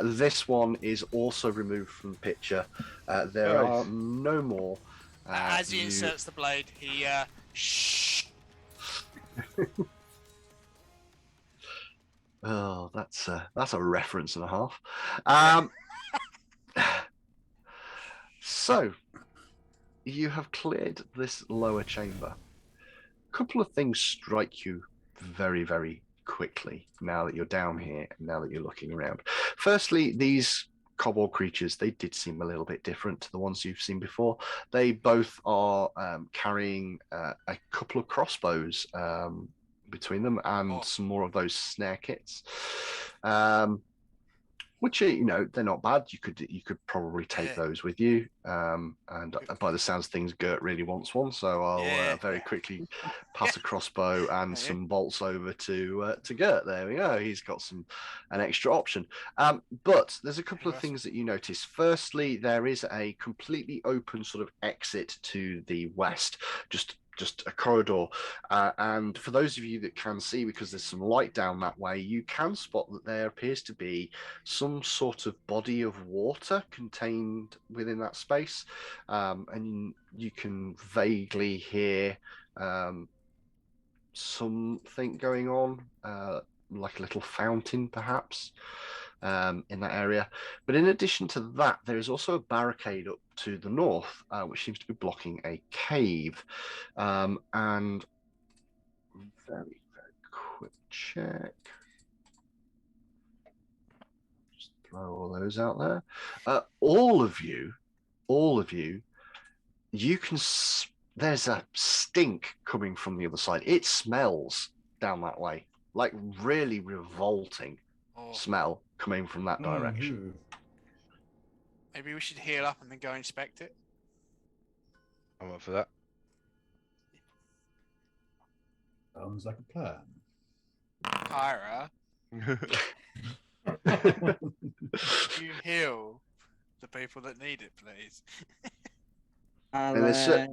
this one is also removed from the picture. There Nice. are no more. As he you- inserts the blade, he shh. Oh, that's a reference and a half. So, you have cleared this lower chamber. A couple of things strike you very, very quickly now that you're down here and now that you're looking around. Firstly, these kobold creatures, they did seem a little bit different to the ones you've seen before. They both are carrying a couple of crossbows between them and some more of those snare kits. Which are, they're not bad. You could probably take those with you. And by the sounds of things, Gert really wants one, so I'll very quickly pass a crossbow and some bolts over to Gert. There we go. He's got an extra option. But there's a couple of things that you notice. Firstly, there is a completely open sort of exit to the west, just a corridor, and for those of you that can see, because there's some light down that way, you can spot that there appears to be some sort of body of water contained within that space, and you can vaguely hear something going on, like a little fountain perhaps, in that area. But in addition to that, there is also a barricade up to the north, which seems to be blocking a cave. And very, very quick check. Just throw all those out there. All of you, you can. There's a stink coming from the other side. It smells down that way, like really revolting smell coming from that direction. Maybe we should heal up and then go inspect it. I'm up for that. Sounds like a plan. Kyra, you heal the people that need it, please. I'll, And there's So are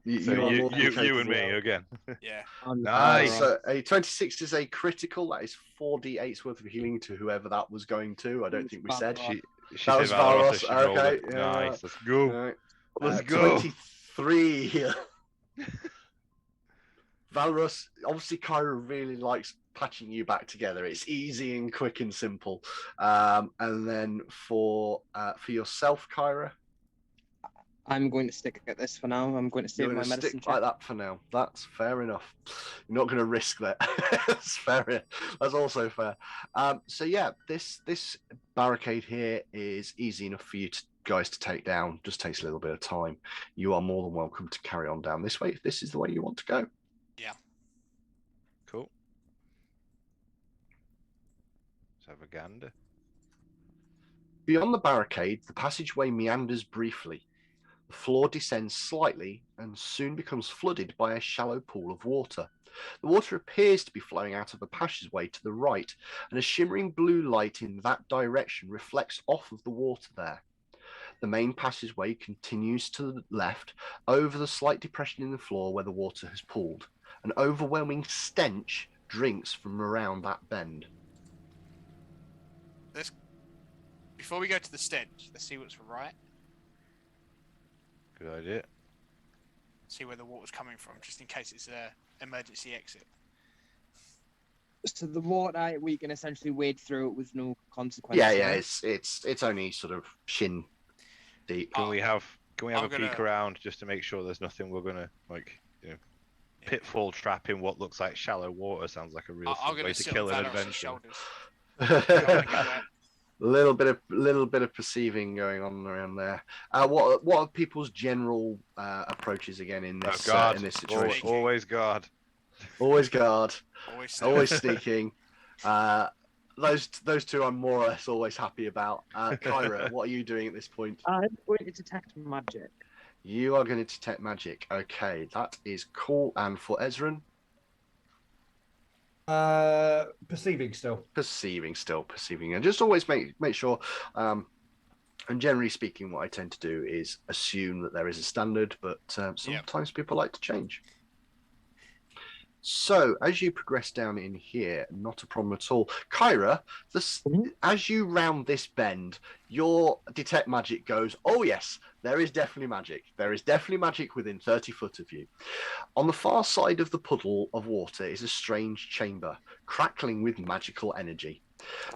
you more than and capable. me again. Yeah. Nice. So a 26 is a critical. That is 4d8's worth of healing to whoever that was going to. I don't think we said. She That was said Valros, so she Valros, rolled okay, it. yeah. Nice. Let's go. Right. Let's go. 23 here. Valros, obviously Kyra really likes patching you back together. It's easy and quick and simple. And then for yourself, Kyra, I'm going to stick at this for now. I'm going to you're save my going to medicine stick check. like that for now. That's fair enough. You're not going to risk that. That's fair. That's also fair. So yeah, this barricade here is easy enough for you guys to take down. Just takes a little bit of time. You are more than welcome to carry on down this way if this is the way you want to go. Yeah. Cool. Let's have a gander. Beyond the barricade, the passageway meanders briefly. The floor descends slightly and soon becomes flooded by a shallow pool of water. The water appears to be flowing out of a passageway to the right, and a shimmering blue light in that direction reflects off of the water there. The main passageway continues to the left over the slight depression in the floor where the water has pooled. An overwhelming stench drinks from around that bend. Before we go to the stench, let's see what's right. Good idea. See where the water's coming from, just in case it's an emergency exit. So the water, we can essentially wade through it with no consequences. Yeah, right? it's only sort of shin deep. Can we have I'm a peek around just to make sure there's nothing we're gonna pitfall trap in what looks like shallow water? Sounds like a real I'm way gonna to sit kill on an Valor's adventure. shoulders. little bit of perceiving going on around there. What are people's general approaches again in this in this situation? Always guard. Always guard. Always Sneaking. Those two I'm more or less always happy about. Kyra, what are you doing at this point? I'm going to detect magic. You are going to detect magic. Okay, that is cool. And for Ezran? Perceiving still. Perceiving. And just always make sure, and generally speaking, what I tend to do is assume that there is a standard, but sometimes people like to change. So, as you progress down in here, not a problem at all. Kyra, as you round this bend, your detect magic goes, oh yes, there is definitely magic. There is definitely magic within 30 foot of you. On the far side of the puddle of water is a strange chamber, crackling with magical energy.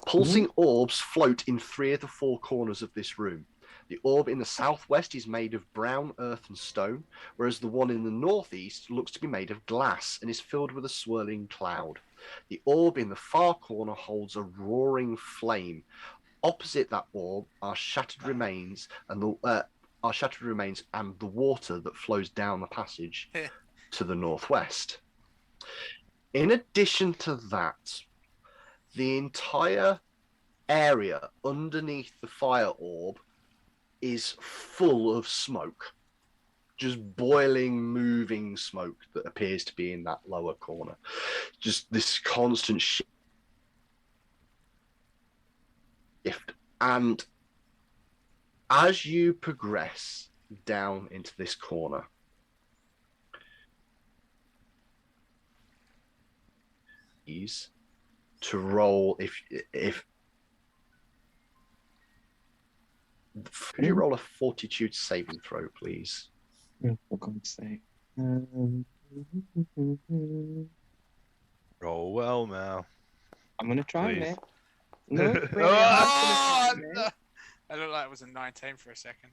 Pulsing orbs float in 3 of the 4 corners of this room. The orb in the southwest is made of brown earth and stone, whereas the one in the northeast looks to be made of glass and is filled with a swirling cloud. The orb in the far corner holds a roaring flame. Opposite that orb are shattered remains and the water that flows down the passage to the northwest. In addition to that, the entire area underneath the fire orb is full of smoke, just boiling, moving smoke that appears to be in that lower corner. Just this constant shift. And as you progress down into this corner, is to roll if could you roll a fortitude saving throw, please? For God's sake. Roll well, Mal. I'm going to try, Please. mate. No, wait, Oh, I'm gonna try, no. mate. I looked like it was a 19 for a second.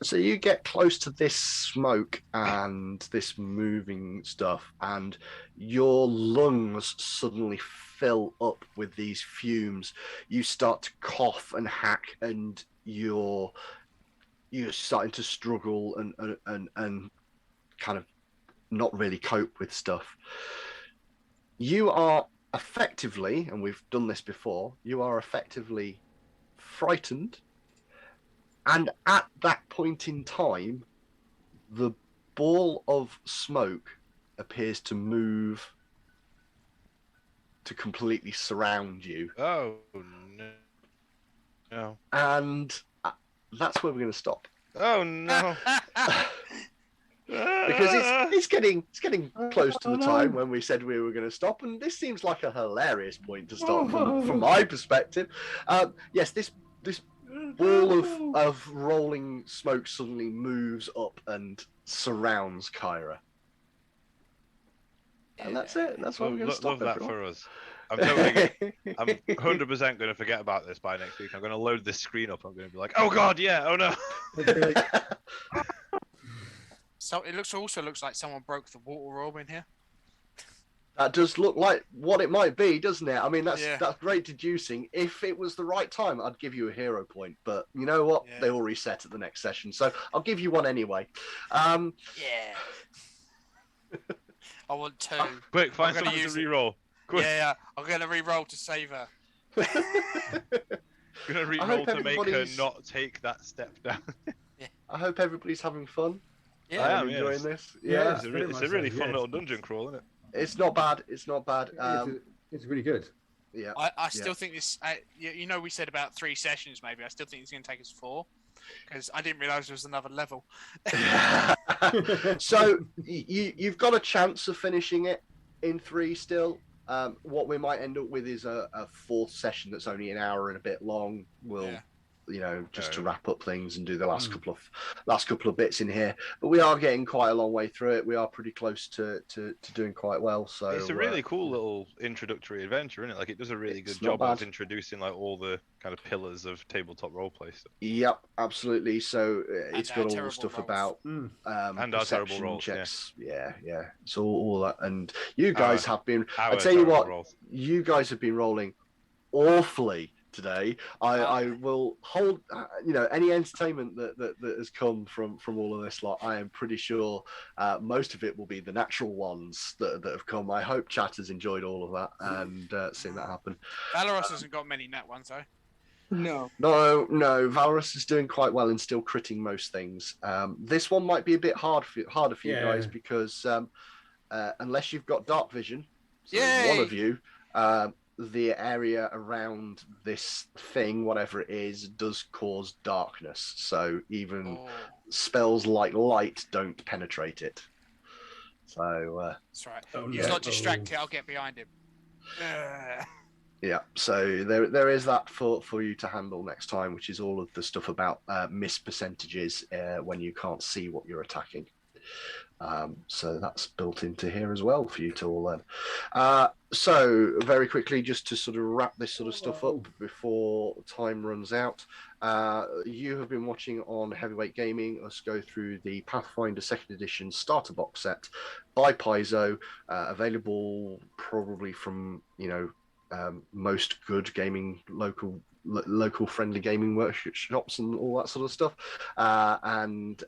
So you get close to this smoke and this moving stuff, and your lungs suddenly fill up with these fumes. You start to cough and hack, and you're starting to struggle and kind of not really cope with stuff. You are effectively, and we've done this before, you are effectively frightened. And at that point in time, the ball of smoke appears to move to completely surround you. Oh no! And that's where we're going to stop. Oh no! Because it's getting close to the time when we said we were going to stop, and this seems like a hilarious point to stop from my perspective. Yes, this ball of rolling smoke suddenly moves up and surrounds Kyra. And that's it. That's why we're going to stop. Love that for us. I'm 100% going to forget about this by next week. I'm going to load this screen up. I'm going to be like, oh god, yeah, oh no. So it also looks like someone broke the water orb in here. That does look like what it might be, doesn't it? I mean, that's great deducing. If it was the right time, I'd give you a hero point. But you know what? Yeah. They all reset at the next session, so I'll give you one anyway. Yeah. I want 2. Quick, find I'm gonna something to use it. re-roll. Quick. Yeah, I'm going to re-roll to save her. I'm going to re-roll to make her everybody's- not take that step down. I hope everybody's having fun. Yeah. I'm enjoying this. Yeah. It's a very it's much a really so, fun yes. little dungeon crawl, isn't it? It's not bad. It's not bad. It's really good. Yeah. I still think this. You know, we said about 3 sessions. Maybe I still think it's going to take us 4. because I didn't realise there was another level. So you've got a chance of finishing it in 3 still. What we might end up with is a 4th session that's only an hour and a bit long. We'll just to wrap up things and do the last couple of bits in here. But we are getting quite a long way through it. We are pretty close to doing quite well. So it's a really cool little introductory adventure, isn't it? Like, it does a really good not job of bad. introducing like all the kind of pillars of tabletop roleplay stuff. Yep, absolutely. So it's our got all the terrible stuff rolls. about And our terrible perception rolls, checks. Yeah. So all that, and you guys have been. I Our tell you terrible what, rolls. you guys have been rolling awfully today. I will hold any entertainment that has come from all of this lot. I am pretty sure most of it will be the natural ones that have come. I hope chat has enjoyed all of that and seen that happen. Valorous hasn't got many net ones though. No. No, Valorous is doing quite well and still critting most things. This one might be a bit harder for you guys because unless you've got dark vision, so one of you, the area around this thing, whatever it is, does cause darkness. So even spells like light don't penetrate it. So That's right. Oh, He's not distracted. I'll get behind him. yeah, so there is that for you to handle next time, which is all of the stuff about miss percentages when you can't see what you're attacking. So that's built into here as well for you to all learn. So very quickly, just to sort of wrap this sort of stuff up before time runs out, you have been watching on Heavyweight Gaming us go through the Pathfinder 2nd Edition starter box set by Paizo, available probably from most good gaming local friendly gaming workshops and all that sort of stuff, and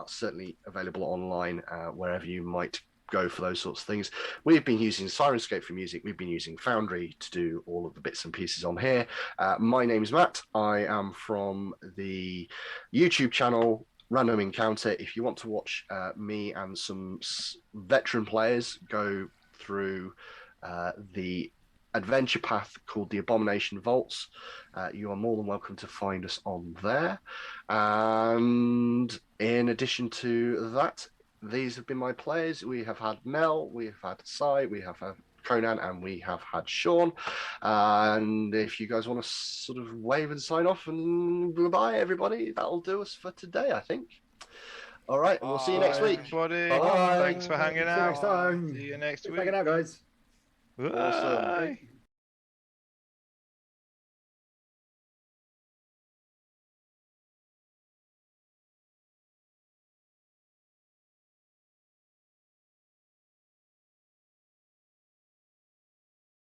certainly available online wherever you might go for those sorts of things. We've been using Sirenscape for music. We've been using Foundry to do all of the bits and pieces on here. My name's Matt. I am from the YouTube channel Random Encounter. If you want to watch me and some veteran players go through the adventure path called the Abomination Vaults, you are more than welcome to find us on there. And in addition to that, these have been my players. We have had Mel, we have had Sai, we have had Conan, and we have had Sean. And if you guys want to sort of wave and sign off and bye everybody, that'll do us for today, I think. All right, and we'll see you next week. Everybody. Bye. Thanks for hanging See you out. next time. See you next Keep week. hanging out, guys. Awesome. Bye.